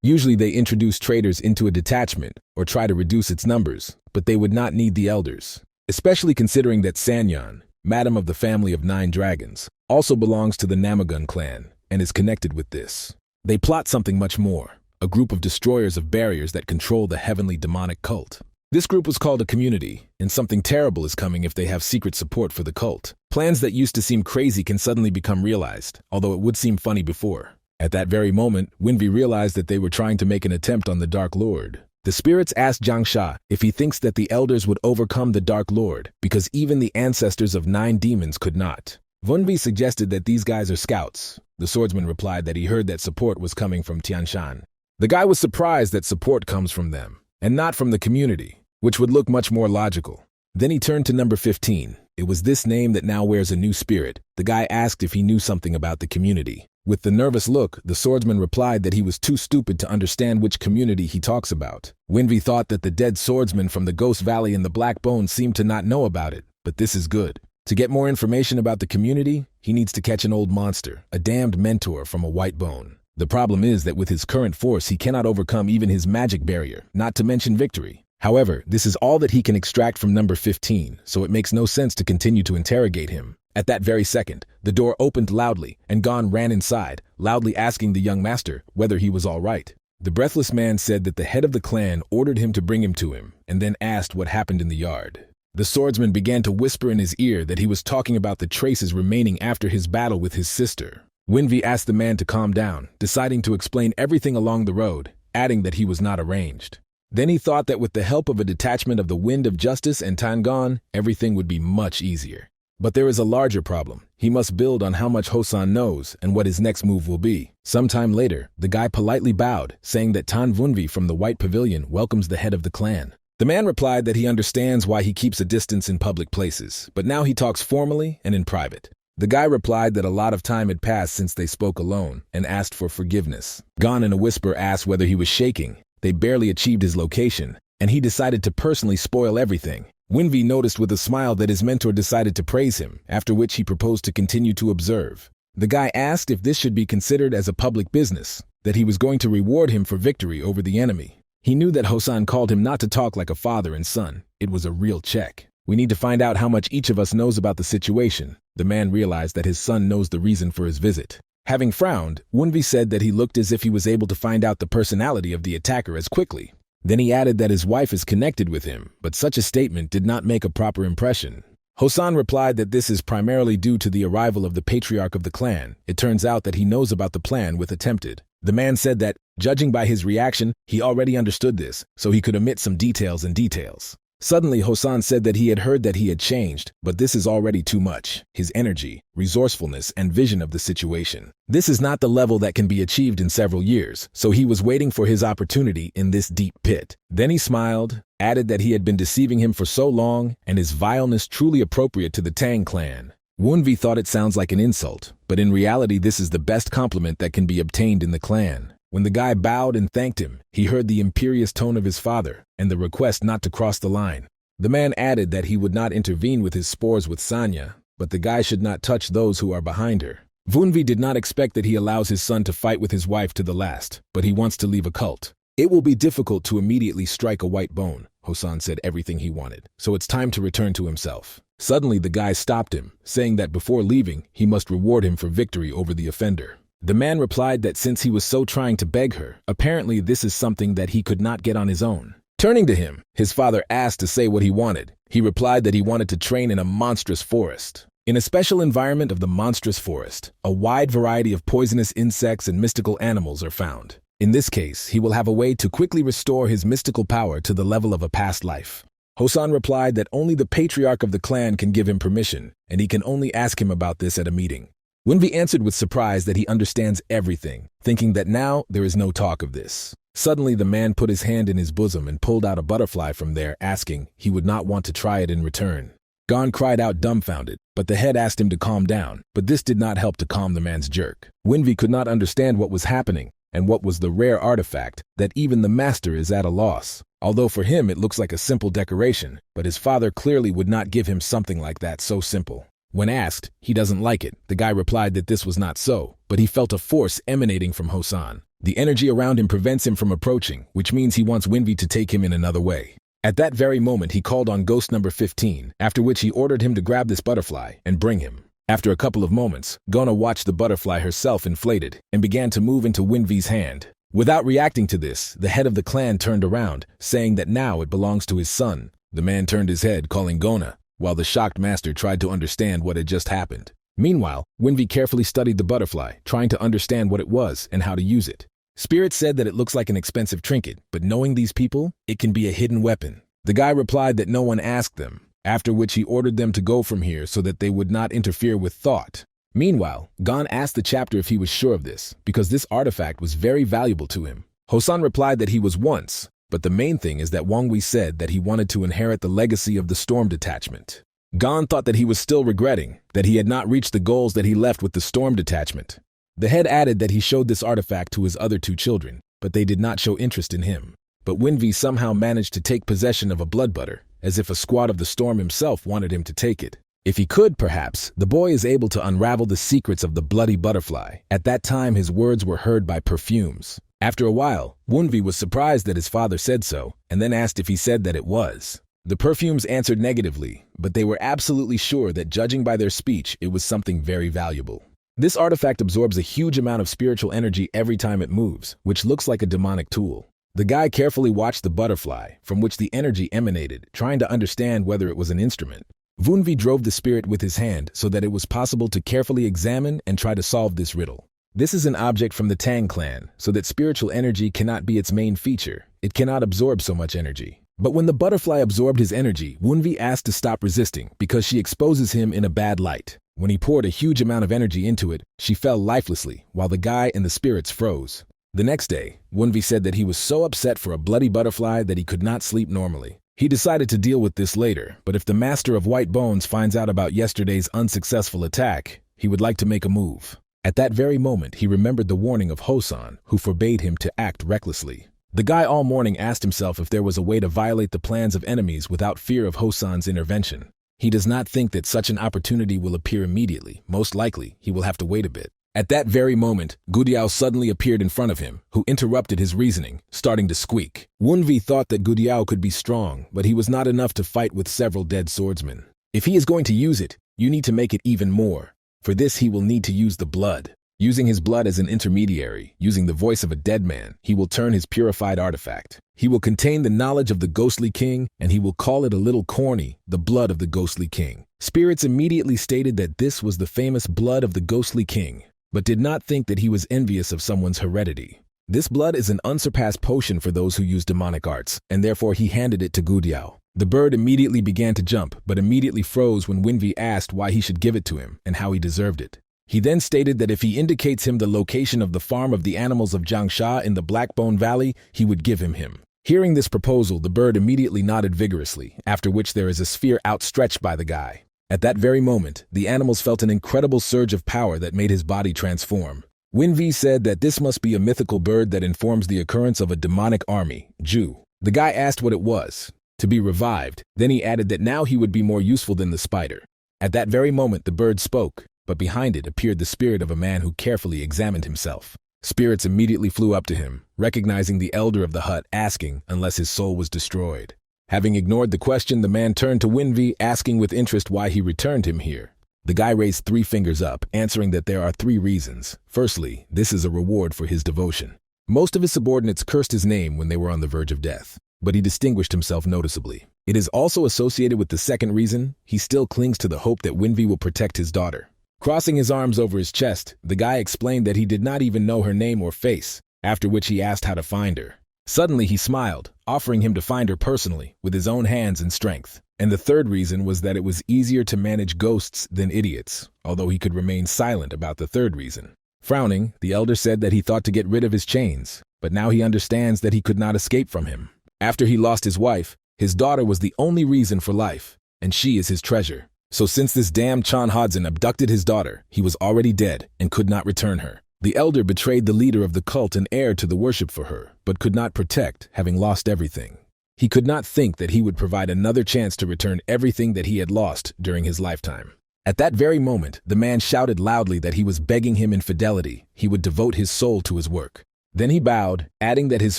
Usually they introduce traitors into a detachment or try to reduce its numbers, but they would not need the elders. Especially considering that Sanyan, Madam of the family of 9 dragons, also belongs to the Namagun clan and is connected with this. They plot something much more, a group of destroyers of barriers that control the heavenly demonic cult. This group was called a community, and something terrible is coming if they have secret support for the cult. Plans that used to seem crazy can suddenly become realized, although it would seem funny before. At that very moment, Winvi realized that they were trying to make an attempt on the Dark Lord. The spirits asked Zhang Sha if he thinks that the elders would overcome the Dark Lord, because even the ancestors of 9 demons could not. Wunvi suggested that these guys are scouts. The swordsman replied that he heard that support was coming from Tianshan. The guy was surprised that support comes from them, and not from the community, which would look much more logical. Then he turned to number 15. It was this name that now wears a new spirit. The guy asked if he knew something about the community. With the nervous look, the swordsman replied that he was too stupid to understand which community he talks about. Winvi thought that the dead swordsman from the Ghost Valley and the Black Bone seemed to not know about it, but this is good. To get more information about the community, he needs to catch an old monster, a damned mentor from a White Bone. The problem is that with his current force he cannot overcome even his magic barrier, not to mention victory. However, this is all that he can extract from number 15, so it makes no sense to continue to interrogate him. At that very second, the door opened loudly, and Gon ran inside, loudly asking the young master whether he was all right. The breathless man said that the head of the clan ordered him to bring him to him, and then asked what happened in the yard. The swordsman began to whisper in his ear that he was talking about the traces remaining after his battle with his sister. Winvi asked the man to calm down, deciding to explain everything along the road, adding that he was not arranged. Then he thought that with the help of a detachment of the Wind of Justice and Tangon, everything would be much easier. But there is a larger problem. He must build on how much Hosan knows and what his next move will be. Sometime later, the guy politely bowed, saying that Tan Vunvi from the White Pavilion welcomes the head of the clan. The man replied that he understands why he keeps a distance in public places, but now he talks formally and in private. The guy replied that a lot of time had passed since they spoke alone and asked for forgiveness. Gon in a whisper asked whether he was shaking. They barely achieved his location, and he decided to personally spoil everything. Winvi noticed with a smile that his mentor decided to praise him, after which he proposed to continue to observe. The guy asked if this should be considered as a public business, that he was going to reward him for victory over the enemy. He knew that Hosan called him not to talk like a father and son. It was a real check. We need to find out how much each of us knows about the situation. The man realized that his son knows the reason for his visit. Having frowned, Wunvi said that he looked as if he was able to find out the personality of the attacker as quickly. Then he added that his wife is connected with him, but such a statement did not make a proper impression. Hosan replied that this is primarily due to the arrival of the patriarch of the clan. It turns out that he knows about the plan with attempted. The man said that, judging by his reaction, he already understood this, so he could omit some details and details. Suddenly, Hosan said that he had heard that he had changed, but this is already too much. His energy, resourcefulness, and vision of the situation. This is not the level that can be achieved in several years, so he was waiting for his opportunity in this deep pit. Then he smiled, added that he had been deceiving him for so long, and his vileness truly appropriate to the Tang clan. Wunvi thought it sounds like an insult, but in reality this is the best compliment that can be obtained in the clan. When the guy bowed and thanked him, he heard the imperious tone of his father and the request not to cross the line. The man added that he would not intervene with his spores with Sanya, but the guy should not touch those who are behind her. Wunvi did not expect that he allows his son to fight with his wife to the last, but he wants to leave a cult. It will be difficult to immediately strike a white bone. Hosan said everything he wanted, so it's time to return to himself. Suddenly the guy stopped him, saying that before leaving, he must reward him for victory over the offender. The man replied that since he was so trying to beg her, apparently this is something that he could not get on his own. Turning to him, his father asked to say what he wanted. He replied that he wanted to train in a monstrous forest. In a special environment of the monstrous forest, a wide variety of poisonous insects and mystical animals are found. In this case, he will have a way to quickly restore his mystical power to the level of a past life. Hosan replied that only the patriarch of the clan can give him permission, and he can only ask him about this at a meeting. Wunvi answered with surprise that he understands everything, thinking that now there is no talk of this. Suddenly the man put his hand in his bosom and pulled out a butterfly from there, asking he would not want to try it in return. Gon cried out dumbfounded, but the head asked him to calm down, but this did not help to calm the man's jerk. Wunvi could not understand what was happening, and what was the rare artifact, that even the master is at a loss. Although for him it looks like a simple decoration, but his father clearly would not give him something like that so simple. When asked, he doesn't like it. The guy replied that this was not so, but he felt a force emanating from Hosan. The energy around him prevents him from approaching, which means he wants Wunvi to take him in another way. At that very moment he called on ghost number 15, after which he ordered him to grab this butterfly and bring him. After a couple of moments, Gona watched the butterfly herself inflated and began to move into Wunvi's hand. Without reacting to this, the head of the clan turned around, saying that now it belongs to his son. The man turned his head, calling Gona, while the shocked master tried to understand what had just happened. Meanwhile, Wunvi carefully studied the butterfly, trying to understand what it was and how to use it. Spirit said that it looks like an expensive trinket, but knowing these people, it can be a hidden weapon. The guy replied that no one asked them, after which he ordered them to go from here so that they would not interfere with thought. Meanwhile, Gon asked the chapter if he was sure of this, because this artifact was very valuable to him. Hosan replied that he was once, but the main thing is that Wangui said that he wanted to inherit the legacy of the Storm Detachment. Gon thought that he was still regretting that he had not reached the goals that he left with the Storm Detachment. The head added that he showed this artifact to his other two children, but they did not show interest in him. But Wunvi somehow managed to take possession of a blood butter, as if a squad of the Storm himself wanted him to take it. If he could, perhaps, the boy is able to unravel the secrets of the bloody butterfly. At that time his words were heard by perfumes. After a while, Wunvi was surprised that his father said so, and then asked if he said that it was. The perfumes answered negatively, but they were absolutely sure that judging by their speech, it was something very valuable. This artifact absorbs a huge amount of spiritual energy every time it moves, which looks like a demonic tool. The guy carefully watched the butterfly, from which the energy emanated, trying to understand whether it was an instrument. Wunvi drove the spirit with his hand so that it was possible to carefully examine and try to solve this riddle. This is an object from the Tang clan, so that spiritual energy cannot be its main feature. It cannot absorb so much energy. But when the butterfly absorbed his energy, Wunvi asked to stop resisting because she exposes him in a bad light. When he poured a huge amount of energy into it, she fell lifelessly, while the guy and the spirits froze. The next day, Wunvi said that he was so upset for a bloody butterfly that he could not sleep normally. He decided to deal with this later, but if the Master of White Bones finds out about yesterday's unsuccessful attack, he would like to make a move. At that very moment, he remembered the warning of Hosan, who forbade him to act recklessly. The guy all morning asked himself if there was a way to violate the plans of enemies without fear of Hosan's intervention. He does not think that such an opportunity will appear immediately. Most likely, he will have to wait a bit. At that very moment, Gudiao suddenly appeared in front of him, who interrupted his reasoning, starting to squeak. Wunvi thought that Gudiao could be strong, but he was not enough to fight with several dead swordsmen. If he is going to use it, you need to make it even more. For this, he will need to use the blood. Using his blood as an intermediary, using the voice of a dead man, he will turn his purified artifact. He will contain the knowledge of the ghostly king, and he will call it a little corny, the blood of the ghostly king. Spirits immediately stated that this was the famous blood of the ghostly king, but did not think that he was envious of someone's heredity. This blood is an unsurpassed potion for those who use demonic arts, and therefore he handed it to Gudiao. The bird immediately began to jump, but immediately froze when Winvi asked why he should give it to him and how he deserved it. He then stated that if he indicates him the location of the farm of the animals of Jiangsha in the Blackbone Valley, he would give him. Hearing this proposal, the bird immediately nodded vigorously, after which there is a sphere outstretched by the guy. At that very moment, the animals felt an incredible surge of power that made his body transform. Winvi said that this must be a mythical bird that informs the occurrence of a demonic army, Ju. The guy asked what it was. To be revived. Then he added that now he would be more useful than the spider. At that very moment, the bird spoke, but behind it appeared the spirit of a man who carefully examined himself. Spirits immediately flew up to him, recognizing the elder of the hut, asking unless his soul was destroyed. Having ignored the question, the man turned to Winvi, asking with interest why he returned him here. The guy raised 3 fingers up, answering that there are 3 reasons. Firstly, this is a reward for his devotion. Most of his subordinates cursed his name when they were on the verge of death, but he distinguished himself noticeably. It is also associated with the second reason. He still clings to the hope that Winvi will protect his daughter. Crossing his arms over his chest, the guy explained that he did not even know her name or face, after which he asked how to find her. Suddenly he smiled, offering him to find her personally, with his own hands and strength. And the third reason was that it was easier to manage ghosts than idiots, although he could remain silent about the third reason. Frowning, the elder said that he thought to get rid of his chains, but now he understands that he could not escape from him. After he lost his wife, his daughter was the only reason for life, and she is his treasure. So since this damn Chan Hodson abducted his daughter, he was already dead and could not return her. The elder betrayed the leader of the cult and heir to the worship for her, but could not protect, having lost everything. He could not think that he would provide another chance to return everything that he had lost during his lifetime. At that very moment, the man shouted loudly that he was begging him in fidelity. He would devote his soul to his work. Then he bowed, adding that his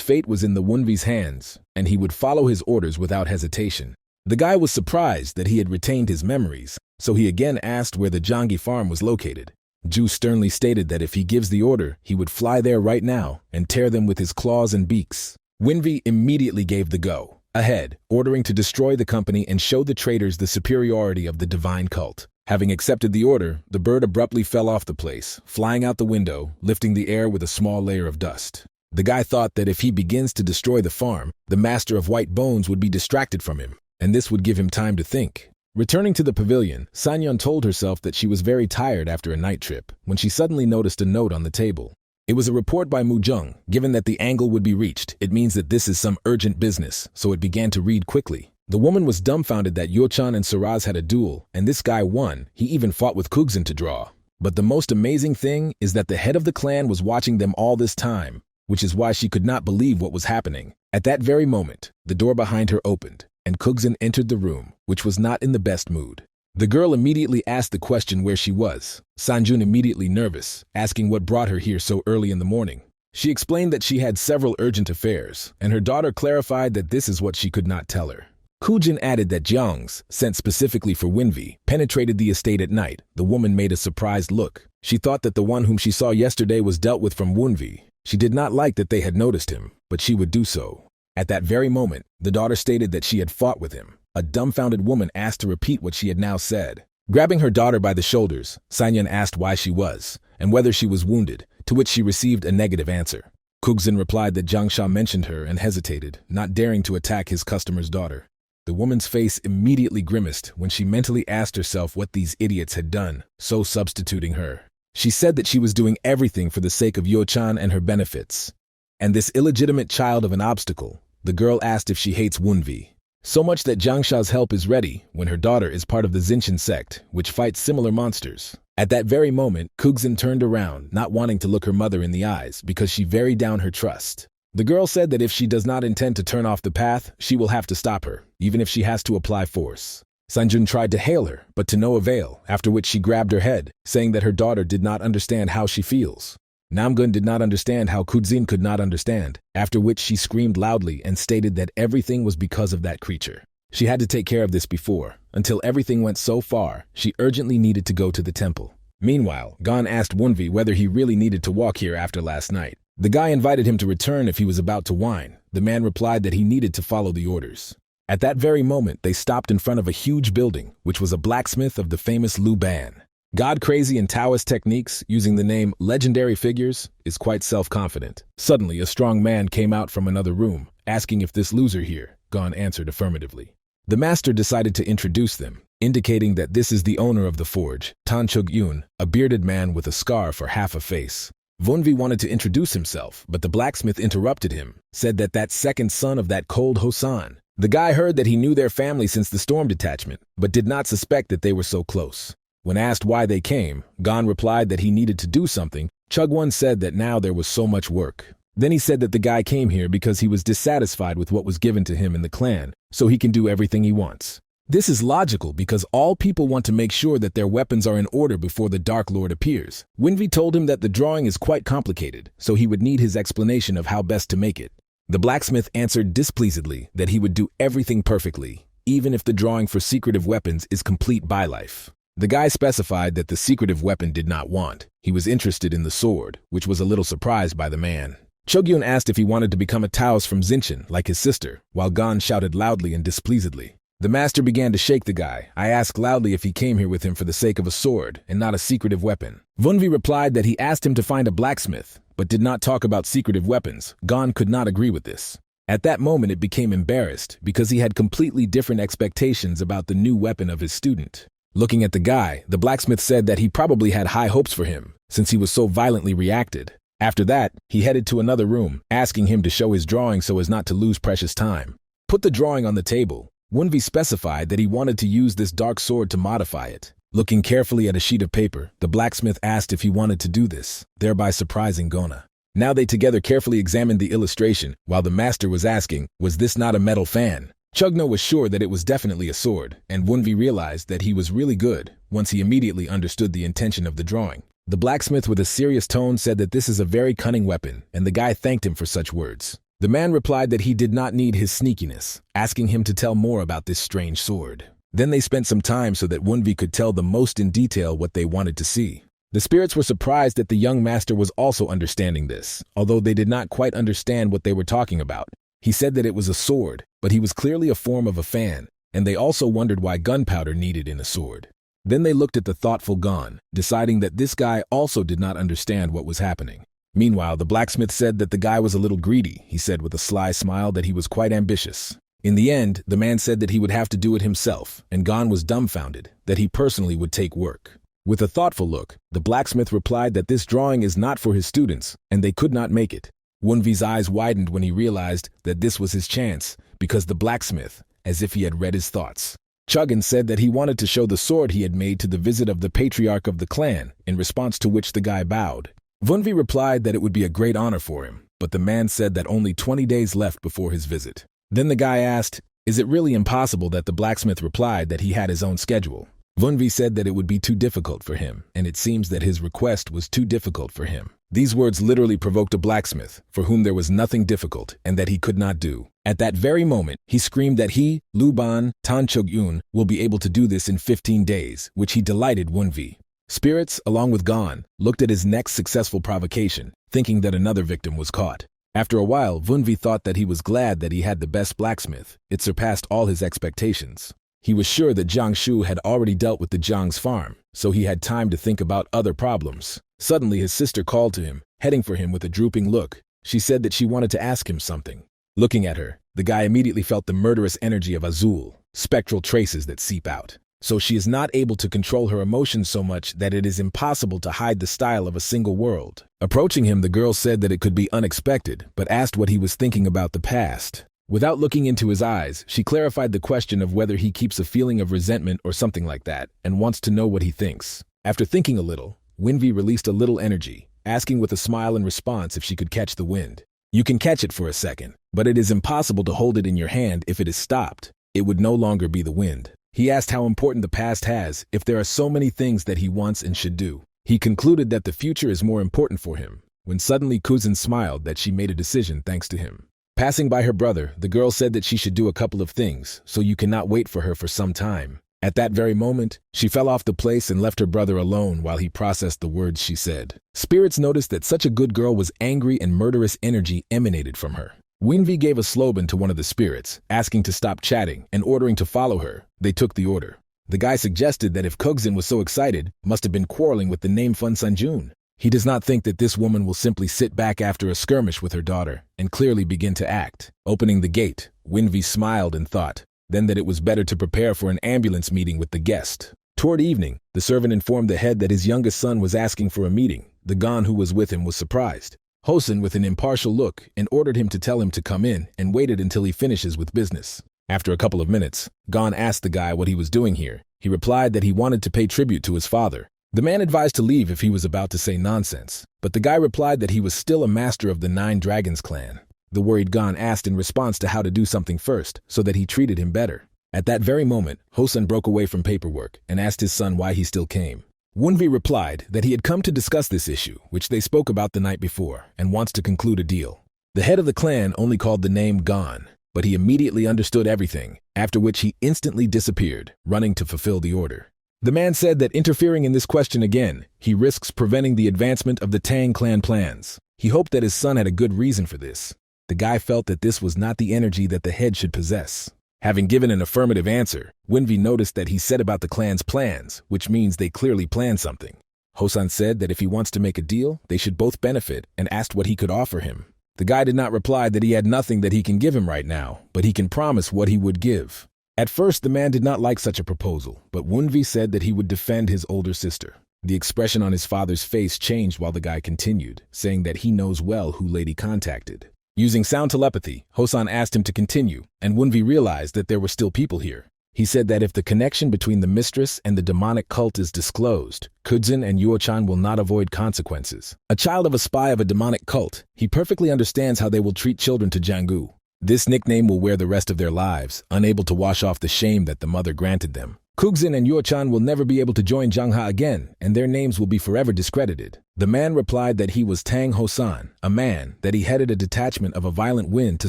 fate was in the Wunvi's hands, and he would follow his orders without hesitation. The guy was surprised that he had retained his memories, so he again asked where the Zhangyi farm was located. Ju sternly stated that if he gives the order, he would fly there right now and tear them with his claws and beaks. Winvi immediately gave the go ahead, ordering to destroy the company and show the traitors the superiority of the divine cult. Having accepted the order, the bird abruptly fell off the place, flying out the window, lifting the air with a small layer of dust. The guy thought that if he begins to destroy the farm, the master of White Bones would be distracted from him, and this would give him time to think. Returning to the pavilion, Sanyun told herself that she was very tired after a night trip, when she suddenly noticed a note on the table. It was a report by Mu Zheng. Given that the angle would be reached, it means that this is some urgent business, so it began to read quickly. The woman was dumbfounded that Yo-chan and Saraz had a duel, and this guy won. He even fought with Kugzin to draw. But the most amazing thing is that the head of the clan was watching them all this time, which is why she could not believe what was happening. At that very moment, the door behind her opened, and Kugzin entered the room, which was not in the best mood. The girl immediately asked the question where she was. Sanjun immediately nervous, asking what brought her here so early in the morning. She explained that she had several urgent affairs, and her daughter clarified that this is what she could not tell her. Kujin added that Jiang's, sent specifically for Winvi, penetrated the estate at night. The woman made a surprised look. She thought that the one whom she saw yesterday was dealt with from Winvi. She did not like that they had noticed him, but she would do so. At that very moment, the daughter stated that she had fought with him. A dumbfounded woman asked to repeat what she had now said. Grabbing her daughter by the shoulders, Sanyun asked why she was, and whether she was wounded, to which she received a negative answer. Kugzin replied that Jiangsha mentioned her and hesitated, not daring to attack his customer's daughter. The woman's face immediately grimaced when she mentally asked herself what these idiots had done, so substituting her. She said that she was doing everything for the sake of Yo-chan and her benefits. And this illegitimate child of an obstacle, the girl asked if she hates Wunvi. So much that Jiangsha's help is ready when her daughter is part of the Xinshan sect, which fights similar monsters. At that very moment, Kugzin turned around, not wanting to look her mother in the eyes because she very down her trust. The girl said that if she does not intend to turn off the path, she will have to stop her, even if she has to apply force. Sanjun tried to hail her, but to no avail, after which she grabbed her head, saying that her daughter did not understand how she feels. Namgun did not understand how Kudzin could not understand, after which she screamed loudly and stated that everything was because of that creature. She had to take care of this before, until everything went so far, she urgently needed to go to the temple. Meanwhile, Gon asked Wunvi whether he really needed to walk here after last night. The guy invited him to return if he was about to whine. The man replied that he needed to follow the orders. At that very moment, they stopped in front of a huge building, which was a blacksmith of the famous Lu Ban. God crazy in Taoist techniques, using the name Legendary Figures, is quite self-confident. Suddenly, a strong man came out from another room, asking if this loser here. Gon answered affirmatively. The master decided to introduce them, indicating that this is the owner of the forge, Tan Chug-yun, a bearded man with a scar for half a face. Wunvi wanted to introduce himself, but the blacksmith interrupted him, said that that's second son of that cold Hosan. The guy heard that he knew their family since the storm detachment, but did not suspect that they were so close. When asked why they came, Gon replied that he needed to do something. Chugwon said that now there was so much work. Then he said that the guy came here because he was dissatisfied with what was given to him in the clan, so he can do everything he wants. This is logical because all people want to make sure that their weapons are in order before the Dark Lord appears. Winvi told him that the drawing is quite complicated, so he would need his explanation of how best to make it. The blacksmith answered displeasedly that he would do everything perfectly, even if the drawing for secretive weapons is complete by life. The guy specified that the secretive weapon did not want. He was interested in the sword, which was a little surprised by the man. Chogyun asked if he wanted to become a Taoist from Xinchen, like his sister, while Gon shouted loudly and displeasedly. The master began to shake the guy. I asked loudly if he came here with him for the sake of a sword and not a secretive weapon. Wunvi replied that he asked him to find a blacksmith, but did not talk about secretive weapons. Gon could not agree with this. At that moment it became embarrassed because he had completely different expectations about the new weapon of his student. Looking at the guy, the blacksmith said that he probably had high hopes for him, since he was so violently reacted. After that, he headed to another room, asking him to show his drawing so as not to lose precious time. Put the drawing on the table. Wunvi specified that he wanted to use this dark sword to modify it. Looking carefully at a sheet of paper, the blacksmith asked if he wanted to do this, thereby surprising Gona. Now they together carefully examined the illustration, while the master was asking, was this not a metal fan? Chugno was sure that it was definitely a sword, and Wunvi realized that he was really good once he immediately understood the intention of the drawing. The blacksmith with a serious tone said that this is a very cunning weapon, and the guy thanked him for such words. The man replied that he did not need his sneakiness, asking him to tell more about this strange sword. Then they spent some time so that Wunvi could tell them most in detail what they wanted to see. The spirits were surprised that the young master was also understanding this, although they did not quite understand what they were talking about. He said that it was a sword, but he was clearly a form of a fan, and they also wondered why gunpowder needed in a sword. Then they looked at the thoughtful Gon, deciding that this guy also did not understand what was happening. Meanwhile, the blacksmith said that the guy was a little greedy. He said with a sly smile that he was quite ambitious. In the end, the man said that he would have to do it himself, and Gon was dumbfounded, that he personally would take work. With a thoughtful look, the blacksmith replied that this drawing is not for his students, and they could not make it. Wunvi's eyes widened when he realized that this was his chance, because the blacksmith, as if he had read his thoughts. Chugin said that he wanted to show the sword he had made to the visit of the patriarch of the clan, in response to which the guy bowed. Wunvi replied that it would be a great honor for him, but the man said that only 20 days left before his visit. Then the guy asked, is it really impossible? That the blacksmith replied that he had his own schedule. Wunvi said that it would be too difficult for him, and it seems that his request was too difficult for him. These words literally provoked a blacksmith, for whom there was nothing difficult and that he could not do. At that very moment, he screamed that he, Luban, Tan Chog-yun, will be able to do this in 15 days, which he delighted Wunvi. Spirits, along with Gon, looked at his next successful provocation, thinking that another victim was caught. After a while, Wunvi thought that he was glad that he had the best blacksmith. It surpassed all his expectations. He was sure that Jiang Shu had already dealt with the Jiang's farm, so he had time to think about other problems. Suddenly his sister called to him, heading for him with a drooping look. She said that she wanted to ask him something. Looking at her, the guy immediately felt the murderous energy of Azul, spectral traces that seep out. So she is not able to control her emotions so much that it is impossible to hide the style of a single world. Approaching him, the girl said that it could be unexpected, but asked what he was thinking about the past. Without looking into his eyes, she clarified the question of whether he keeps a feeling of resentment or something like that, and wants to know what he thinks. After thinking a little, Winvi released a little energy, asking with a smile in response if she could catch the wind. You can catch it for a second, but it is impossible to hold it in your hand if it is stopped. It would no longer be the wind. He asked how important the past has if there are so many things that he wants and should do. He concluded that the future is more important for him, when suddenly Kuzin smiled that she made a decision thanks to him. Passing by her brother, the girl said that she should do a couple of things, so you cannot wait for her for some time. At that very moment, she fell off the place and left her brother alone while he processed the words she said. Spirits noticed that such a good girl was angry and murderous energy emanated from her. Winvi gave a slogan to one of the spirits, asking to stop chatting and ordering to follow her. They took the order. The guy suggested that if Kugzin was so excited, must have been quarreling with the name Fun Sunjun. He does not think that this woman will simply sit back after a skirmish with her daughter and clearly begin to act. Opening the gate, Winvi smiled and thought, then that it was better to prepare for an ambulance meeting with the guest. Toward evening, the servant informed the head that his youngest son was asking for a meeting. The Gon who was with him was surprised. Hosen, with an impartial look, and ordered him to tell him to come in and waited until he finishes with business. After a couple of minutes, Gon asked the guy what he was doing here. He replied that he wanted to pay tribute to his father. The man advised to leave if he was about to say nonsense, but the guy replied that he was still a master of the Nine Dragons clan. The worried Gon asked in response to how to do something first, so that he treated him better. At that very moment, Hosen broke away from paperwork and asked his son why he still came. Wunvi replied that he had come to discuss this issue, which they spoke about the night before, and wants to conclude a deal. The head of the clan only called the name Gon, but he immediately understood everything, after which he instantly disappeared, running to fulfill the order. The man said that interfering in this question again, he risks preventing the advancement of the Tang clan plans. He hoped that his son had a good reason for this. The guy felt that this was not the energy that the head should possess. Having given an affirmative answer, Winvi noticed that he said about the clan's plans, which means they clearly planned something. Hosan said that if he wants to make a deal, they should both benefit, and asked what he could offer him. The guy did not reply that he had nothing that he can give him right now, but he can promise what he would give. At first, the man did not like such a proposal, but Wunvi said that he would defend his older sister. The expression on his father's face changed while the guy continued, saying that he knows well who Lady contacted. Using sound telepathy, Hosan asked him to continue, and Wunvi realized that there were still people here. He said that if the connection between the mistress and the demonic cult is disclosed, Kudzin and Yuochan will not avoid consequences. A child of a spy of a demonic cult, he perfectly understands how they will treat children to Jianggu. This nickname will wear the rest of their lives, unable to wash off the shame that the mother granted them. Kudzin and Yuochan will never be able to join Zhangha again, and their names will be forever discredited. The man replied that he was Tang Hosan, a man, that he headed a detachment of a violent wind to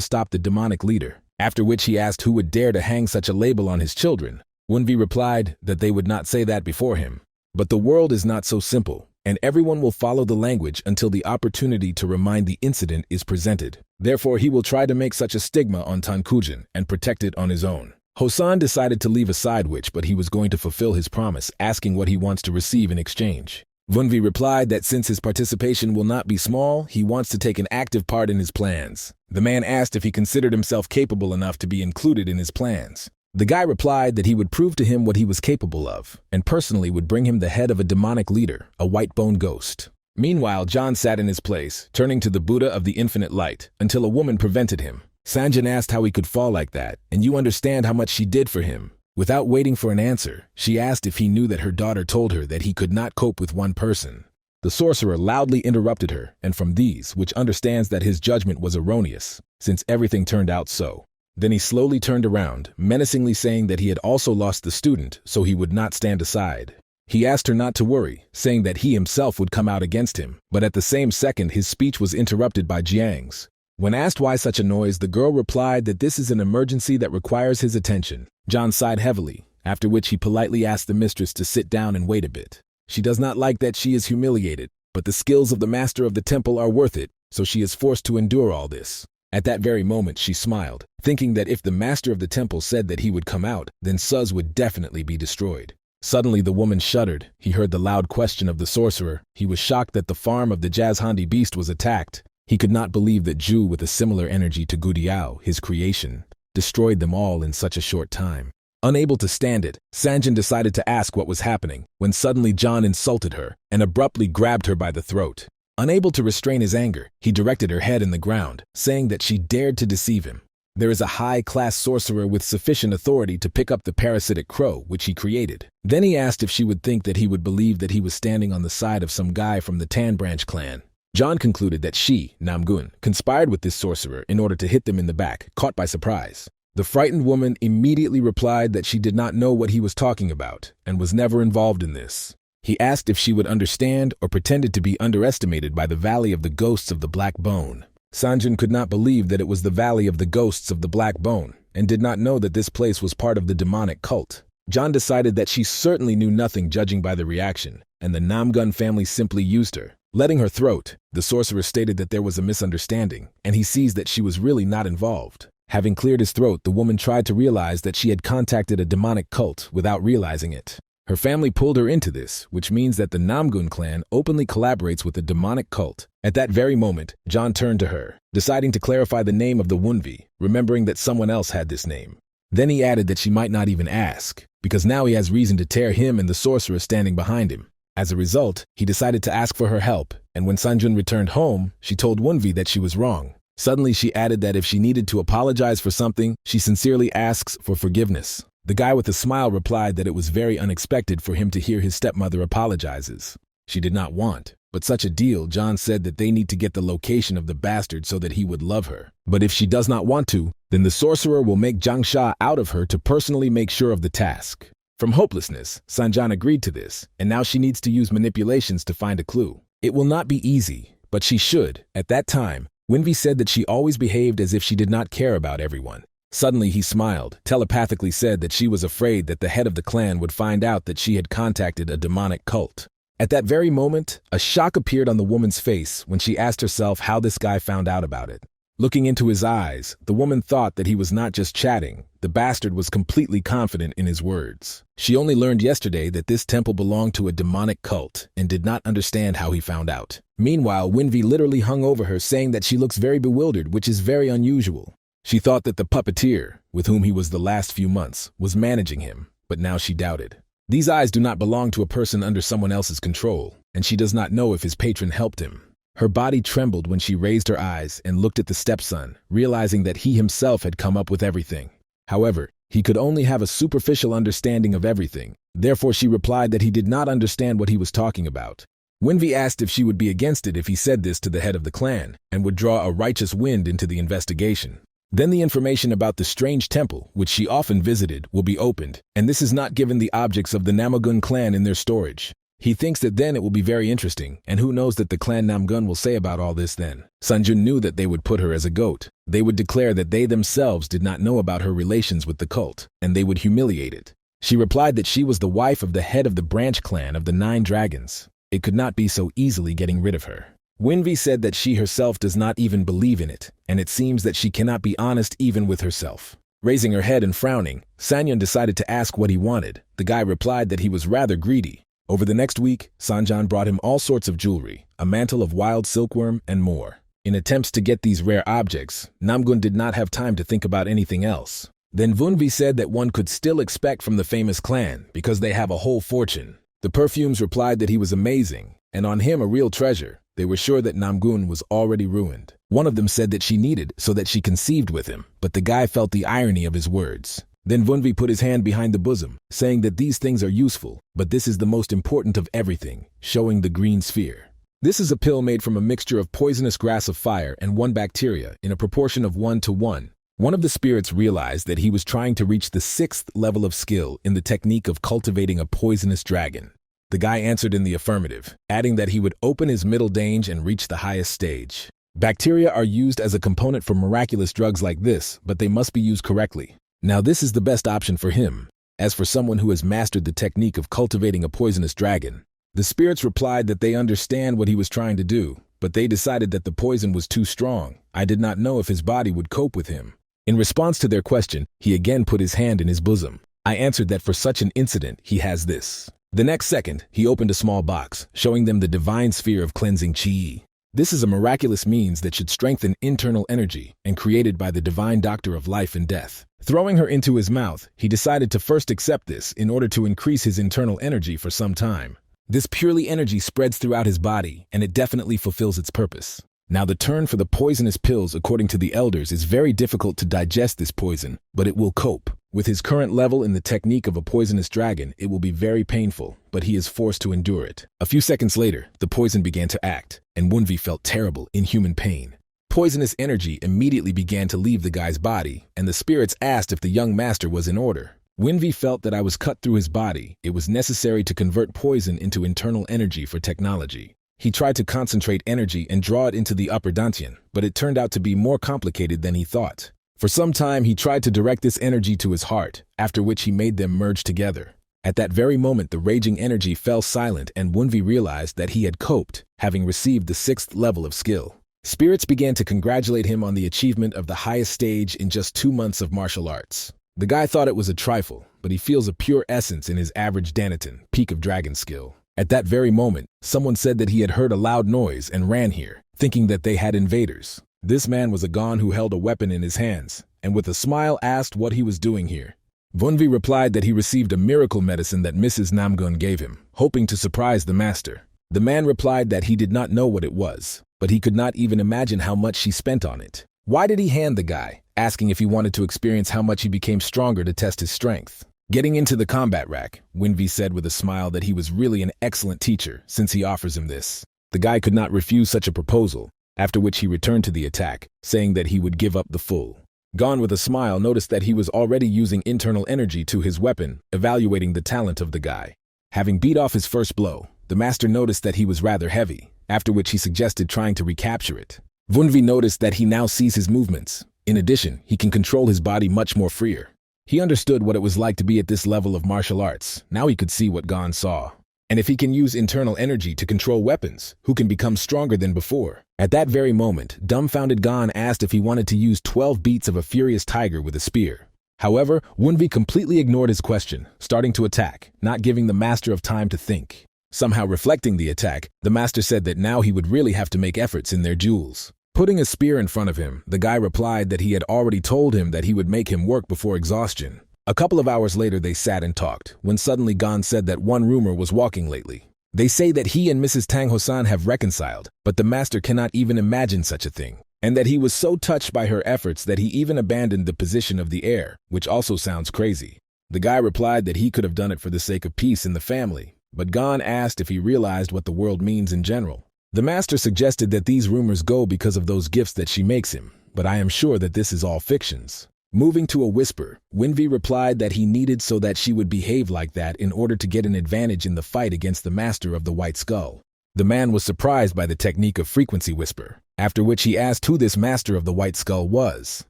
stop the demonic leader, after which he asked who would dare to hang such a label on his children. Wunvi replied that they would not say that before him. But the world is not so simple, and everyone will follow the language until the opportunity to remind the incident is presented. Therefore, he will try to make such a stigma on Tankujin and protect it on his own. Hosan decided to leave aside which, but he was going to fulfill his promise, asking what he wants to receive in exchange. Wunvi replied that since his participation will not be small, he wants to take an active part in his plans. The man asked if he considered himself capable enough to be included in his plans. The guy replied that he would prove to him what he was capable of, and personally would bring him the head of a demonic leader, a white-bone ghost. Meanwhile, John sat in his place, turning to the Buddha of the infinite light, until a woman prevented him. Sanjin asked how he could fall like that, and you understand how much she did for him. Without waiting for an answer, she asked if he knew that her daughter told her that he could not cope with one person. The sorcerer loudly interrupted her, and from these, which understands that his judgment was erroneous, since everything turned out so. Then he slowly turned around, menacingly saying that he had also lost the student, so he would not stand aside. He asked her not to worry, saying that he himself would come out against him, but at the same second his speech was interrupted by Jiang's. When asked why such a noise, the girl replied that this is an emergency that requires his attention. John sighed heavily, after which he politely asked the mistress to sit down and wait a bit. She does not like that she is humiliated, but the skills of the master of the temple are worth it, so she is forced to endure all this. At that very moment she smiled, thinking that if the master of the temple said that he would come out, then Suz would definitely be destroyed. Suddenly the woman shuddered. He heard the loud question of the sorcerer. He was shocked that the farm of the Jazhandi beast was attacked. He could not believe that Zhu, with a similar energy to Gudiao, his creation, destroyed them all in such a short time. Unable to stand it, Sanjin decided to ask what was happening, when suddenly John insulted her and abruptly grabbed her by the throat. Unable to restrain his anger, he directed her head in the ground, saying that she dared to deceive him. There is a high-class sorcerer with sufficient authority to pick up the parasitic crow, which he created. Then he asked if she would think that he would believe that he was standing on the side of some guy from the Tan Branch clan. John concluded that she, Namgun, conspired with this sorcerer in order to hit them in the back, caught by surprise. The frightened woman immediately replied that she did not know what he was talking about and was never involved in this. He asked if she would understand or pretended to be underestimated by the Valley of the Ghosts of the Black Bone. Sanjun could not believe that it was the Valley of the Ghosts of the Black Bone and did not know that this place was part of the demonic cult. John decided that she certainly knew nothing judging by the reaction, and the Namgun family simply used her. Letting her throat, the sorcerer stated that there was a misunderstanding, and he sees that she was really not involved. Having cleared his throat, the woman tried to realize that she had contacted a demonic cult without realizing it. Her family pulled her into this, which means that the Namgun clan openly collaborates with the demonic cult. At that very moment, John turned to her, deciding to clarify the name of the Wunvi, remembering that someone else had this name. Then he added that she might not even ask, because now he has reason to tear him and the sorcerer standing behind him. As a result, he decided to ask for her help, and when Sanjun returned home, she told Wunvi that she was wrong. Suddenly she added that if she needed to apologize for something, she sincerely asks for forgiveness. The guy with a smile replied that it was very unexpected for him to hear his stepmother apologizes. She did not want, but such a deal. John said that they need to get the location of the bastard so that he would love her. But if she does not want to, then the sorcerer will make Zhang Sha out of her to personally make sure of the task. From hopelessness, Sanjan agreed to this, and now she needs to use manipulations to find a clue. It will not be easy, but she should. At that time, Winvi said that she always behaved as if she did not care about everyone. Suddenly he smiled, telepathically said that she was afraid that the head of the clan would find out that she had contacted a demonic cult. At that very moment, a shock appeared on the woman's face when she asked herself how this guy found out about it. Looking into his eyes, the woman thought that he was not just chatting. The bastard was completely confident in his words. She only learned yesterday that this temple belonged to a demonic cult and did not understand how he found out. Meanwhile, Winvi literally hung over her, saying that she looks very bewildered, which is very unusual. She thought that the puppeteer, with whom he was the last few months, was managing him, but now she doubted. These eyes do not belong to a person under someone else's control, and she does not know if his patron helped him. Her body trembled when she raised her eyes and looked at the stepson, realizing that he himself had come up with everything. However, he could only have a superficial understanding of everything. Therefore, she replied that he did not understand what he was talking about. Winvi asked if she would be against it if he said this to the head of the clan and would draw a righteous wind into the investigation. Then the information about the strange temple, which she often visited, will be opened, and this is not given the objects of the Namagun clan in their storage. He thinks that then it will be very interesting, and who knows that the clan Namgun will say about all this then. Sanjun knew that they would put her as a goat. They would declare that they themselves did not know about her relations with the cult, and they would humiliate it. She replied that she was the wife of the head of the branch clan of the 9 dragons. It could not be so easily getting rid of her. Winvi said that she herself does not even believe in it, and it seems that she cannot be honest even with herself. Raising her head and frowning, Sanyan decided to ask what he wanted. The guy replied that he was rather greedy. Over the next week, Sanjan brought him all sorts of jewelry, a mantle of wild silkworm, and more. In attempts to get these rare objects, Namgun did not have time to think about anything else. Then Vunvi said that one could still expect from the famous clan because they have a whole fortune. The perfumes replied that he was amazing, and on him a real treasure. They were sure that Namgun was already ruined. One of them said that she needed so that she conceived with him, but the guy felt the irony of his words. Then Vunvi put his hand behind the bosom, saying that these things are useful, but this is the most important of everything, showing the green sphere. This is a pill made from a mixture of poisonous grass of fire and 1 bacteria in a proportion of 1 to 1. One of the spirits realized that he was trying to reach the 6th level of skill in the technique of cultivating a poisonous dragon. The guy answered in the affirmative, adding that he would open his middle dange and reach the highest stage. Bacteria are used as a component for miraculous drugs like this, but they must be used correctly. Now this is the best option for him. As for someone who has mastered the technique of cultivating a poisonous dragon, the spirits replied that they understand what he was trying to do, but they decided that the poison was too strong. I did not know if his body would cope with him. In response to their question, he again put his hand in his bosom. I answered that for such an incident, he has this. The next second, he opened a small box, showing them the divine sphere of cleansing chi. This is a miraculous means that should strengthen internal energy and created by the divine doctor of life and death. Throwing her into his mouth, he decided to first accept this in order to increase his internal energy for some time. This purely energy spreads throughout his body, and it definitely fulfills its purpose. Now the turn for the poisonous pills, according to the elders, is very difficult to digest this poison, but it will cope. With his current level in the technique of a poisonous dragon, it will be very painful, but he is forced to endure it. A few seconds later, the poison began to act, and Wunvi felt terrible, inhuman pain. Poisonous energy immediately began to leave the guy's body, and the spirits asked if the young master was in order. Winvi felt that I was cut through his body. It was necessary to convert poison into internal energy for technology. He tried to concentrate energy and draw it into the upper dantian, but it turned out to be more complicated than he thought. For some time, he tried to direct this energy to his heart, after which he made them merge together. At that very moment, the raging energy fell silent, and Winvi realized that he had coped, having received the 6th level of skill. Spirits began to congratulate him on the achievement of the highest stage in just 2 months of martial arts. The guy thought it was a trifle, but he feels a pure essence in his average Daniton, peak of dragon skill. At that very moment, someone said that he had heard a loud noise and ran here, thinking that they had invaders. This man was a Gon who held a weapon in his hands, and with a smile asked what he was doing here. Vunvi replied that he received a miracle medicine that Mrs. Namgun gave him, hoping to surprise the master. The man replied that he did not know what it was, but he could not even imagine how much she spent on it. Why did he hand the guy, asking if he wanted to experience how much he became stronger to test his strength? Getting into the combat rack, Winvi said with a smile that he was really an excellent teacher since he offers him this. The guy could not refuse such a proposal, after which he returned to the attack, saying that he would give up the full. Gon with a smile noticed that he was already using internal energy to his weapon, evaluating the talent of the guy. Having beat off his first blow, the master noticed that he was rather heavy, after which he suggested trying to recapture it. Vunvi noticed that he now sees his movements. In addition, he can control his body much more freer. He understood what it was like to be at this level of martial arts. Now he could see what Gon saw. And if he can use internal energy to control weapons, who can become stronger than before? At that very moment, dumbfounded Gon asked if he wanted to use 12 beats of a furious tiger with a spear. However, Wunvi completely ignored his question, starting to attack, not giving the master of time to think. Somehow reflecting the attack, the master said that now he would really have to make efforts in their duels. Putting a spear in front of him, the guy replied that he had already told him that he would make him work before exhaustion. A couple of hours later they sat and talked, when suddenly Gon said that one rumor was walking lately. They say that he and Mrs. Tang Hosan have reconciled, but the master cannot even imagine such a thing, and that he was so touched by her efforts that he even abandoned the position of the heir, which also sounds crazy. The guy replied that he could have done it for the sake of peace in the family, but Gon asked if he realized what the world means in general. The master suggested that these rumors go because of those gifts that she makes him, but I am sure that this is all fictions. Moving to a whisper, Winvi replied that he needed so that she would behave like that in order to get an advantage in the fight against the master of the White Skull. The man was surprised by the technique of frequency whisper, after which he asked who this master of the White Skull was.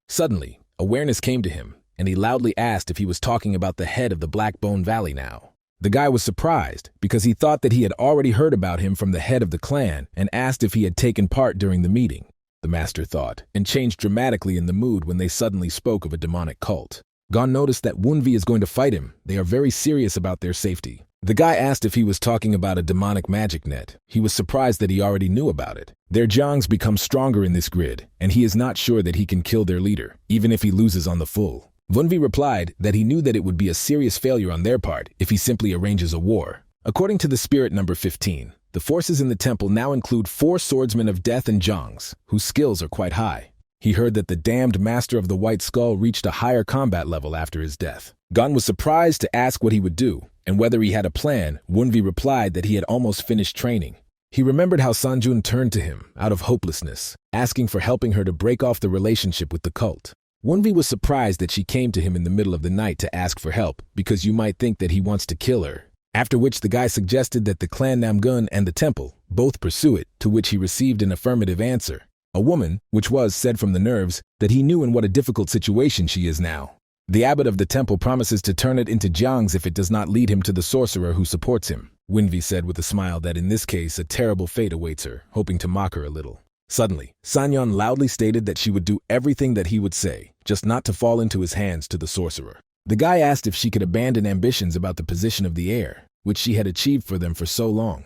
Suddenly, awareness came to him, and he loudly asked if he was talking about the head of the Blackbone Valley now. The guy was surprised because he thought that he had already heard about him from the head of the clan and asked if he had taken part during the meeting. The master thought, and changed dramatically in the mood when they suddenly spoke of a demonic cult. Gon noticed that Wunvi is going to fight him. They are very serious about their safety. The guy asked if he was talking about a demonic magic net. He was surprised that he already knew about it. Their Jongs become stronger in this grid, and he is not sure that he can kill their leader, even if he loses on the full. Wunvi replied that he knew that it would be a serious failure on their part if he simply arranges a war. According to the spirit number 15, the forces in the temple now include 4 swordsmen of death and Jongs, whose skills are quite high. He heard that the damned master of the White Skull reached a higher combat level after his death. Gon was surprised to ask what he would do, and whether he had a plan. Wunvi replied that he had almost finished training. He remembered how Sanjun turned to him, out of hopelessness, asking for helping her to break off the relationship with the cult. Wunvi was surprised that she came to him in the middle of the night to ask for help, because you might think that he wants to kill her. After which the guy suggested that the clan Namgun and the temple both pursue it, to which he received an affirmative answer. A woman, which was said from the nerves, that he knew in what a difficult situation she is now. The abbot of the temple promises to turn it into Jongs if it does not lead him to the sorcerer who supports him. Winvi said with a smile that in this case a terrible fate awaits her, hoping to mock her a little. Suddenly, Sanyon loudly stated that she would do everything that he would say, just not to fall into his hands to the sorcerer. The guy asked if she could abandon ambitions about the position of the heir, which she had achieved for them for so long.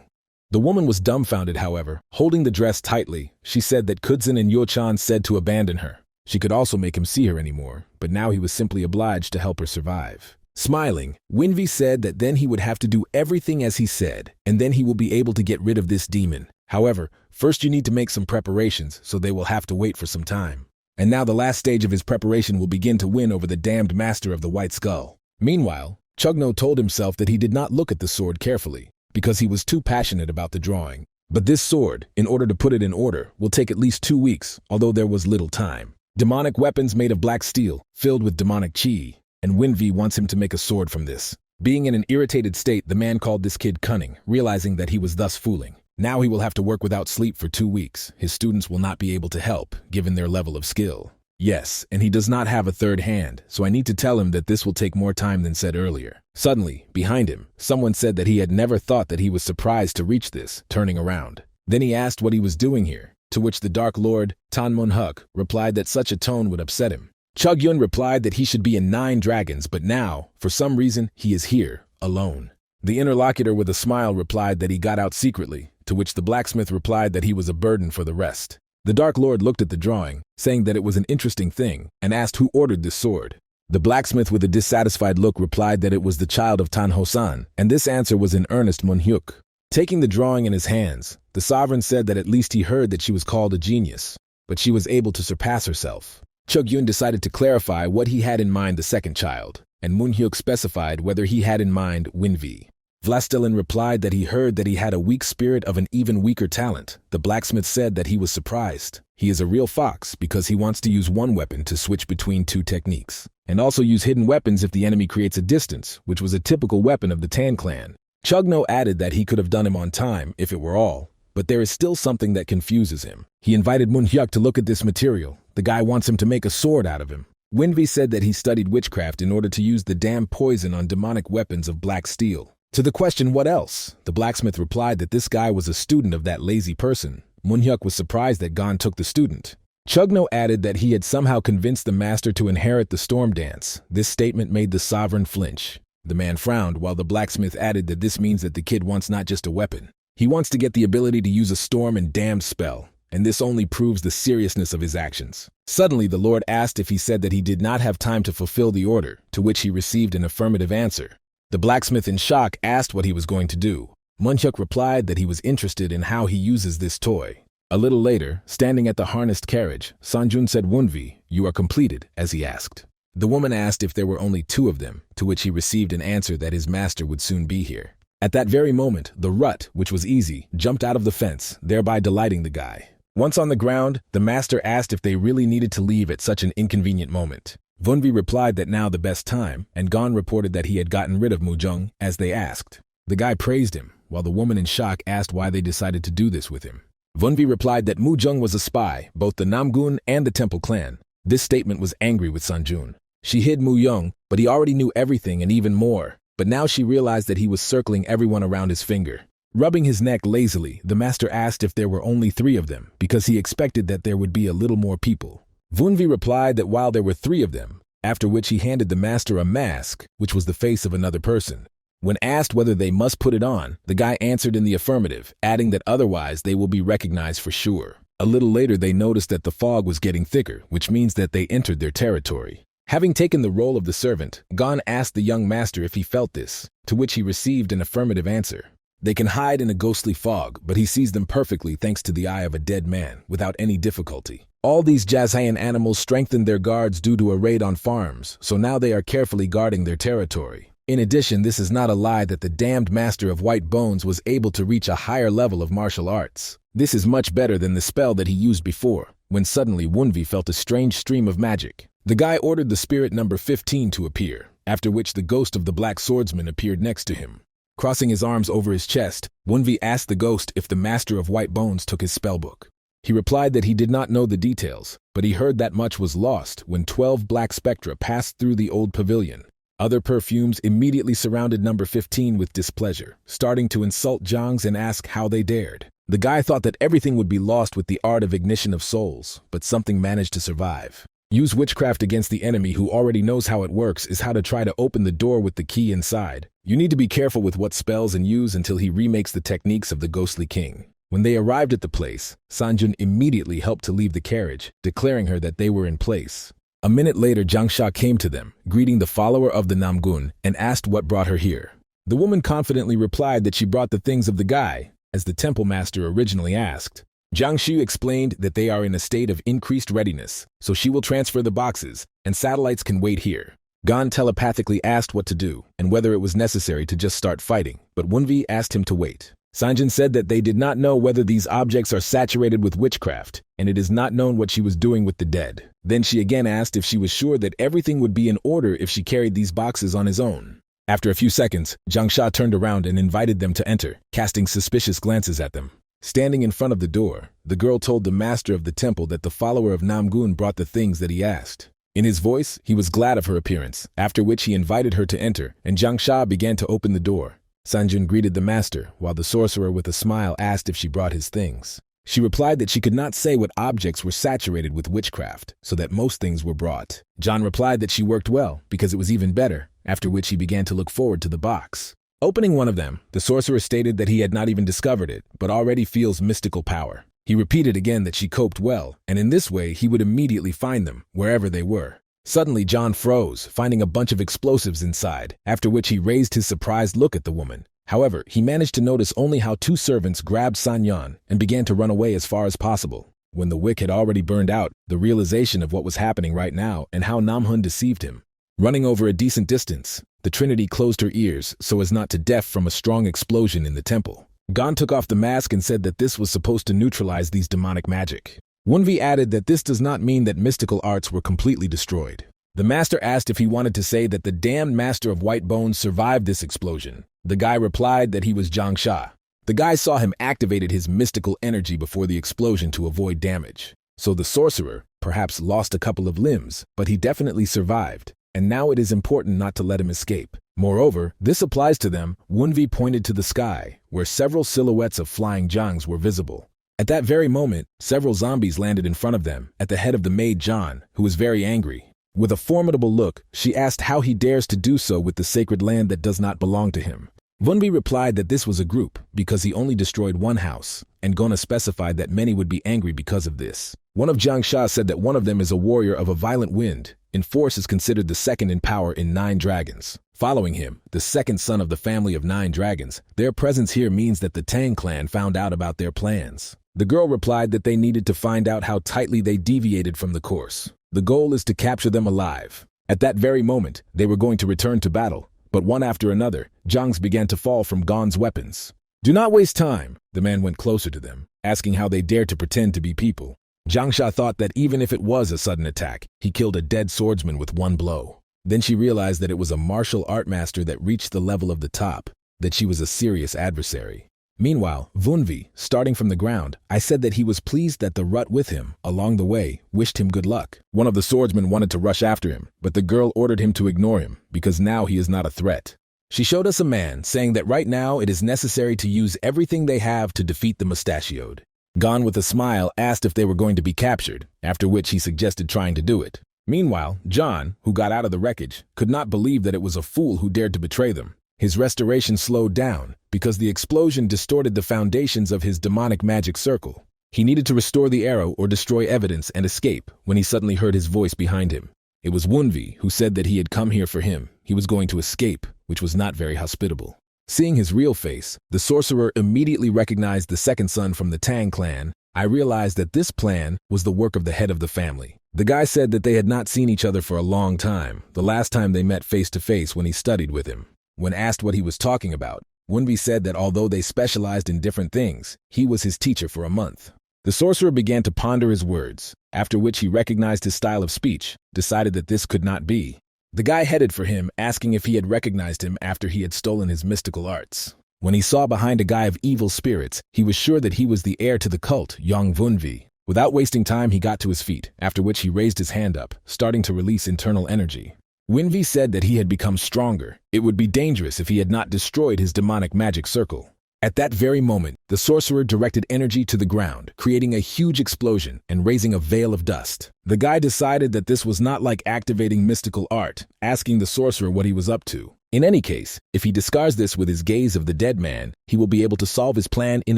The woman was dumbfounded, however. Holding the dress tightly, she said that Kudzin and Yo-chan said to abandon her. She could also make him see her anymore, but now he was simply obliged to help her survive. Smiling, Winvi said that then he would have to do everything as he said, and then he will be able to get rid of this demon. However, first you need to make some preparations, so they will have to wait for some time. And now the last stage of his preparation will begin to win over the damned master of the White Skull. Meanwhile, Chugno told himself that he did not look at the sword carefully, because he was too passionate about the drawing. But this sword, in order to put it in order, will take at least 2 weeks, although there was little time. Demonic weapons made of black steel, filled with demonic chi, and Winvi wants him to make a sword from this. Being in an irritated state, the man called this kid cunning, realizing that he was thus fooling. Now he will have to work without sleep for 2 weeks. His students will not be able to help, given their level of skill. Yes, and he does not have a third hand, so I need to tell him that this will take more time than said earlier. Suddenly, behind him, someone said that he had never thought that he was surprised to reach this, turning around. Then he asked what he was doing here, to which the Dark Lord, Tan Munhuk, replied that such a tone would upset him. Chug-yun replied that he should be in 9 dragons, but now, for some reason, he is here, alone. The interlocutor with a smile replied that he got out secretly, to which the blacksmith replied that he was a burden for the rest. The Dark Lord looked at the drawing, saying that it was an interesting thing, and asked who ordered this sword. The blacksmith with a dissatisfied look replied that it was the child of Tan Hosan, and this answer was in earnest Munhyuk. Taking the drawing in his hands, the sovereign said that at least he heard that she was called a genius, but she was able to surpass herself. Chug-yun decided to clarify what he had in mind the second child, and Munhyuk specified whether he had in mind Winvi. Vlastelin replied that he heard that he had a weak spirit of an even weaker talent. The blacksmith said that he was surprised. He is a real fox because he wants to use one weapon to switch between 2 techniques, and also use hidden weapons if the enemy creates a distance, which was a typical weapon of the Tan clan. Chugno added that he could have done him on time if it were all, but there is still something that confuses him. He invited Munhyuk to look at this material. The guy wants him to make a sword out of him. Winvi said that he studied witchcraft in order to use the damn poison on demonic weapons of black steel. To the question, what else? The blacksmith replied that this guy was a student of that lazy person. Munhyuk was surprised that Gon took the student. Chugno added that he had somehow convinced the master to inherit the storm dance. This statement made the sovereign flinch. The man frowned while the blacksmith added that this means that the kid wants not just a weapon. He wants to get the ability to use a storm and damned spell, and this only proves the seriousness of his actions. Suddenly, the Lord asked if he said that he did not have time to fulfill the order, to which he received an affirmative answer. The blacksmith in shock asked what he was going to do. Munhyuk replied that he was interested in how he uses this toy. A little later, standing at the harnessed carriage, Sanjun said, "Wunvi, you are completed," as he asked. The woman asked if there were only 2 of them, to which he received an answer that his master would soon be here. At that very moment, the rut, which was easy, jumped out of the fence, thereby delighting the guy. Once on the ground, the master asked if they really needed to leave at such an inconvenient moment. Wunvi replied that now the best time, and Gon reported that he had gotten rid of Mujung, as they asked. The guy praised him, while the woman in shock asked why they decided to do this with him. Wunvi replied that Mujung was a spy, both the Namgun and the Temple clan. This statement was angry with Sanjun. She hid Muyung, but he already knew everything and even more. But now she realized that he was circling everyone around his finger. Rubbing his neck lazily, the master asked if there were only 3 of them, because he expected that there would be a little more people. Wunvi replied that while there were 3 of them, after which he handed the master a mask, which was the face of another person. When asked whether they must put it on, the guy answered in the affirmative, adding that otherwise they will be recognized for sure. A little later they noticed that the fog was getting thicker, which means that they entered their territory. Having taken the role of the servant, Gon asked the young master if he felt this, to which he received an affirmative answer. They can hide in a ghostly fog, but he sees them perfectly thanks to the eye of a dead man, without any difficulty. All these Jazhayan animals strengthened their guards due to a raid on farms, so now they are carefully guarding their territory. In addition, this is not a lie that the damned master of White Bones was able to reach a higher level of martial arts. This is much better than the spell that he used before, when suddenly Wunvi felt a strange stream of magic. The guy ordered the spirit number 15 to appear, after which the ghost of the black swordsman appeared next to him. Crossing his arms over his chest, Wunvi asked the ghost if the master of White Bones took his spellbook. He replied that he did not know the details, but he heard that much was lost when 12 black spectra passed through the old pavilion. Other perfumes immediately surrounded number 15 with displeasure, starting to insult Zhangs and ask how they dared. The guy thought that everything would be lost with the art of ignition of souls, but something managed to survive. Use witchcraft against the enemy who already knows how it works is how to try to open the door with the key inside. You need to be careful with what spells and use until he remakes the techniques of the ghostly king. When they arrived at the place, Sanjun immediately helped to leave the carriage, declaring her that they were in place. A minute later, Jiangsha came to them, greeting the follower of the Namgun, and asked what brought her here. The woman confidently replied that she brought the things of the guy, as the temple master originally asked. Jiangshi explained that they are in a state of increased readiness, so she will transfer the boxes, and satellites can wait here. Gon telepathically asked what to do, and whether it was necessary to just start fighting, but Wunvi asked him to wait. Sanjin said that they did not know whether these objects are saturated with witchcraft, and it is not known what she was doing with the dead. Then she again asked if she was sure that everything would be in order if she carried these boxes on his own. After a few seconds, Jiangsha turned around and invited them to enter, casting suspicious glances at them. Standing in front of the door, the girl told the master of the temple that the follower of Namgun brought the things that he asked. In his voice, he was glad of her appearance, after which he invited her to enter, and Jiangsha began to open the door. Sanjin greeted the master, while the sorcerer with a smile asked if she brought his things. She replied that she could not say what objects were saturated with witchcraft, so that most things were brought. John replied that she worked well, because it was even better, after which he began to look forward to the box. Opening one of them, the sorcerer stated that he had not even discovered it, but already feels mystical power. He repeated again that she coped well, and in this way he would immediately find them, wherever they were. Suddenly, John froze, finding a bunch of explosives inside, after which he raised his surprised look at the woman. However, he managed to notice only how two servants grabbed Sanyan and began to run away as far as possible. When the wick had already burned out, the realization of what was happening right now and how Namhun deceived him. Running over a decent distance, the Trinity closed her ears so as not to deaf from a strong explosion in the temple. Gon took off the mask and said that this was supposed to neutralize these demonic magic. Wunvi added that this does not mean that mystical arts were completely destroyed. The master asked if he wanted to say that the damned master of white bones survived this explosion. The guy replied that he was Jiangsha. The guy saw him activated his mystical energy before the explosion to avoid damage. So the sorcerer perhaps lost a couple of limbs, but he definitely survived, and now it is important not to let him escape. Moreover, this applies to them. Wunvi pointed to the sky, where several silhouettes of flying Zhangs were visible. At that very moment, several zombies landed in front of them, at the head of the maid John, who was very angry. With a formidable look, she asked how he dares to do so with the sacred land that does not belong to him. Wunvi replied that this was a group, because he only destroyed one house, and Gona specified that many would be angry because of this. One of Jiangsha said that one of them is a warrior of a violent wind, in force is considered the second in power in 9 dragons. Following him, the second son of the family of 9 dragons, their presence here means that the Tang clan found out about their plans. The girl replied that they needed to find out how tightly they deviated from the course. The goal is to capture them alive. At that very moment, they were going to return to battle, but one after another, Zhangs began to fall from Gon's weapons. Do not waste time. The man went closer to them, asking how they dared to pretend to be people. Jiangsha thought that even if it was a sudden attack, he killed a dead swordsman with one blow. Then she realized that it was a martial art master that reached the level of the top, that she was a serious adversary. Meanwhile, Wunvi, starting from the ground, I said that he was pleased that the rut with him, along the way, wished him good luck. One of the swordsmen wanted to rush after him, but the girl ordered him to ignore him, because now he is not a threat. She showed us a man, saying that right now it is necessary to use everything they have to defeat the mustachioed. Gon with a smile asked if they were going to be captured, after which he suggested trying to do it. Meanwhile, John, who got out of the wreckage, could not believe that it was a fool who dared to betray them. His restoration slowed down, because the explosion distorted the foundations of his demonic magic circle. He needed to restore the arrow or destroy evidence and escape when he suddenly heard his voice behind him. It was Wunvi who said that he had come here for him. He was going to escape, which was not very hospitable. Seeing his real face, the sorcerer immediately recognized the second son from the Tang clan. I realized that this plan was the work of the head of the family. The guy said that they had not seen each other for a long time, the last time they met face to face when he studied with him. When asked what he was talking about, Wunvi said that although they specialized in different things, he was his teacher for a month. The sorcerer began to ponder his words, after which he recognized his style of speech, decided that this could not be. The guy headed for him, asking if he had recognized him after he had stolen his mystical arts. When he saw behind a guy of evil spirits, he was sure that he was the heir to the cult, Yang Wunvi. Without wasting time, he got to his feet, after which he raised his hand up, starting to release internal energy. Wunvi said that he had become stronger. It would be dangerous if he had not destroyed his demonic magic circle. At that very moment, the sorcerer directed energy to the ground, creating a huge explosion and raising a veil of dust. The guy decided that this was not like activating mystical art, asking the sorcerer what he was up to. In any case, if he discards this with his gaze of the dead man, he will be able to solve his plan in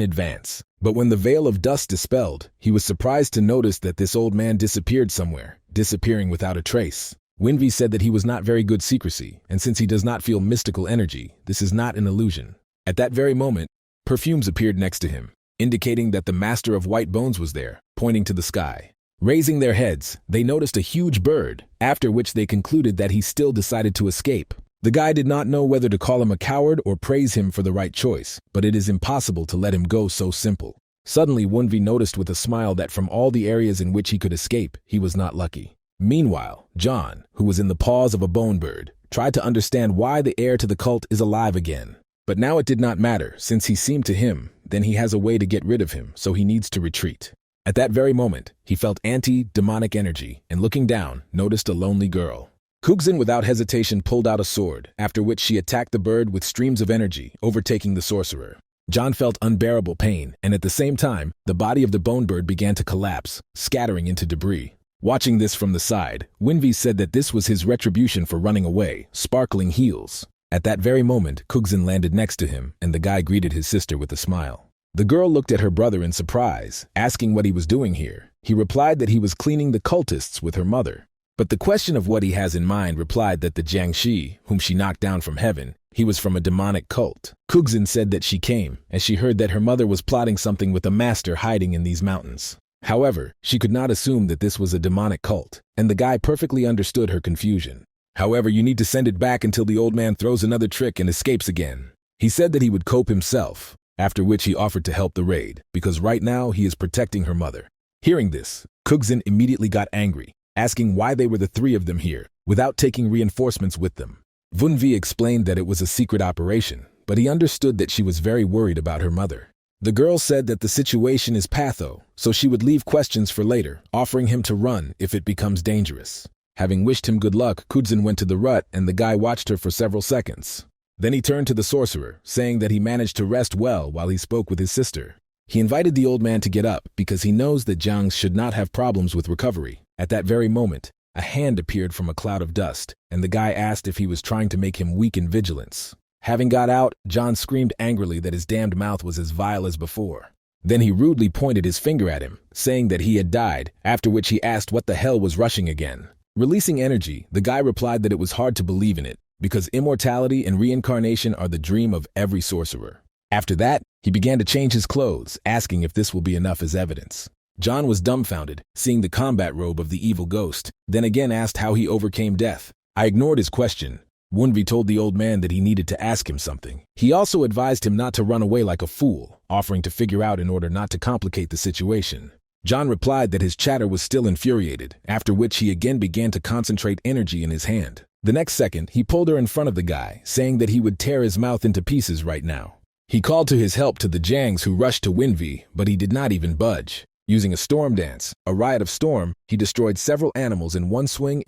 advance. But when the veil of dust dispelled, he was surprised to notice that this old man disappeared somewhere, disappearing without a trace. Wunvi said that he was not very good secrecy, and since he does not feel mystical energy, this is not an illusion. At that very moment, perfumes appeared next to him, indicating that the master of white bones was there, pointing to the sky. Raising their heads, they noticed a huge bird, after which they concluded that he still decided to escape. The guy did not know whether to call him a coward or praise him for the right choice, but it is impossible to let him go so simple. Suddenly, Wunvi noticed with a smile that from all the areas in which he could escape, he was not lucky. Meanwhile, John, who was in the paws of a bone bird, tried to understand why the heir to the cult is alive again. But now it did not matter, since he seemed to him, then he has a way to get rid of him, so he needs to retreat. At that very moment, he felt anti-demonic energy, and looking down, noticed a lonely girl. Kugzin without hesitation pulled out a sword, after which she attacked the bird with streams of energy, overtaking the sorcerer. John felt unbearable pain, and at the same time, the body of the bone bird began to collapse, scattering into debris. Watching this from the side, Winvi said that this was his retribution for running away, sparkling heels. At that very moment, Kugzin landed next to him, and the guy greeted his sister with a smile. The girl looked at her brother in surprise, asking what he was doing here. He replied that he was cleaning the cultists with her mother. But the question of what he has in mind replied that the Jiangshi, whom she knocked down from heaven, he was from a demonic cult. Kugzin said that she came, as she heard that her mother was plotting something with a master hiding in these mountains. However, she could not assume that this was a demonic cult, and the guy perfectly understood her confusion. However, you need to send it back until the old man throws another trick and escapes again. He said that he would cope himself, after which he offered to help the raid, because right now he is protecting her mother. Hearing this, Kugzin immediately got angry, asking why they were the three of them here, without taking reinforcements with them. Wunvi explained that it was a secret operation, but he understood that she was very worried about her mother. The girl said that the situation is patho, so she would leave questions for later, offering him to run if it becomes dangerous. Having wished him good luck, Kugzin went to the rut and the guy watched her for several seconds. Then he turned to the sorcerer, saying that he managed to rest well while he spoke with his sister. He invited the old man to get up because he knows that Jiangs should not have problems with recovery. At that very moment, a hand appeared from a cloud of dust, and the guy asked if he was trying to make him weak in vigilance. Having got out, John screamed angrily that his damned mouth was as vile as before. Then he rudely pointed his finger at him, saying that he had died, after which he asked what the hell was rushing again. Releasing energy, the guy replied that it was hard to believe in it, because immortality and reincarnation are the dream of every sorcerer. After that, he began to change his clothes, asking if this will be enough as evidence. John was dumbfounded, seeing the combat robe of the evil ghost, then again asked how he overcame death. I ignored his question. Wunvi told the old man that he needed to ask him something. He also advised him not to run away like a fool, offering to figure out in order not to complicate the situation. John replied that his chatter was still infuriated, after which he again began to concentrate energy in his hand. The next second, he pulled her in front of the guy, saying that he would tear his mouth into pieces right now. He called to his help to the Jiangs who rushed to Winvi, but he did not even budge. Using a storm dance, a riot of storm, he destroyed several animals in one swing.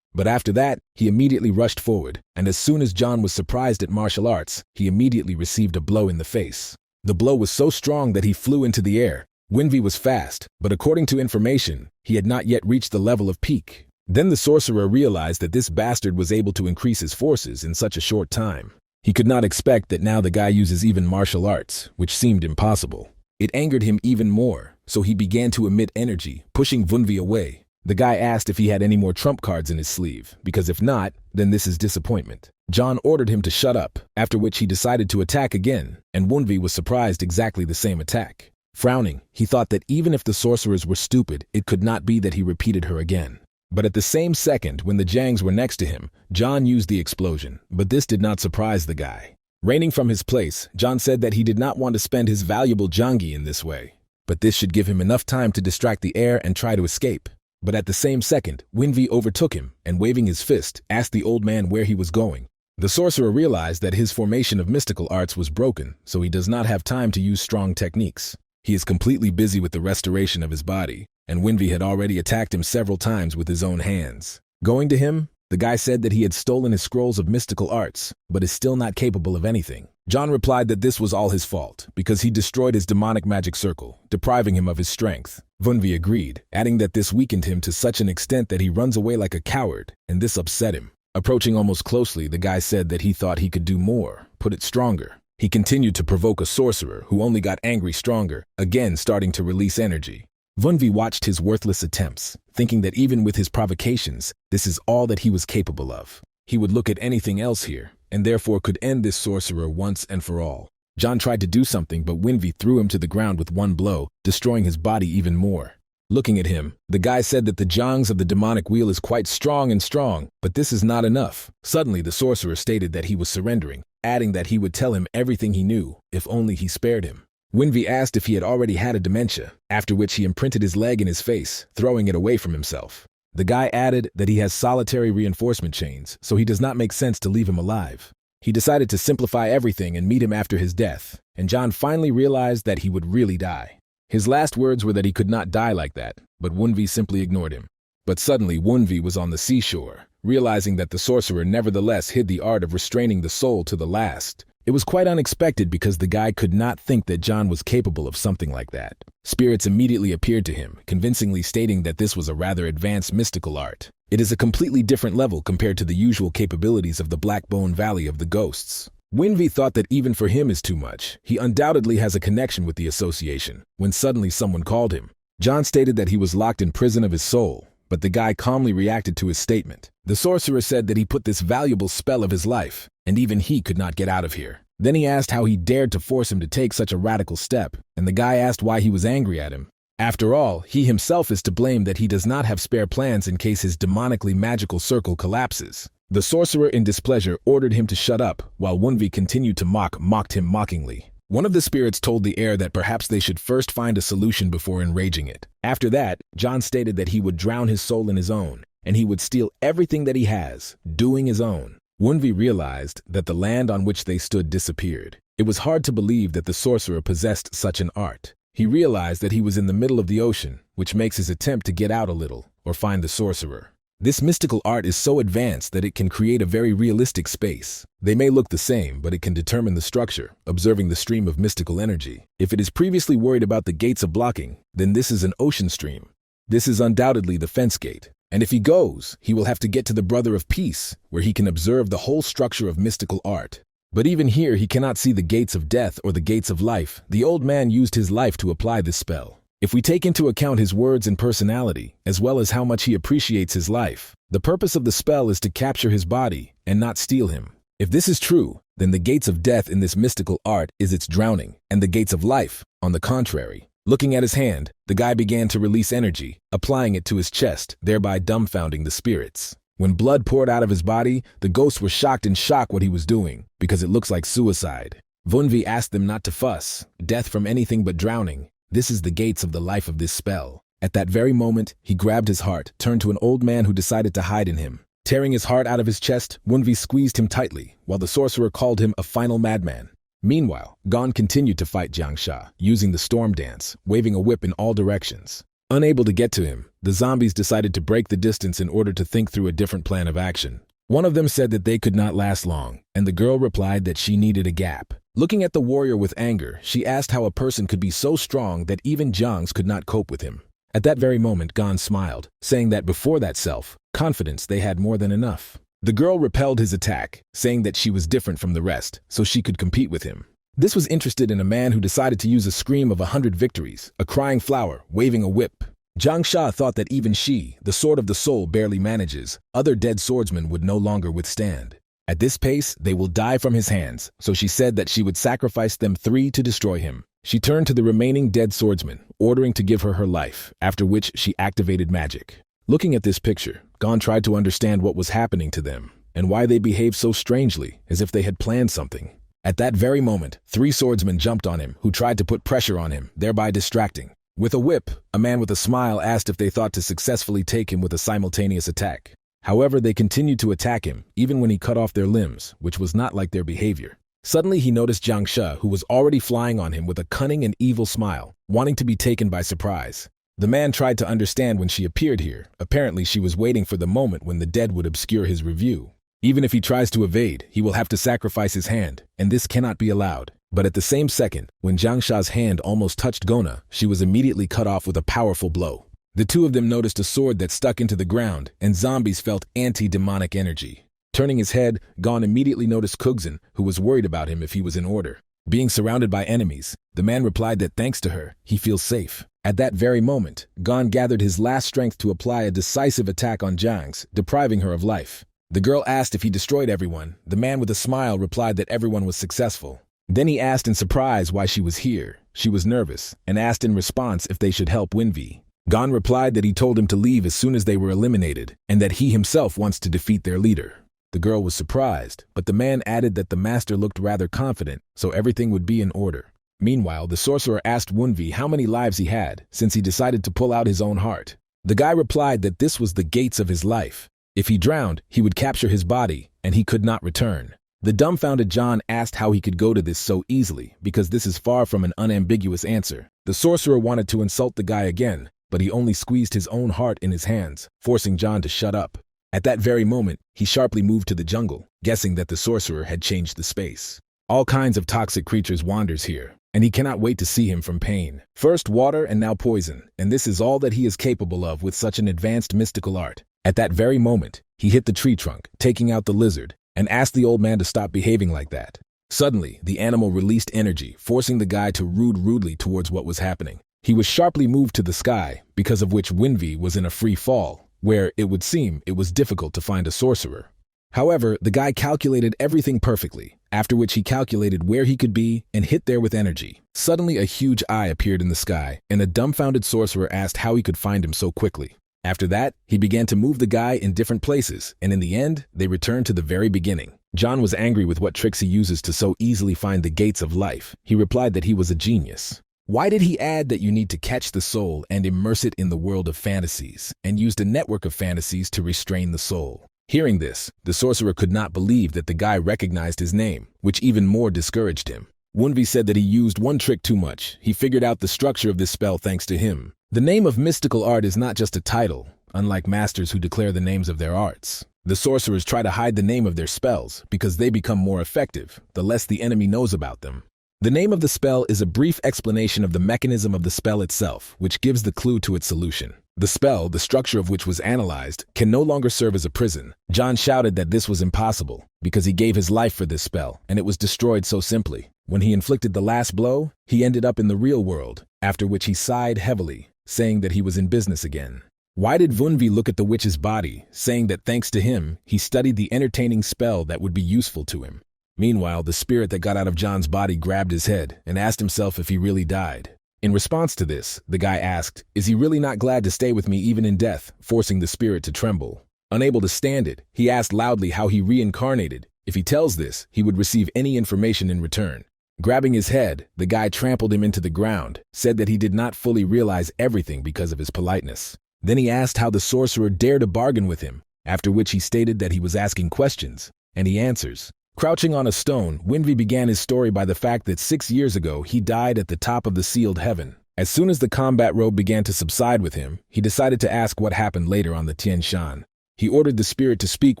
But after that, he immediately rushed forward, and as soon as John was surprised at martial arts, he immediately received a blow in the face. The blow was so strong that he flew into the air. Winvi was fast, but according to information, he had not yet reached the level of peak. Then the sorcerer realized that this bastard was able to increase his forces in such a short time. He could not expect that now the guy uses even martial arts, which seemed impossible. It angered him even more, so he began to emit energy, pushing Wunvi away. The guy asked if he had any more trump cards in his sleeve, because if not, then this is disappointment. John ordered him to shut up, after which he decided to attack again, and Wunvi was surprised exactly the same attack. Frowning, he thought that even if the sorcerers were stupid, it could not be that he repeated her again. But at the same second, when the Jiangs were next to him, John used the explosion, but this did not surprise the guy. Reigning from his place, John said that he did not want to spend his valuable Jianggi in this way, but this should give him enough time to distract the heir and try to escape. But at the same second, Winvi overtook him and, waving his fist, asked the old man where he was going. The sorcerer realized that his formation of mystical arts was broken, so he does not have time to use strong techniques. He is completely busy with the restoration of his body, and Winvi had already attacked him several times with his own hands. Going to him, the guy said that he had stolen his scrolls of mystical arts, but is still not capable of anything. John replied that this was all his fault, because he destroyed his demonic magic circle, depriving him of his strength. Wunvi agreed, adding that this weakened him to such an extent that he runs away like a coward, and this upset him. Approaching almost closely, the guy said that he thought he could do more, put it stronger. He continued to provoke a sorcerer, who only got angry stronger, again starting to release energy. Wunvi watched his worthless attempts, thinking that even with his provocations, this is all that he was capable of. He would look at anything else here, and therefore could end this sorcerer once and for all. John tried to do something, but Winvi threw him to the ground with one blow, destroying his body even more. Looking at him, the guy said that the Zhangs of the demonic wheel is quite strong, but this is not enough. Suddenly, the sorcerer stated that he was surrendering, adding that he would tell him everything he knew, if only he spared him. Wenvi asked if he had already had a dementia, after which he imprinted his leg in his face, throwing it away from himself. The guy added that he has solitary reinforcement chains, so he does not make sense to leave him alive. He decided to simplify everything and meet him after his death, and John finally realized that he would really die. His last words were that he could not die like that, but Wenvi simply ignored him. But suddenly Wenvi was on the seashore, realizing that the sorcerer nevertheless hid the art of restraining the soul to the last. It was quite unexpected because the guy could not think that John was capable of something like that. Spirits immediately appeared to him, convincingly stating that this was a rather advanced mystical art. It is a completely different level compared to the usual capabilities of the Blackbone Valley of the Ghosts. Wenvi thought that even for him is too much. He undoubtedly has a connection with the association, when suddenly someone called him. John stated that he was locked in prison of his soul, but the guy calmly reacted to his statement. The sorcerer said that he put this valuable spell of his life, and even he could not get out of here. Then he asked how he dared to force him to take such a radical step, and the guy asked why he was angry at him. After all, he himself is to blame that he does not have spare plans in case his demonically magical circle collapses. The sorcerer in displeasure ordered him to shut up, while Wenvi continued to mocked him mockingly. One of the spirits told the heir that perhaps they should first find a solution before enraging it. After that, John stated that he would drown his soul in his own, and he would steal everything that he has, doing his own. Wenvi realized that the land on which they stood disappeared. It was hard to believe that the sorcerer possessed such an art. He realized that he was in the middle of the ocean, which makes his attempt to get out a little, or find the sorcerer. This mystical art is so advanced that it can create a very realistic space. They may look the same, but it can determine the structure, observing the stream of mystical energy. If it is previously worried about the gates of blocking, then this is an ocean stream. This is undoubtedly the fence gate. And if he goes, he will have to get to the Brother of Peace, where he can observe the whole structure of mystical art. But even here, he cannot see the gates of death or the gates of life. The old man used his life to apply this spell. If we take into account his words and personality, as well as how much he appreciates his life, the purpose of the spell is to capture his body and not steal him. If this is true, then the gates of death in this mystical art is its drowning, and the gates of life, on the contrary. Looking at his hand, the guy began to release energy, applying it to his chest, thereby dumbfounding the spirits. When blood poured out of his body, the ghosts were shocked and shocked what he was doing, because it looks like suicide. Wenvi asked them not to fuss. Death from anything but drowning. This is the gates of the life of this spell. At that very moment, he grabbed his heart, turned to an old man who decided to hide in him. Tearing his heart out of his chest, Wenvi squeezed him tightly, while the sorcerer called him a final madman. Meanwhile, Gon continued to fight Jiang Sha, using the storm dance, waving a whip in all directions. Unable to get to him, the zombies decided to break the distance in order to think through a different plan of action. One of them said that they could not last long, and the girl replied that she needed a gap. Looking at the warrior with anger, she asked how a person could be so strong that even Zhangs could not cope with him. At that very moment, Gon smiled, saying that before that self-confidence they had more than enough. The girl repelled his attack, saying that she was different from the rest, so she could compete with him. This was interested in a man who decided to use a scream of 100 victories, a crying flower, waving a whip. Jiang Sha thought that even she, the sword of the soul, barely manages. Other dead swordsmen would no longer withstand. At this pace, they will die from his hands, so she said that she would sacrifice them 3 to destroy him. She turned to the remaining dead swordsmen, ordering to give her life, after which she activated magic. Looking at this picture, Gon tried to understand what was happening to them, and why they behaved so strangely, as if they had planned something. At that very moment, 3 swordsmen jumped on him, who tried to put pressure on him, thereby distracting. With a whip, a man with a smile asked if they thought to successfully take him with a simultaneous attack. However, they continued to attack him, even when he cut off their limbs, which was not like their behavior. Suddenly, he noticed Jiang Sha, who was already flying on him with a cunning and evil smile, wanting to be taken by surprise. The man tried to understand when she appeared here. Apparently, she was waiting for the moment when the dead would obscure his review. Even if he tries to evade, he will have to sacrifice his hand, and this cannot be allowed. But at the same second, when Jiang Sha's hand almost touched Gona, she was immediately cut off with a powerful blow. The two of them noticed a sword that stuck into the ground, and zombies felt anti-demonic energy. Turning his head, Gon immediately noticed Kugzin, who was worried about him if he was in order. Being surrounded by enemies, the man replied that thanks to her, he feels safe. At that very moment, Gon gathered his last strength to apply a decisive attack on Zhangs, depriving her of life. The girl asked if he destroyed everyone. The man with a smile replied that everyone was successful. Then he asked in surprise why she was here. She was nervous, and asked in response if they should help Wenvi. Gon replied that he told him to leave as soon as they were eliminated, and that he himself wants to defeat their leader. The girl was surprised, but the man added that the master looked rather confident, so everything would be in order. Meanwhile, the sorcerer asked Wunvi how many lives he had, since he decided to pull out his own heart. The guy replied that this was the gates of his life. If he drowned, he would capture his body, and he could not return. The dumbfounded John asked how he could go to this so easily, because this is far from an unambiguous answer. The sorcerer wanted to insult the guy again, but he only squeezed his own heart in his hands, forcing John to shut up. At that very moment, he sharply moved to the jungle, guessing that the sorcerer had changed the space. All kinds of toxic creatures wanders here, and he cannot wait to see him from pain. First water and now poison, and this is all that he is capable of with such an advanced mystical art. At that very moment, he hit the tree trunk, taking out the lizard, and asked the old man to stop behaving like that. Suddenly, the animal released energy, forcing the guy to rudely towards what was happening. He was sharply moved to the sky, because of which Wunvi was in a free fall, where, it would seem, it was difficult to find a sorcerer. However, the guy calculated everything perfectly, after which he calculated where he could be and hit there with energy. Suddenly, a huge eye appeared in the sky, and a dumbfounded sorcerer asked how he could find him so quickly. After that, he began to move the guy in different places, and in the end, they returned to the very beginning. John was angry with what tricks he uses to so easily find the gates of life. He replied that he was a genius. Why did he add that you need to catch the soul and immerse it in the world of fantasies, and used a network of fantasies to restrain the soul? Hearing this, the sorcerer could not believe that the guy recognized his name, which even more discouraged him. Wunvi said that he used one trick too much. He figured out the structure of this spell thanks to him. The name of mystical art is not just a title, unlike masters who declare the names of their arts. The sorcerers try to hide the name of their spells because they become more effective, the less the enemy knows about them. The name of the spell is a brief explanation of the mechanism of the spell itself, which gives the clue to its solution. The spell, the structure of which was analyzed, can no longer serve as a prison. John shouted that this was impossible, because he gave his life for this spell, and it was destroyed so simply. When he inflicted the last blow, he ended up in the real world, after which he sighed heavily, saying that he was in business again. Why did Wunvi look at the witch's body, saying that thanks to him, he studied the entertaining spell that would be useful to him? Meanwhile, the spirit that got out of John's body grabbed his head and asked himself if he really died. In response to this, the guy asked, is he really not glad to stay with me even in death, forcing the spirit to tremble? Unable to stand it, he asked loudly how he reincarnated. If he tells this, he would receive any information in return. Grabbing his head, the guy trampled him into the ground, said that he did not fully realize everything because of his politeness. Then he asked how the sorcerer dared to bargain with him, after which he stated that he was asking questions, and he answers. Crouching on a stone, Wunvi began his story by the fact that 6 years ago he died at the top of the sealed heaven. As soon as the combat robe began to subside with him, he decided to ask what happened later on the Tian Shan. He ordered the spirit to speak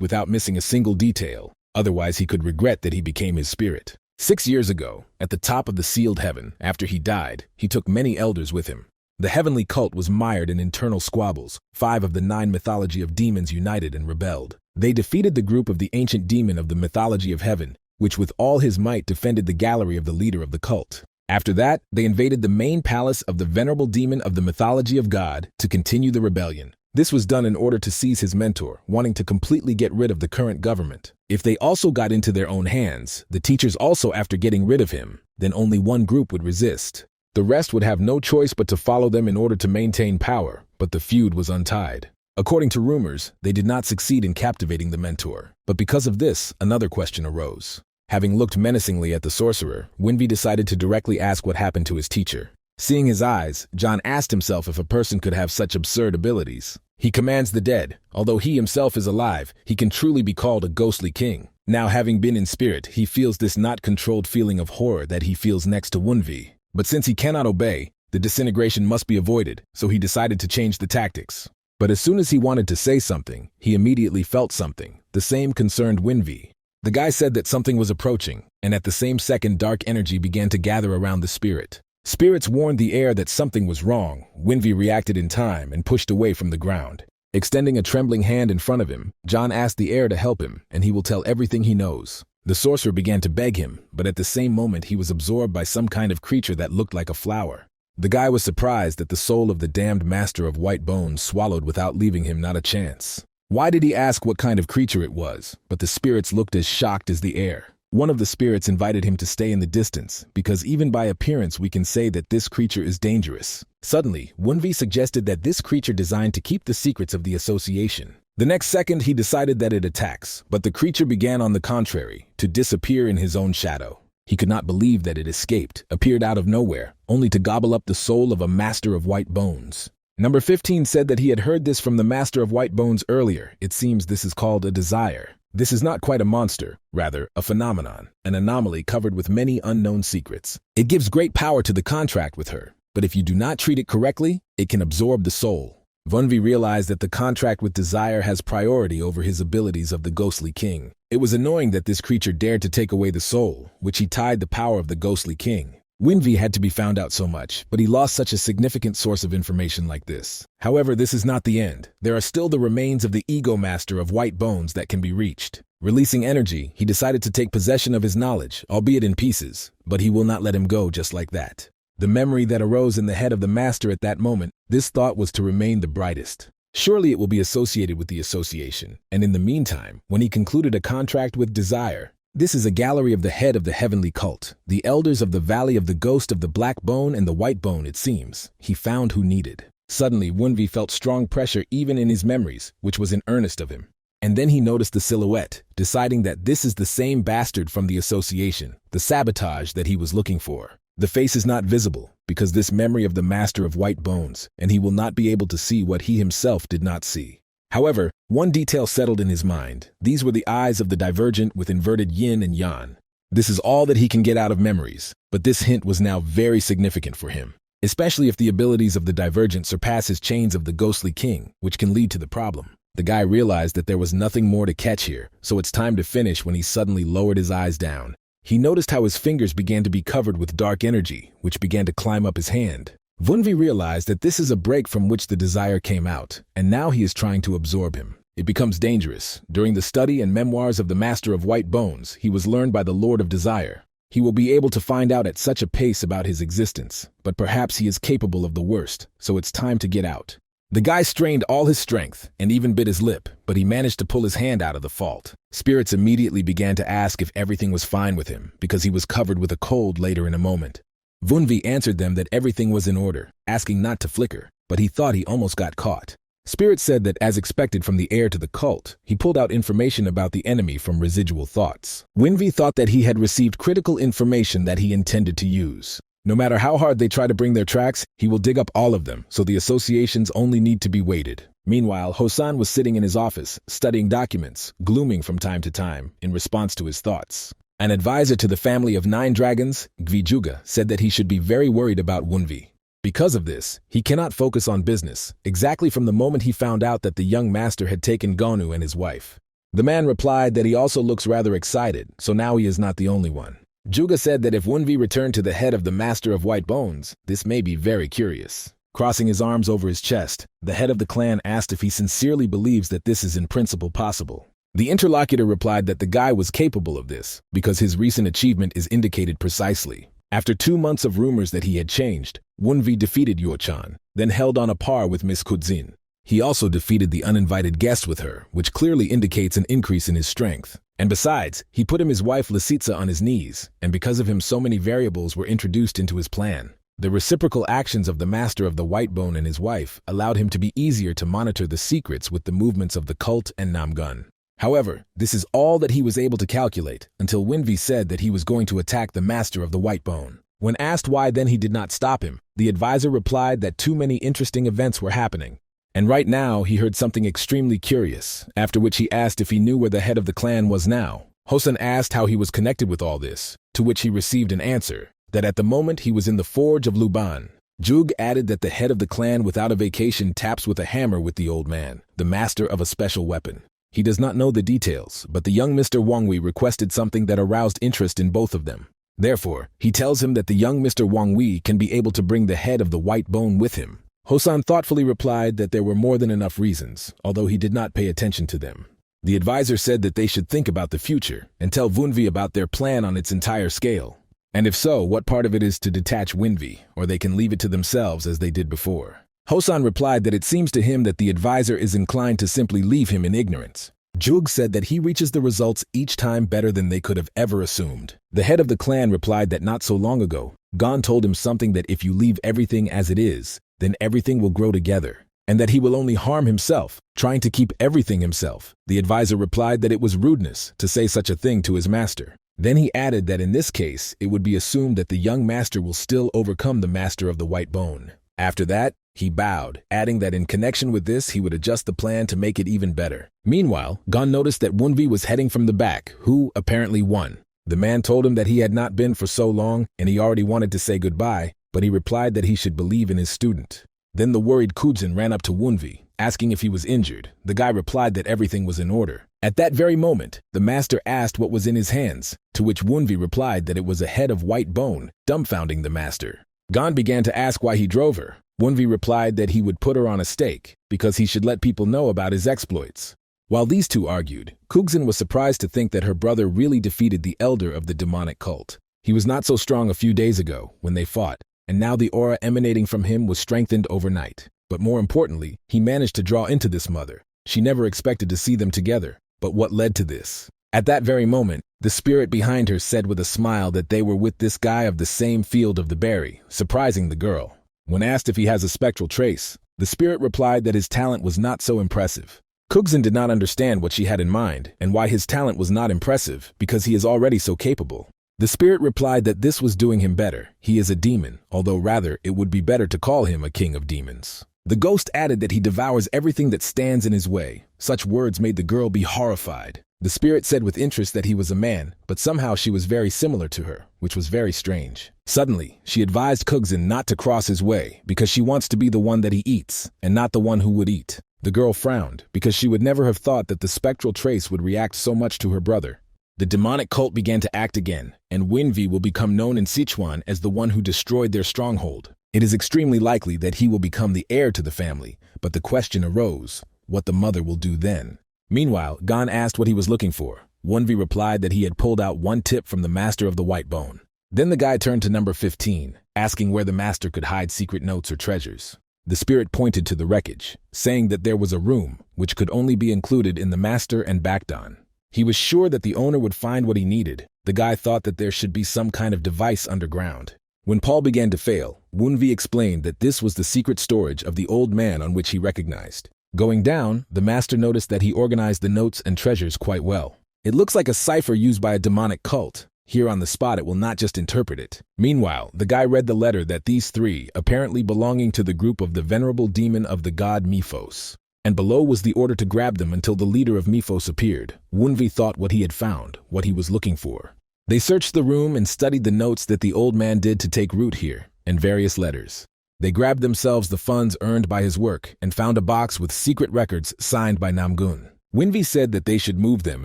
without missing a single detail, otherwise he could regret that he became his spirit. 6 years ago, at the top of the sealed heaven, after he died, he took many elders with him. The heavenly cult was mired in internal squabbles. 5 of the 9 mythology of demons united and rebelled. They defeated the group of the ancient demon of the mythology of heaven, which with all his might defended the gallery of the leader of the cult. After that, they invaded the main palace of the venerable demon of the mythology of God to continue the rebellion. This was done in order to seize his mentor, wanting to completely get rid of the current government. If they also got into their own hands, the teachers also after getting rid of him, then only one group would resist. The rest would have no choice but to follow them in order to maintain power, but the feud was untied. According to rumors, they did not succeed in captivating the mentor. But because of this, another question arose. Having looked menacingly at the sorcerer, Wunvi decided to directly ask what happened to his teacher. Seeing his eyes, John asked himself if a person could have such absurd abilities. He commands the dead. Although he himself is alive, he can truly be called a ghostly king. Now having been in spirit, he feels this not controlled feeling of horror that he feels next to Wunvi. But since he cannot obey, the disintegration must be avoided, so he decided to change the tactics. But as soon as he wanted to say something, he immediately felt something. The same concerned Wunvi. The guy said that something was approaching, and at the same second dark energy began to gather around the spirit. Spirits warned the heir that something was wrong. Wunvi reacted in time and pushed away from the ground. Extending a trembling hand in front of him, John asked the heir to help him, and he will tell everything he knows. The sorcerer began to beg him, but at the same moment he was absorbed by some kind of creature that looked like a flower. The guy was surprised that the soul of the damned master of white bones swallowed without leaving him not a chance. Why did he ask what kind of creature it was? But the spirits looked as shocked as the heir. One of the spirits invited him to stay in the distance, because even by appearance we can say that this creature is dangerous. Suddenly, Wunvi suggested that this creature designed to keep the secrets of the association. The next second he decided that it attacks, but the creature began on the contrary, to disappear in his own shadow. He could not believe that it escaped, appeared out of nowhere, only to gobble up the soul of a master of white bones. Number 15 said that he had heard this from the master of white bones earlier. It seems this is called a desire. This is not quite a monster, rather a phenomenon, an anomaly covered with many unknown secrets. It gives great power to the contract with her, but if you do not treat it correctly, it can absorb the soul. Wunvi realized that the contract with desire has priority over his abilities of the ghostly king. It was annoying that this creature dared to take away the soul, which he tied the power of the ghostly king. Wunvi had to be found out so much, but he lost such a significant source of information like this. However, this is not the end. There are still the remains of the ego master of white bones that can be reached. Releasing energy, he decided to take possession of his knowledge, albeit in pieces, but he will not let him go just like that. The memory that arose in the head of the master at that moment, this thought was to remain the brightest. Surely it will be associated with the association, and in the meantime, when he concluded a contract with desire, this is a gallery of the head of the heavenly cult, the elders of the valley of the ghost of the black bone and the white bone, it seems. He found who needed. Suddenly, Wunvi felt strong pressure even in his memories, which was in earnest of him. And then he noticed the silhouette, deciding that this is the same bastard from the association, the sabotage that he was looking for. The face is not visible, because this memory of the master of white bones, and he will not be able to see what he himself did not see. However, one detail settled in his mind. These were the eyes of the divergent with inverted yin and yang. This is all that he can get out of memories, but this hint was now very significant for him, especially if the abilities of the divergent surpass his chains of the ghostly king, which can lead to the problem. The guy realized that there was nothing more to catch here, so it's time to finish when he suddenly lowered his eyes down. He noticed how his fingers began to be covered with dark energy, which began to climb up his hand. Wunvi realized that this is a break from which the desire came out, and now he is trying to absorb him. It becomes dangerous. During the study and memoirs of the Master of White Bones, he was learned by the Lord of Desire. He will be able to find out at such a pace about his existence, but perhaps he is capable of the worst, so it's time to get out. The guy strained all his strength and even bit his lip, but he managed to pull his hand out of the fault. Spirits immediately began to ask if everything was fine with him, because he was covered with a cold later in a moment. Wunvi answered them that everything was in order, asking not to flicker, but he thought he almost got caught. Spirit said that, as expected from the heir to the cult, he pulled out information about the enemy from residual thoughts. Wunvi thought that he had received critical information that he intended to use. No matter how hard they try to bring their tracks, he will dig up all of them, so the associations only need to be weighted. Meanwhile, Hosan was sitting in his office, studying documents, glooming from time to time, in response to his thoughts. An advisor to the family of 9 dragons, Gvijuga, said that he should be very worried about Wunvi. Because of this, he cannot focus on business, exactly from the moment he found out that the young master had taken Gonu and his wife. The man replied that he also looks rather excited, so now he is not the only one. Juga said that if Wunvi returned to the head of the Master of White Bones, this may be very curious. Crossing his arms over his chest, the head of the clan asked if he sincerely believes that this is in principle possible. The interlocutor replied that the guy was capable of this, because his recent achievement is indicated precisely. After 2 months of rumors that he had changed, Wunvi defeated Yuo-chan, then held on a par with Miss Kudzin. He also defeated the uninvited guest with her, which clearly indicates an increase in his strength. And besides, he put his wife Lisitsa on his knees, and because of him so many variables were introduced into his plan. The reciprocal actions of the Master of the White Bone and his wife allowed him to be easier to monitor the secrets with the movements of the cult and Namgun. However, this is all that he was able to calculate, until Wunvi said that he was going to attack the Master of the White Bone. When asked why then he did not stop him, the advisor replied that too many interesting events were happening. And right now, he heard something extremely curious, after which he asked if he knew where the head of the clan was now. Hosan asked how he was connected with all this, to which he received an answer, that at the moment he was in the forge of Luban. Jug added that the head of the clan without a vacation taps with a hammer with the old man, the master of a special weapon. He does not know the details, but the young Mr. Wangwi requested something that aroused interest in both of them. Therefore, he tells him that the young Mr. Wangwi can be able to bring the head of the White Bone with him. Hosan thoughtfully replied that there were more than enough reasons, although he did not pay attention to them. The advisor said that they should think about the future and tell Wunvi about their plan on its entire scale. And if so, what part of it is to detach Wunvi, or they can leave it to themselves as they did before. Hosan replied that it seems to him that the advisor is inclined to simply leave him in ignorance. Jug said that he reaches the results each time better than they could have ever assumed. The head of the clan replied that not so long ago, Gon told him something that if you leave everything as it is, then everything will grow together, and that he will only harm himself, trying to keep everything himself. The advisor replied that it was rudeness to say such a thing to his master. Then he added that in this case, it would be assumed that the young master will still overcome the master of the white bone. After that, he bowed, adding that in connection with this he would adjust the plan to make it even better. Meanwhile, Gon noticed that Wunvi was heading from the back, who apparently won. The man told him that he had not been for so long and he already wanted to say goodbye, but he replied that he should believe in his student. Then the worried Kujin ran up to Wunvi, asking if he was injured. The guy replied that everything was in order. At that very moment, the master asked what was in his hands, to which Wunvi replied that it was a head of white bone, dumbfounding the master. Gon began to ask why he drove her. Wunvi replied that he would put her on a stake, because he should let people know about his exploits. While these two argued, Kugzin was surprised to think that her brother really defeated the elder of the demonic cult. He was not so strong a few days ago, when they fought, and now the aura emanating from him was strengthened overnight. But more importantly, he managed to draw into this mother. She never expected to see them together, but what led to this? At that very moment, the spirit behind her said with a smile that they were with this guy of the same field of the berry, surprising the girl. When asked if he has a spectral trace, the spirit replied that his talent was not so impressive. Kugzin did not understand what she had in mind and why his talent was not impressive because he is already so capable. The spirit replied that this was doing him better. He is a demon, although rather it would be better to call him a king of demons. The ghost added that he devours everything that stands in his way. Such words made the girl be horrified. The spirit said with interest that he was a man, but somehow she was very similar to her, which was very strange. Suddenly, she advised Kugzin not to cross his way because she wants to be the one that he eats and not the one who would eat. The girl frowned because she would never have thought that the spectral trace would react so much to her brother. The demonic cult began to act again, and Winvi will become known in Sichuan as the one who destroyed their stronghold. It is extremely likely that he will become the heir to the family, but the question arose, what the mother will do then. Meanwhile, Gon asked what he was looking for. Wunvi replied that he had pulled out one tip from the master of the white bone. Then the guy turned to number 15, asking where the master could hide secret notes or treasures. The spirit pointed to the wreckage, saying that there was a room which could only be included in the master and Bakdon. He was sure that the owner would find what he needed. The guy thought that there should be some kind of device underground. When Paul began to fail, Wunvi explained that this was the secret storage of the old man on which he recognized. Going down, the master noticed that he organized the notes and treasures quite well. It looks like a cipher used by a demonic cult. Here on the spot it will not just interpret it. Meanwhile, the guy read the letter that these three, apparently belonging to the group of the venerable demon of the god Miphos. And below was the order to grab them until the leader of Miphos appeared. Wunvi thought what he had found, what he was looking for. They searched the room and studied the notes that the old man did to take root here, and various letters. They grabbed themselves the funds earned by his work and found a box with secret records signed by Namgun. Winvi said that they should move them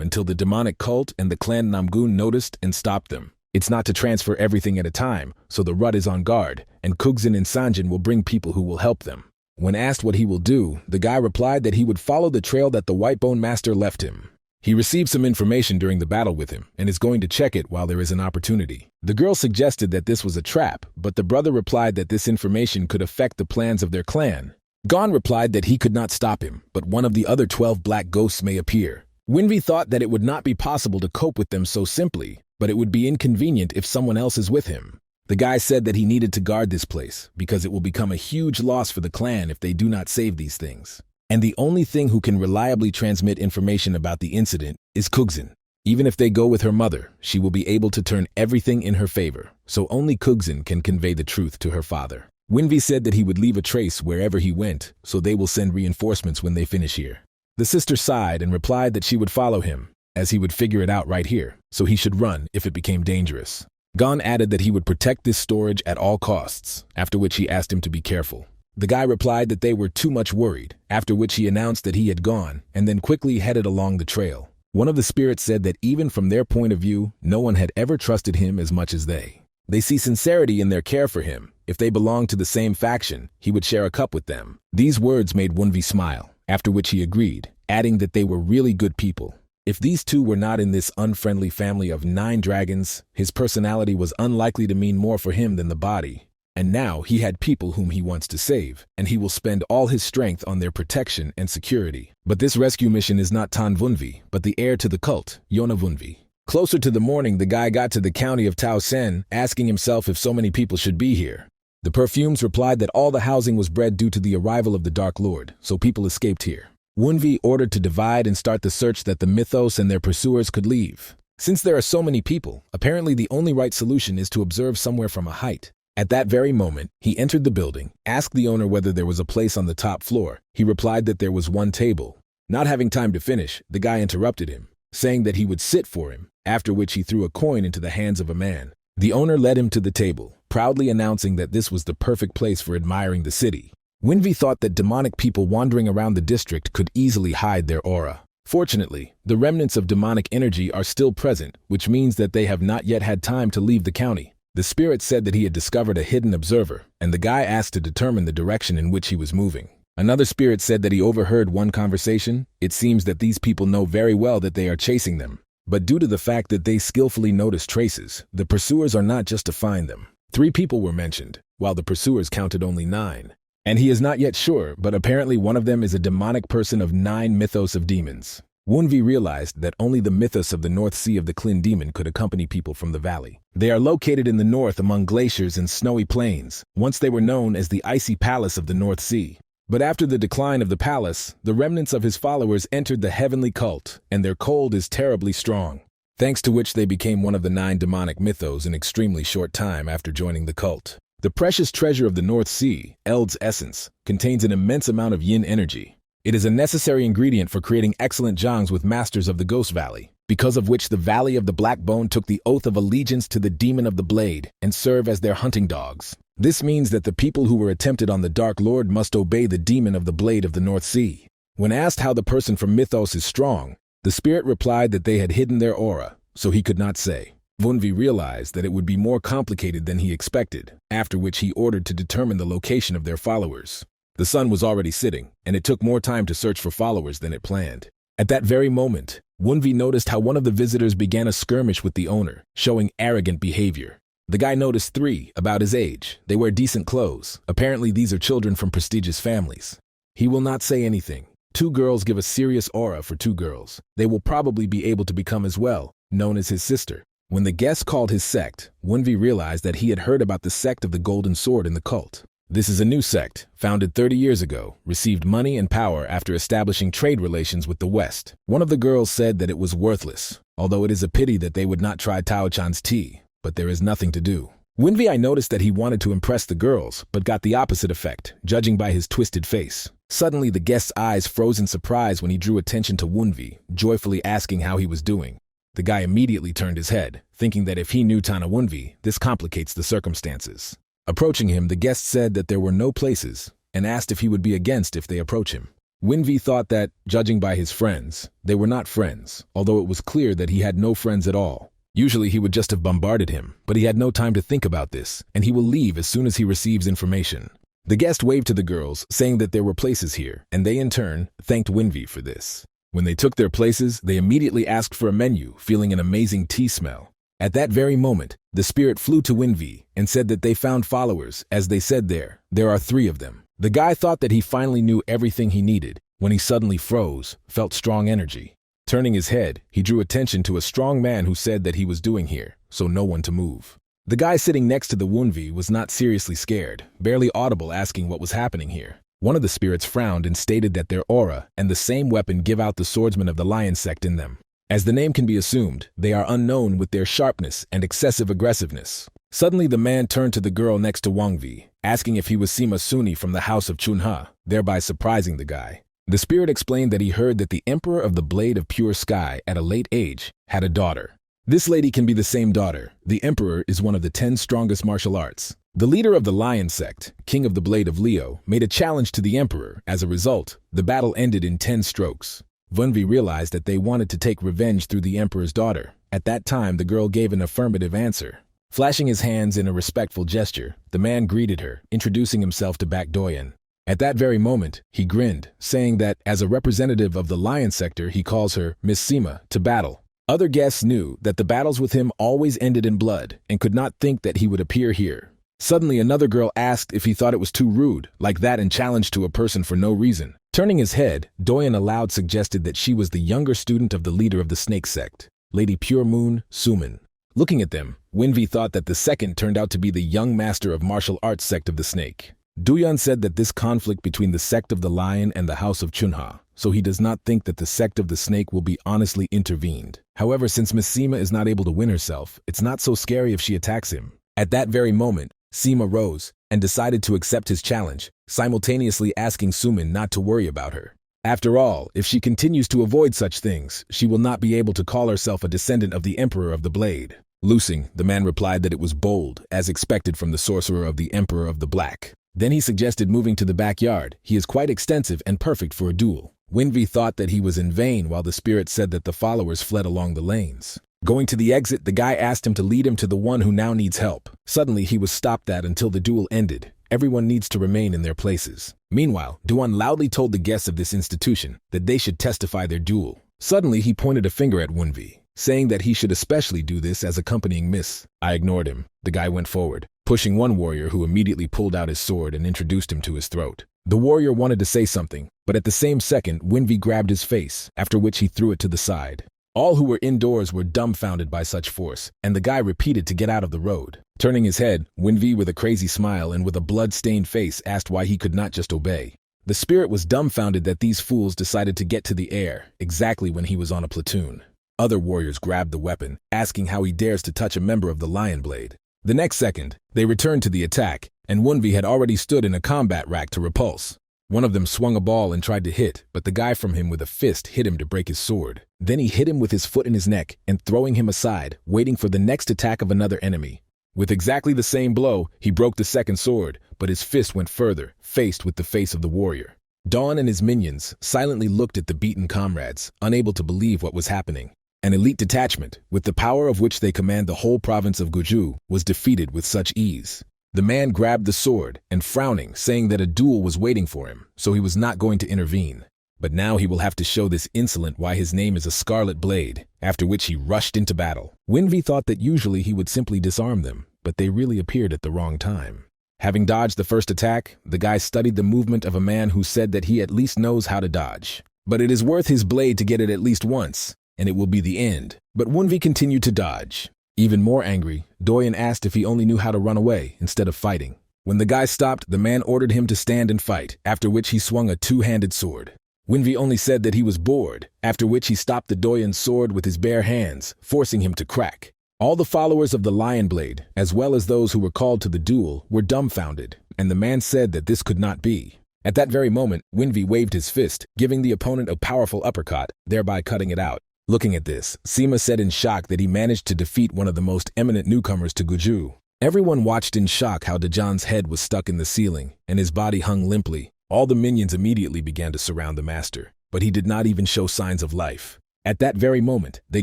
until the demonic cult and the clan Namgun noticed and stopped them. It's not to transfer everything at a time, so the Rut is on guard, and Kugzin and Sanjin will bring people who will help them. When asked what he will do, the guy replied that he would follow the trail that the White Bone Master left him. He received some information during the battle with him and is going to check it while there is an opportunity. The girl suggested that this was a trap, but the brother replied that this information could affect the plans of their clan. Gon replied that he could not stop him, but one of the other 12 black ghosts may appear. Winvi thought that it would not be possible to cope with them so simply, but it would be inconvenient if someone else is with him. The guy said that he needed to guard this place because it will become a huge loss for the clan if they do not save these things. And the only thing who can reliably transmit information about the incident is Kugzin. Even if they go with her mother, she will be able to turn everything in her favor, so only Kugzin can convey the truth to her father. Winvi said that he would leave a trace wherever he went, so they will send reinforcements when they finish here. The sister sighed and replied that she would follow him, as he would figure it out right here, so he should run if it became dangerous. Gon added that he would protect this storage at all costs, after which he asked him to be careful. The guy replied that they were too much worried, after which he announced that he had gone, and then quickly headed along the trail. One of the spirits said that even from their point of view, no one had ever trusted him as much as they. They see sincerity in their care for him. If they belonged to the same faction, he would share a cup with them. These words made Wunvi smile, after which he agreed, adding that they were really good people. If these two were not in this unfriendly family of 9 dragons, his personality was unlikely to mean more for him than the body. and now he had people whom he wants to save, and he will spend all his strength on their protection and security. But this rescue mission is not Tan Vunvi, but the heir to the cult, Yona Vunvi. Closer to the morning, the guy got to the county of Tao Sen, asking himself if so many people should be here. The perfumes replied that all the housing was bred due to the arrival of the Dark Lord, so people escaped here. Wunvi ordered to divide and start the search that the mythos and their pursuers could leave. Since there are so many people, apparently the only right solution is to observe somewhere from a height. At that very moment, he entered the building, asked the owner whether there was a place on the top floor. He replied that there was one table. Not having time to finish, the guy interrupted him, saying that he would sit for him, after which he threw a coin into the hands of a man. The owner led him to the table, proudly announcing that this was the perfect place for admiring the city. Winvi thought that demonic people wandering around the district could easily hide their aura. Fortunately, the remnants of demonic energy are still present, which means that they have not yet had time to leave the county. The spirit said that he had discovered a hidden observer, and the guy asked to determine the direction in which he was moving. Another spirit said that he overheard one conversation. It seems that these people know very well that they are chasing them. But due to the fact that they skillfully notice traces, the pursuers are not just to find them. 3 people were mentioned, while the pursuers counted only 9. And he is not yet sure, but apparently one of them is a demonic person of 9 mythos of demons. Wunvi realized that only the mythos of the North Sea of the Klin demon could accompany people from the valley. They are located in the north among glaciers and snowy plains. Once they were known as the Icy Palace of the North Sea. But after the decline of the palace, the remnants of his followers entered the heavenly cult, and their cold is terribly strong. Thanks to which they became one of the 9 demonic mythos in extremely short time after joining the cult. The precious treasure of the North Sea, Eld's essence, contains an immense amount of yin energy. It is a necessary ingredient for creating excellent jongs with masters of the Ghost Valley, because of which the Valley of the Black Bone took the oath of allegiance to the Demon of the Blade and serve as their hunting dogs. This means that the people who were attempted on the Dark Lord must obey the Demon of the Blade of the North Sea. When asked how the person from Mythos is strong, the spirit replied that they had hidden their aura, so he could not say. Wunvi realized that it would be more complicated than he expected, after which he ordered to determine the location of their followers. The sun was already setting, and it took more time to search for followers than it planned. At that very moment, Wunvi noticed how one of the visitors began a skirmish with the owner, showing arrogant behavior. The guy noticed 3, about his age. They wear decent clothes. Apparently these are children from prestigious families. He will not say anything. 2 girls give a serious aura for 2 girls. They will probably be able to become as well, known as his sister. When the guest called his sect, Wunvi realized that he had heard about the sect of the Golden Sword in the cult. This is a new sect, founded 30 years ago, received money and power after establishing trade relations with the West. One of the girls said that it was worthless, although it is a pity that they would not try Tao Chan's tea, but there is nothing to do. Wunvi noticed that he wanted to impress the girls, but got the opposite effect, judging by his twisted face. Suddenly, the guest's eyes froze in surprise when he drew attention to Wunvi, joyfully asking how he was doing. The guy immediately turned his head, thinking that if he knew Tana Wunvi, this complicates the circumstances. Approaching him, the guest said that there were no places, and asked if he would be against if they approach him. Wunvi thought that, judging by his friends, they were not friends, although it was clear that he had no friends at all. Usually he would just have bombarded him, but he had no time to think about this, and he will leave as soon as he receives information. The guest waved to the girls, saying that there were places here, and they in turn thanked Wunvi for this. When they took their places, they immediately asked for a menu, feeling an amazing tea smell. At that very moment, the spirit flew to Wunvi and said that they found followers, as they said there are 3 of them. The guy thought that he finally knew everything he needed, when he suddenly froze, felt strong energy. Turning his head, he drew attention to a strong man who said that he was doing here, so no one to move. The guy sitting next to the Wunvi was not seriously scared, barely audible asking what was happening here. One of the spirits frowned and stated that their aura and the same weapon give out the swordsmen of the lion sect in them. As the name can be assumed, they are unknown with their sharpness and excessive aggressiveness. Suddenly the man turned to the girl next to Wangvi, asking if he was Sima Suni from the house of Chunha, thereby surprising the guy. The spirit explained that he heard that the Emperor of the Blade of Pure Sky, at a late age, had a daughter. This lady can be the same daughter. The Emperor is one of the 10 strongest martial arts. The leader of the Lion sect, King of the Blade of Leo, made a challenge to the Emperor. As a result, the battle ended in 10 strokes. Wunvi realized that they wanted to take revenge through the Emperor's daughter. At that time, the girl gave an affirmative answer. Flashing his hands in a respectful gesture, the man greeted her, introducing himself to Bak Doyen. At that very moment, he grinned, saying that, as a representative of the Lion sector, he calls her Miss Sima to battle. Other guests knew that the battles with him always ended in blood and could not think that he would appear here. Suddenly another girl asked if he thought it was too rude, like that, and challenged to a person for no reason. Turning his head, Doyen aloud suggested that she was the younger student of the leader of the snake sect, Lady Pure Moon, Suman. Looking at them, Winvi thought that the second turned out to be the young master of martial arts sect of the snake. Duyan said that this conflict between the sect of the lion and the house of Chunha, so he does not think that the sect of the snake will be honestly intervened. However, since Miss Sima is not able to win herself, it's not so scary if she attacks him. At that very moment, Sima rose and decided to accept his challenge, simultaneously asking Suman not to worry about her. After all, if she continues to avoid such things, she will not be able to call herself a descendant of the Emperor of the Blade. Loosing, the man replied that it was bold, as expected from the sorcerer of the Emperor of the Black. Then he suggested moving to the backyard. He is quite extensive and perfect for a duel. Winvi thought that he was in vain, while the spirit said that the followers fled along the lanes. Going to the exit, the guy asked him to lead him to the one who now needs help. Suddenly, he was stopped at until the duel ended. Everyone needs to remain in their places. Meanwhile, Duan loudly told the guests of this institution that they should testify their duel. Suddenly, he pointed a finger at Winvi, saying that he should especially do this as accompanying Miss. I ignored him. The guy went forward, pushing one warrior who immediately pulled out his sword and introduced him to his throat. The warrior wanted to say something, but at the same second, Winvi grabbed his face, after which he threw it to the side. All who were indoors were dumbfounded by such force, and the guy repeated to get out of the road. Turning his head, Winvi, with a crazy smile and with a blood-stained face, asked why he could not just obey. The spirit was dumbfounded that these fools decided to get to the heir exactly when he was on a platoon. Other warriors grabbed the weapon, asking how he dares to touch a member of the Lion Blade. The next second, they returned to the attack, and Winvi had already stood in a combat rack to repulse. One of them swung a ball and tried to hit, but the guy from him with a fist hit him to break his sword. Then he hit him with his foot in his neck and throwing him aside, waiting for the next attack of another enemy. With exactly the same blow, he broke the second sword, but his fist went further, faced with the face of the warrior. Dawn and his minions silently looked at the beaten comrades, unable to believe what was happening. An elite detachment, with the power of which they command the whole province of Guju, was defeated with such ease. The man grabbed the sword and frowning, saying that a duel was waiting for him, so he was not going to intervene. But now he will have to show this insolent why his name is a Scarlet Blade, after which he rushed into battle. Winvi thought that usually he would simply disarm them, but they really appeared at the wrong time. Having dodged the first attack, the guy studied the movement of a man who said that he at least knows how to dodge. But it is worth his blade to get it at least once, and it will be the end. But Winvi continued to dodge. Even more angry, Doyen asked if he only knew how to run away instead of fighting. When the guy stopped, the man ordered him to stand and fight, after which he swung a two-handed sword. Winvi only said that he was bored, after which he stopped the Doyen's sword with his bare hands, forcing him to crack. All the followers of the Lion Blade, as well as those who were called to the duel, were dumbfounded, and the man said that this could not be. At that very moment, Winvi waved his fist, giving the opponent a powerful uppercut, thereby cutting it out. Looking at this, Sima said in shock that he managed to defeat one of the most eminent newcomers to Guju. Everyone watched in shock how Dajan's head was stuck in the ceiling, and his body hung limply. All the minions immediately began to surround the master, but he did not even show signs of life. At that very moment, they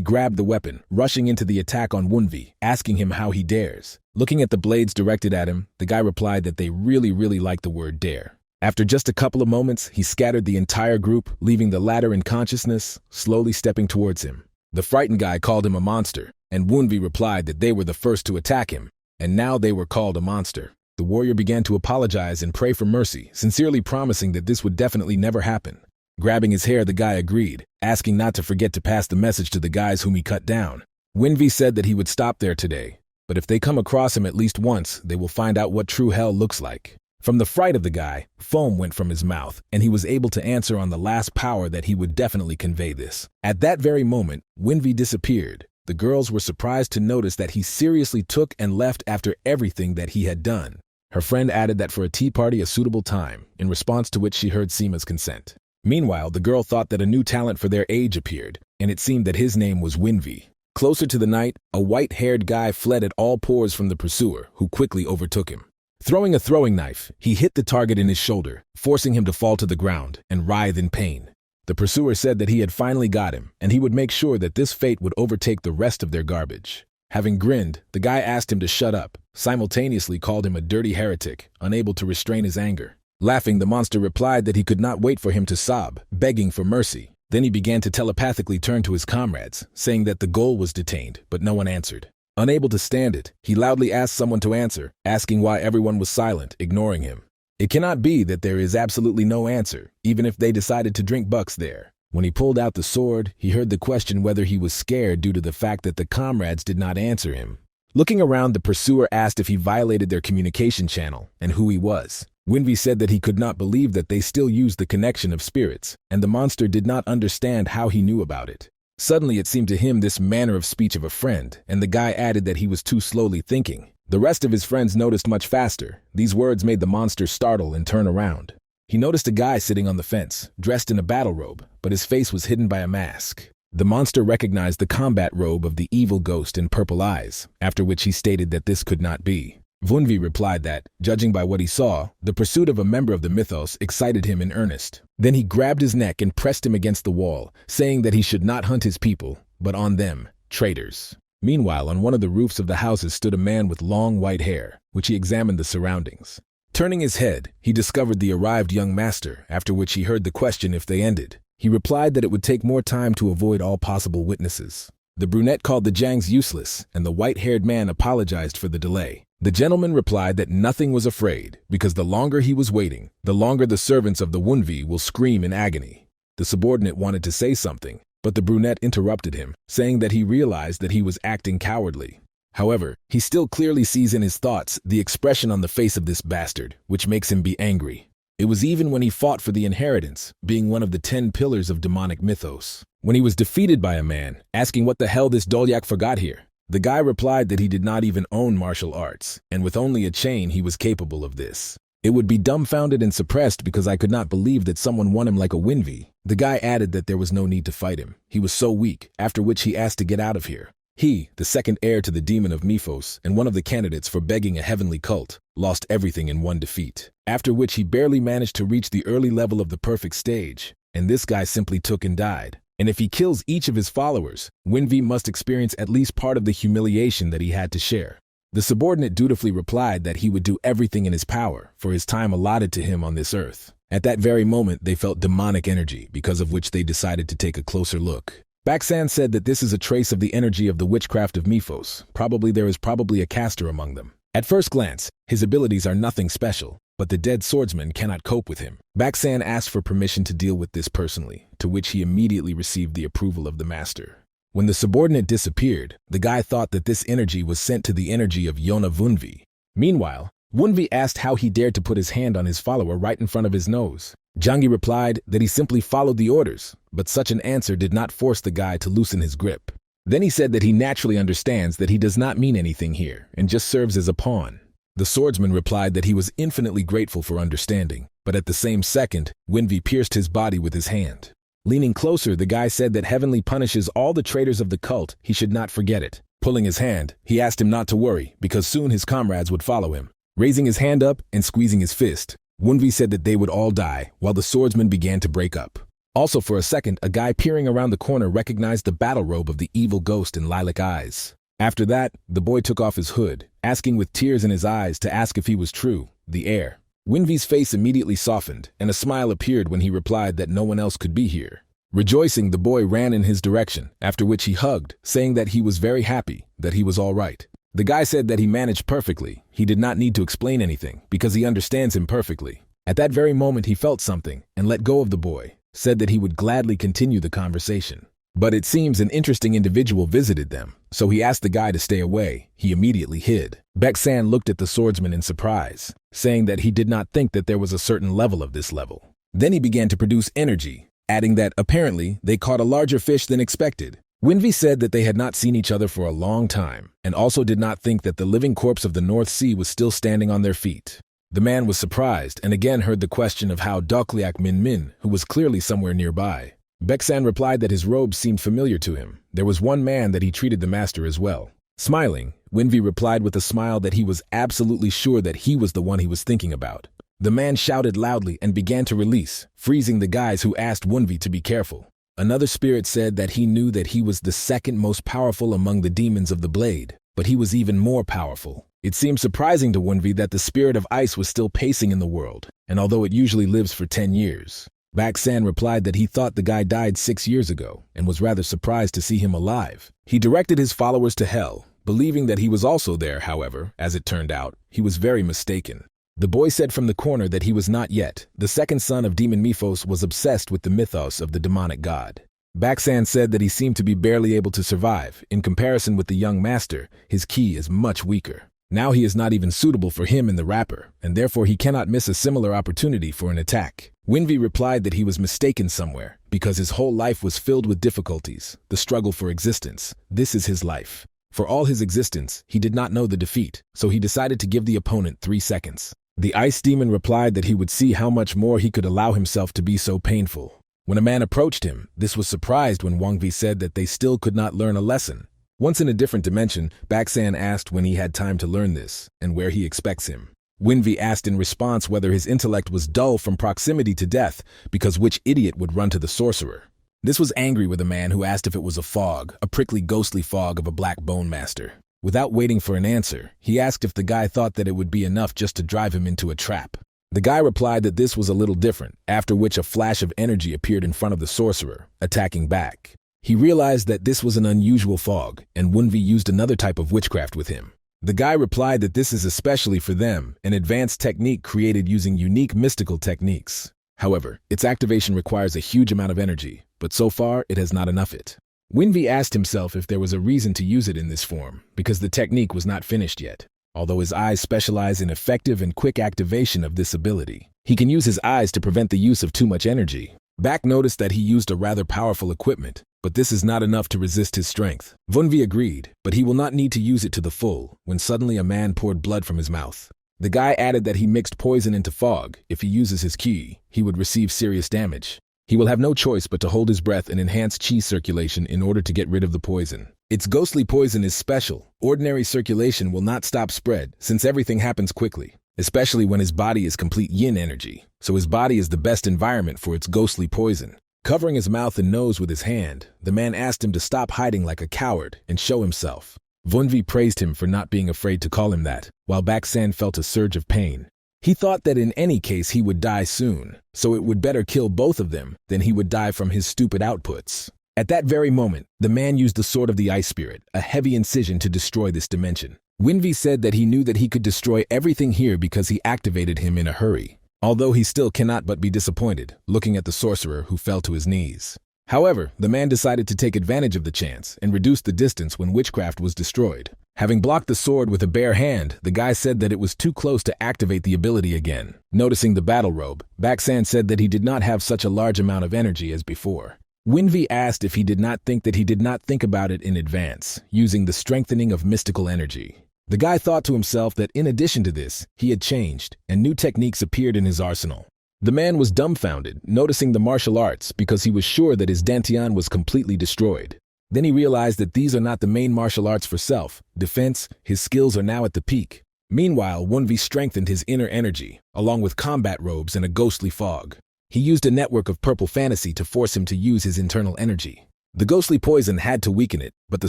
grabbed the weapon, rushing into the attack on Winvi, asking him how he dares. Looking at the blades directed at him, the guy replied that they really like the word dare. After just a couple of moments, he scattered the entire group, leaving the latter in consciousness, slowly stepping towards him. The frightened guy called him a monster, and Winvi replied that they were the first to attack him, and now they were called a monster. The warrior began to apologize and pray for mercy, sincerely promising that this would definitely never happen. Grabbing his hair, the guy agreed, asking not to forget to pass the message to the guys whom he cut down. Winvi said that he would stop there today, but if they come across him at least once, they will find out what true hell looks like. From the fright of the guy, foam went from his mouth, and he was able to answer on the last power that he would definitely convey this. At that very moment, Winvi disappeared. The girls were surprised to notice that he seriously took and left after everything that he had done. Her friend added that for a tea party a suitable time, in response to which she heard Sima's consent. Meanwhile, the girl thought that a new talent for their age appeared, and it seemed that his name was Winvi. Closer to the night, a white-haired guy fled at all pores from the pursuer, who quickly overtook him. Throwing a throwing knife, he hit the target in his shoulder, forcing him to fall to the ground and writhe in pain. The pursuer said that he had finally got him, and he would make sure that this fate would overtake the rest of their garbage. Having grinned, the guy asked him to shut up, simultaneously called him a dirty heretic, unable to restrain his anger. Laughing, the monster replied that he could not wait for him to sob, begging for mercy. Then he began to telepathically turn to his comrades, saying that the goal was detained, but no one answered. Unable to stand it, he loudly asked someone to answer, asking why everyone was silent, ignoring him. It cannot be that there is absolutely no answer, even if they decided to drink bucks there. When he pulled out the sword, he heard the question whether he was scared due to the fact that the comrades did not answer him. Looking around, the pursuer asked if he violated their communication channel and who he was. Winvi said that he could not believe that they still used the connection of spirits, and the monster did not understand how he knew about it. Suddenly it seemed to him this manner of speech of a friend, and the guy added that he was too slowly thinking. The rest of his friends noticed much faster. These words made the monster startle and turn around. He noticed a guy sitting on the fence, dressed in a battle robe, but his face was hidden by a mask. The monster recognized the combat robe of the evil ghost in purple eyes, after which he stated that this could not be. Wunvi replied that, judging by what he saw, the pursuit of a member of the mythos excited him in earnest. Then he grabbed his neck and pressed him against the wall, saying that he should not hunt his people, but on them, traitors. Meanwhile, on one of the roofs of the houses stood a man with long white hair, which he examined the surroundings. Turning his head, he discovered the arrived young master, after which he heard the question if they ended. He replied that it would take more time to avoid all possible witnesses. The brunette called the Jangs useless, and the white-haired man apologized for the delay. The gentleman replied that nothing was afraid, because the longer he was waiting, the longer the servants of the Wunvi will scream in agony. The subordinate wanted to say something, but the brunette interrupted him, saying that he realized that he was acting cowardly. However, he still clearly sees in his thoughts the expression on the face of this bastard, which makes him be angry. It was even when he fought for the inheritance, being one of the 10 pillars of demonic mythos. When he was defeated by a man, asking what the hell this Dolyak forgot here. The guy replied that he did not even own martial arts, and with only a chain he was capable of this. It would be dumbfounded and suppressed because I could not believe that someone won him like a Winvi. The guy added that there was no need to fight him. He was so weak, after which he asked to get out of here. He, the second heir to the demon of Mythos and one of the candidates for begging a heavenly cult, lost everything in one defeat, after which he barely managed to reach the early level of the perfect stage, and this guy simply took and died. And if he kills each of his followers, Winvi must experience at least part of the humiliation that he had to share. The subordinate dutifully replied that he would do everything in his power for his time allotted to him on this earth. At that very moment, they felt demonic energy, because of which they decided to take a closer look. Baksan said that this is a trace of the energy of the witchcraft of Mythos. There is probably a caster among them. At first glance, his abilities are nothing special, but the dead swordsman cannot cope with him. Baksan asked for permission to deal with this personally, to which he immediately received the approval of the master. When the subordinate disappeared, the guy thought that this energy was sent to the energy of Yona Wunvi. Meanwhile, Wunvi asked how he dared to put his hand on his follower right in front of his nose. Jangi replied that he simply followed the orders, but such an answer did not force the guy to loosen his grip. Then he said that he naturally understands that he does not mean anything here and just serves as a pawn. The swordsman replied that he was infinitely grateful for understanding, but at the same second, Winvi pierced his body with his hand. Leaning closer, the guy said that Heavenly punishes all the traitors of the cult, he should not forget it. Pulling his hand, he asked him not to worry, because soon his comrades would follow him. Raising his hand up and squeezing his fist, Wunvi said that they would all die, while the swordsman began to break up. Also for a second, a guy peering around the corner recognized the battle robe of the evil ghost in lilac eyes. After that, the boy took off his hood, asking with tears in his eyes to ask if he was true, the heir. Winvi's face immediately softened, and a smile appeared when he replied that no one else could be here. Rejoicing, the boy ran in his direction, after which he hugged, saying that he was very happy, that he was all right. The guy said that he managed perfectly. He did not need to explain anything, because he understands him perfectly. At that very moment he felt something, and let go of the boy, said that he would gladly continue the conversation. But it seems an interesting individual visited them, so he asked the guy to stay away. He immediately hid. Beksan looked at the swordsman in surprise, saying that he did not think that there was a certain level of this level. Then he began to produce energy, adding that apparently they caught a larger fish than expected. Winvi said that they had not seen each other for a long time, and also did not think that the living corpse of the North Sea was still standing on their feet. The man was surprised and again heard the question of how Dokliak Min Min, who was clearly somewhere nearby. Beksan replied that his robes seemed familiar to him. There was one man that he treated the master as well. Smiling, Winvi replied with a smile that he was absolutely sure that he was the one he was thinking about. The man shouted loudly and began to release, freezing the guys who asked Winvi to be careful. Another spirit said that he knew that he was the second most powerful among the demons of the blade, but he was even more powerful. It seemed surprising to Winvi that the spirit of ice was still pacing in the world, and although it usually lives for 10 years. Baksan replied that he thought the guy died 6 years ago, and was rather surprised to see him alive. He directed his followers to hell, Believing that he was also there, however, as it turned out, he was very mistaken. The boy said from the corner that he was not yet. The second son of Demon Miphos was obsessed with the mythos of the demonic god. Baksan said that he seemed to be barely able to survive. In comparison with the young master, his ki is much weaker. Now he is not even suitable for him in the wrapper, and therefore he cannot miss a similar opportunity for an attack. Winvi replied that he was mistaken somewhere, because his whole life was filled with difficulties, the struggle for existence. This is his life. For all his existence, he did not know the defeat, so he decided to give the opponent 3 seconds. The ice demon replied that he would see how much more he could allow himself to be so painful. When a man approached him, this was surprised when Wang Vi said that they still could not learn a lesson. Once in a different dimension, Baksan asked when he had time to learn this, and where he expects him. Winvi asked in response whether his intellect was dull from proximity to death, because which idiot would run to the sorcerer? This was angry with a man who asked if it was a fog, a prickly ghostly fog of a black bone master. Without waiting for an answer, he asked if the guy thought that it would be enough just to drive him into a trap. The guy replied that this was a little different, after which a flash of energy appeared in front of the sorcerer, attacking back. He realized that this was an unusual fog, and Wunvi used another type of witchcraft with him. The guy replied that this is especially for them, an advanced technique created using unique mystical techniques. However, its activation requires a huge amount of energy, but so far it has not enough it. Winvi asked himself if there was a reason to use it in this form, because the technique was not finished yet. Although his eyes specialize in effective and quick activation of this ability, he can use his eyes to prevent the use of too much energy. Back noticed that he used a rather powerful equipment, but this is not enough to resist his strength. Wunvi agreed, but he will not need to use it to the full, when suddenly a man poured blood from his mouth. The guy added that he mixed poison into fog. If he uses his ki, he would receive serious damage. He will have no choice but to hold his breath and enhance chi circulation in order to get rid of the poison. Its ghostly poison is special. Ordinary circulation will not stop spread, since everything happens quickly, especially when his body is complete yin energy, so his body is the best environment for its ghostly poison. Covering his mouth and nose with his hand, the man asked him to stop hiding like a coward and show himself. Wunvi praised him for not being afraid to call him that, while Baksan felt a surge of pain. He thought that in any case he would die soon, so it would better kill both of them than he would die from his stupid outputs. At that very moment, the man used the Sword of the Ice Spirit, a heavy incision to destroy this dimension. Winvi said that he knew that he could destroy everything here because he activated him in a hurry. Although he still cannot but be disappointed, looking at the sorcerer who fell to his knees. However, the man decided to take advantage of the chance and reduce the distance when witchcraft was destroyed. Having blocked the sword with a bare hand, the guy said that it was too close to activate the ability again. Noticing the battle robe, Baksan said that he did not have such a large amount of energy as before. Winvi asked if he did not think about it in advance, using the strengthening of mystical energy. The guy thought to himself that in addition to this, he had changed, and new techniques appeared in his arsenal. The man was dumbfounded, noticing the martial arts because he was sure that his dantian was completely destroyed. Then he realized that these are not the main martial arts for self-defense. His skills are now at the peak. Meanwhile, Wunvi strengthened his inner energy, along with combat robes and a ghostly fog. He used a network of purple fantasy to force him to use his internal energy. The ghostly poison had to weaken it, but the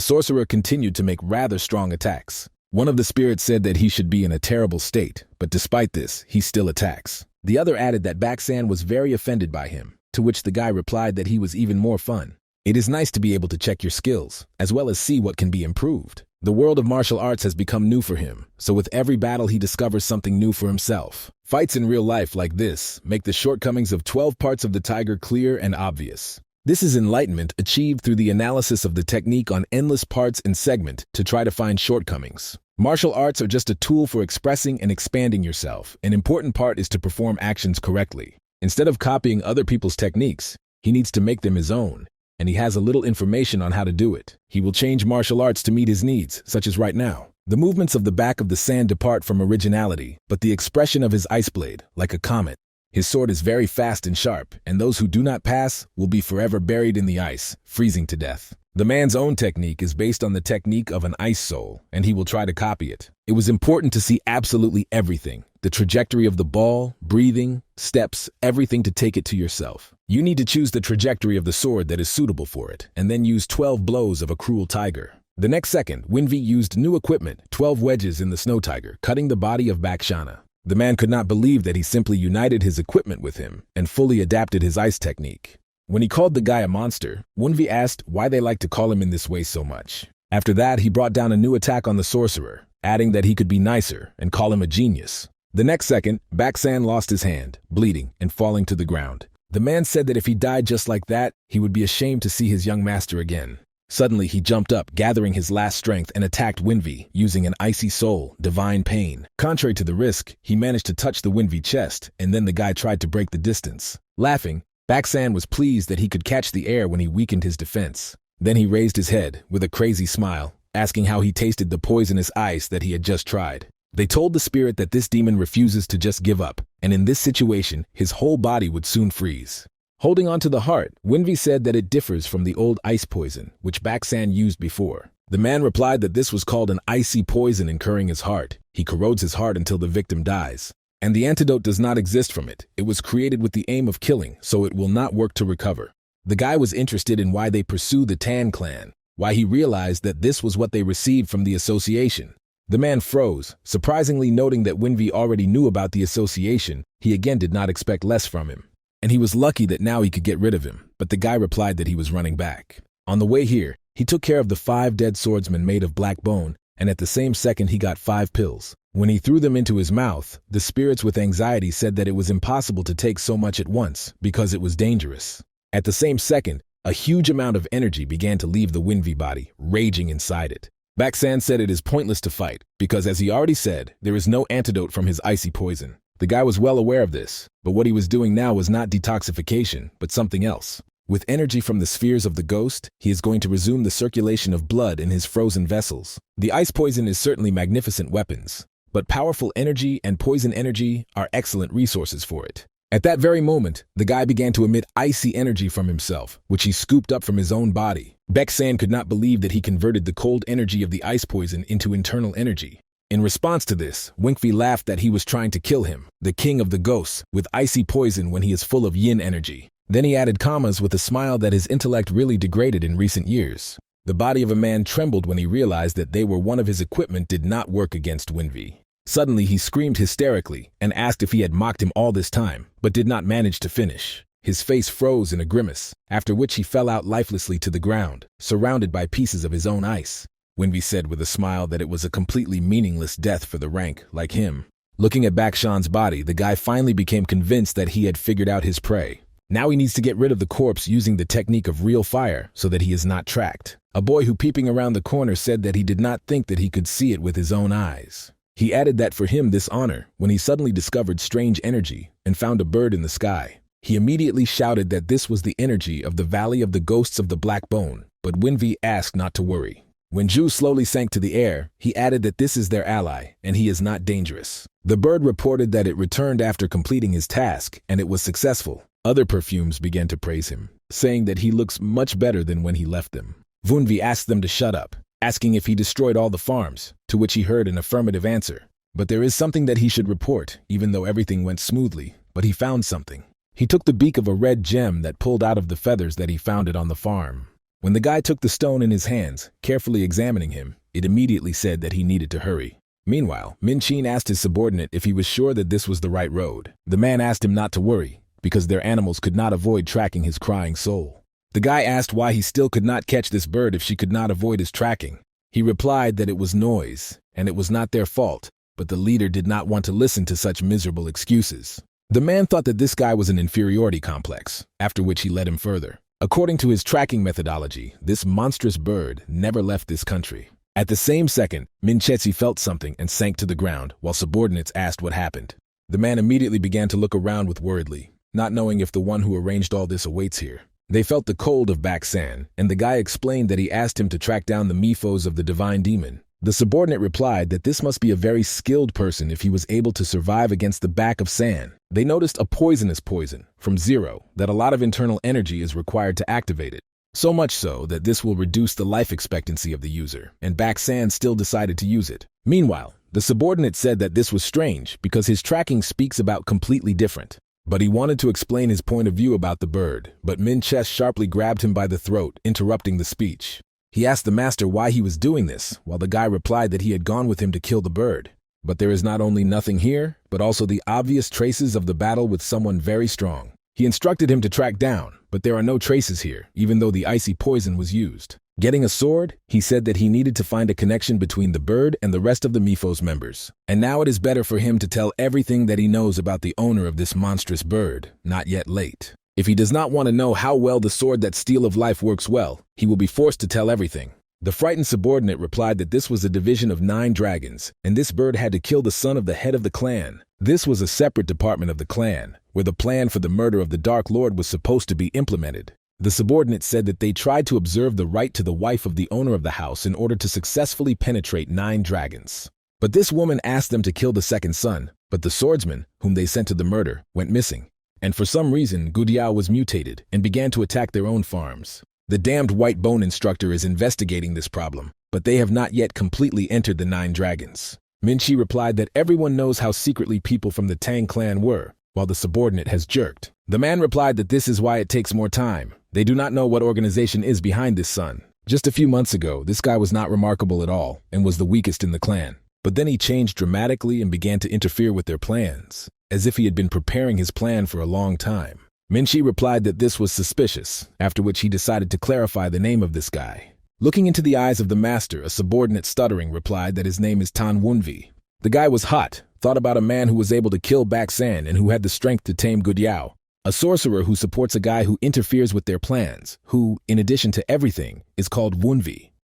sorcerer continued to make rather strong attacks. One of the spirits said that he should be in a terrible state, but despite this, he still attacks. The other added that Baksan was very offended by him, to which the guy replied that he was even more fun. It is nice to be able to check your skills, as well as see what can be improved. The world of martial arts has become new for him, so with every battle he discovers something new for himself. Fights in real life like this make the shortcomings of 12 parts of the tiger clear and obvious. This is enlightenment achieved through the analysis of the technique on endless parts and segment to try to find shortcomings. Martial arts are just a tool for expressing and expanding yourself. An important part is to perform actions correctly. Instead of copying other people's techniques, he needs to make them his own, and he has a little information on how to do it. He will change martial arts to meet his needs, such as right now. The movements of the back of the sand depart from originality, but the expression of his ice blade, like a comet. His sword is very fast and sharp, and those who do not pass will be forever buried in the ice, freezing to death. The man's own technique is based on the technique of an ice soul, and he will try to copy it. It was important to see absolutely everything, the trajectory of the ball, breathing, steps, everything to take it to yourself. You need to choose the trajectory of the sword that is suitable for it, and then use 12 blows of a cruel tiger. The next second, Winvi used new equipment, 12 wedges in the snow tiger, cutting the body of Bakshana. The man could not believe that he simply united his equipment with him and fully adapted his ice technique. When he called the guy a monster, Wunvi asked why they like to call him in this way so much. After that, he brought down a new attack on the sorcerer, adding that he could be nicer and call him a genius. The next second, Baksan lost his hand, bleeding and falling to the ground. The man said that if he died just like that, he would be ashamed to see his young master again. Suddenly, he jumped up, gathering his last strength, and attacked Winvi, using an icy soul, divine pain. Contrary to the risk, he managed to touch the Winvi chest, and then the guy tried to break the distance. Laughing, Baksan was pleased that he could catch the air when he weakened his defense. Then he raised his head, with a crazy smile, asking how he tasted the poisonous ice that he had just tried. They told the spirit that this demon refuses to just give up, and in this situation, his whole body would soon freeze. Holding on to the heart, Winvi said that it differs from the old ice poison, which Baksan used before. The man replied that this was called an icy poison incurring his heart. He corrodes his heart until the victim dies. And the antidote does not exist from it. It was created with the aim of killing, so it will not work to recover. The guy was interested in why they pursue the Tan clan, why he realized that this was what they received from the association. The man froze, surprisingly noting that Winvi already knew about the association. He again did not expect less from him. And he was lucky that now he could get rid of him, but the guy replied that he was running back. On the way here, he took care of the 5 dead swordsmen made of black bone, and at the same second he got 5 pills. When he threw them into his mouth, the spirits with anxiety said that it was impossible to take so much at once because it was dangerous. At the same second, a huge amount of energy began to leave the Winvi body, raging inside it. Baksan said it is pointless to fight, because as he already said, there is no antidote from his icy poison. The guy was well aware of this, but what he was doing now was not detoxification, but something else. With energy from the spheres of the ghost, he is going to resume the circulation of blood in his frozen vessels. The ice poison is certainly magnificent weapons, but powerful energy and poison energy are excellent resources for it. At that very moment, the guy began to emit icy energy from himself, which he scooped up from his own body. Baksan could not believe that he converted the cold energy of the ice poison into internal energy. In response to this, Winvi laughed that he was trying to kill him, the king of the ghosts, with icy poison when he is full of yin energy. Then he added commas with a smile that his intellect really degraded in recent years. The body of a man trembled when he realized that they were one of his equipment did not work against Winvi. Suddenly he screamed hysterically and asked if he had mocked him all this time, but did not manage to finish. His face froze in a grimace, after which he fell out lifelessly to the ground, surrounded by pieces of his own ice. Winvi said with a smile that it was a completely meaningless death for the rank, like him. Looking at Bakshan's body, the guy finally became convinced that he had figured out his prey. Now he needs to get rid of the corpse using the technique of real fire so that he is not tracked. A boy who peeping around the corner said that he did not think that he could see it with his own eyes. He added that for him this honor when he suddenly discovered strange energy and found a bird in the sky. He immediately shouted that this was the energy of the Valley of the Ghosts of the Black Bone, but Winvi asked not to worry. When Zhu slowly sank to the air, he added that this is their ally, and he is not dangerous. The bird reported that it returned after completing his task, and it was successful. Other perfumes began to praise him, saying that he looks much better than when he left them. Winvi asked them to shut up, asking if he destroyed all the farms, to which he heard an affirmative answer. But there is something that he should report, even though everything went smoothly, but he found something. He took the beak of a red gem that pulled out of the feathers that he found it on the farm. When the guy took the stone in his hands, carefully examining him, it immediately said that he needed to hurry. Meanwhile, Min Chin asked his subordinate if he was sure that this was the right road. The man asked him not to worry, because their animals could not avoid tracking his crying soul. The guy asked why he still could not catch this bird if she could not avoid his tracking. He replied that it was noise, and it was not their fault, but the leader did not want to listen to such miserable excuses. The man thought that this guy was an inferiority complex, after which he led him further. According to his tracking methodology, this monstrous bird never left this country. At the same second, Min Chetsi felt something and sank to the ground, while subordinates asked what happened. The man immediately began to look around with worriedly, not knowing if the one who arranged all this awaits here. They felt the cold of Baksan, and the guy explained that he asked him to track down the Mifos of the divine demon. The subordinate replied that this must be a very skilled person if he was able to survive against the back of San. They noticed a poisonous poison, from zero, that a lot of internal energy is required to activate it. So much so that this will reduce the life expectancy of the user, and Baksan still decided to use it. Meanwhile, the subordinate said that this was strange because his tracking speaks about completely different. But he wanted to explain his point of view about the bird, but Min Ches sharply grabbed him by the throat, interrupting the speech. He asked the master why he was doing this, while the guy replied that he had gone with him to kill the bird. But there is not only nothing here, but also the obvious traces of the battle with someone very strong. He instructed him to track down, but there are no traces here, even though the icy poison was used. Getting a sword, he said that he needed to find a connection between the bird and the rest of the Mifos members. And now it is better for him to tell everything that he knows about the owner of this monstrous bird, not yet late. If he does not want to know how well the sword that Steel of Life works well, he will be forced to tell everything. The frightened subordinate replied that this was a division of 9 dragons, and this bird had to kill the son of the head of the clan. This was a separate department of the clan, where the plan for the murder of the Dark Lord was supposed to be implemented. The subordinate said that they tried to observe the right to the wife of the owner of the house in order to successfully penetrate 9 dragons. But this woman asked them to kill the second son, but the swordsman, whom they sent to the murder, went missing. And for some reason, Gudiao was mutated and began to attack their own farms. The damned white bone instructor is investigating this problem, but they have not yet completely entered the 9 dragons. Minchi replied that everyone knows how secretly people from the Tang clan were, while the subordinate has jerked. The man replied that this is why it takes more time. They do not know what organization is behind this son. Just a few months ago, this guy was not remarkable at all and was the weakest in the clan. But then he changed dramatically and began to interfere with their plans, as if he had been preparing his plan for a long time. Minchi replied that this was suspicious, after which he decided to clarify the name of this guy. Looking into the eyes of the master, a subordinate stuttering replied that his name is Tan Wunvi. The guy was hot, thought about a man who was able to kill Baksan and who had the strength to tame Gudiao. A sorcerer who supports a guy who interferes with their plans, who, in addition to everything, is called Wunvi.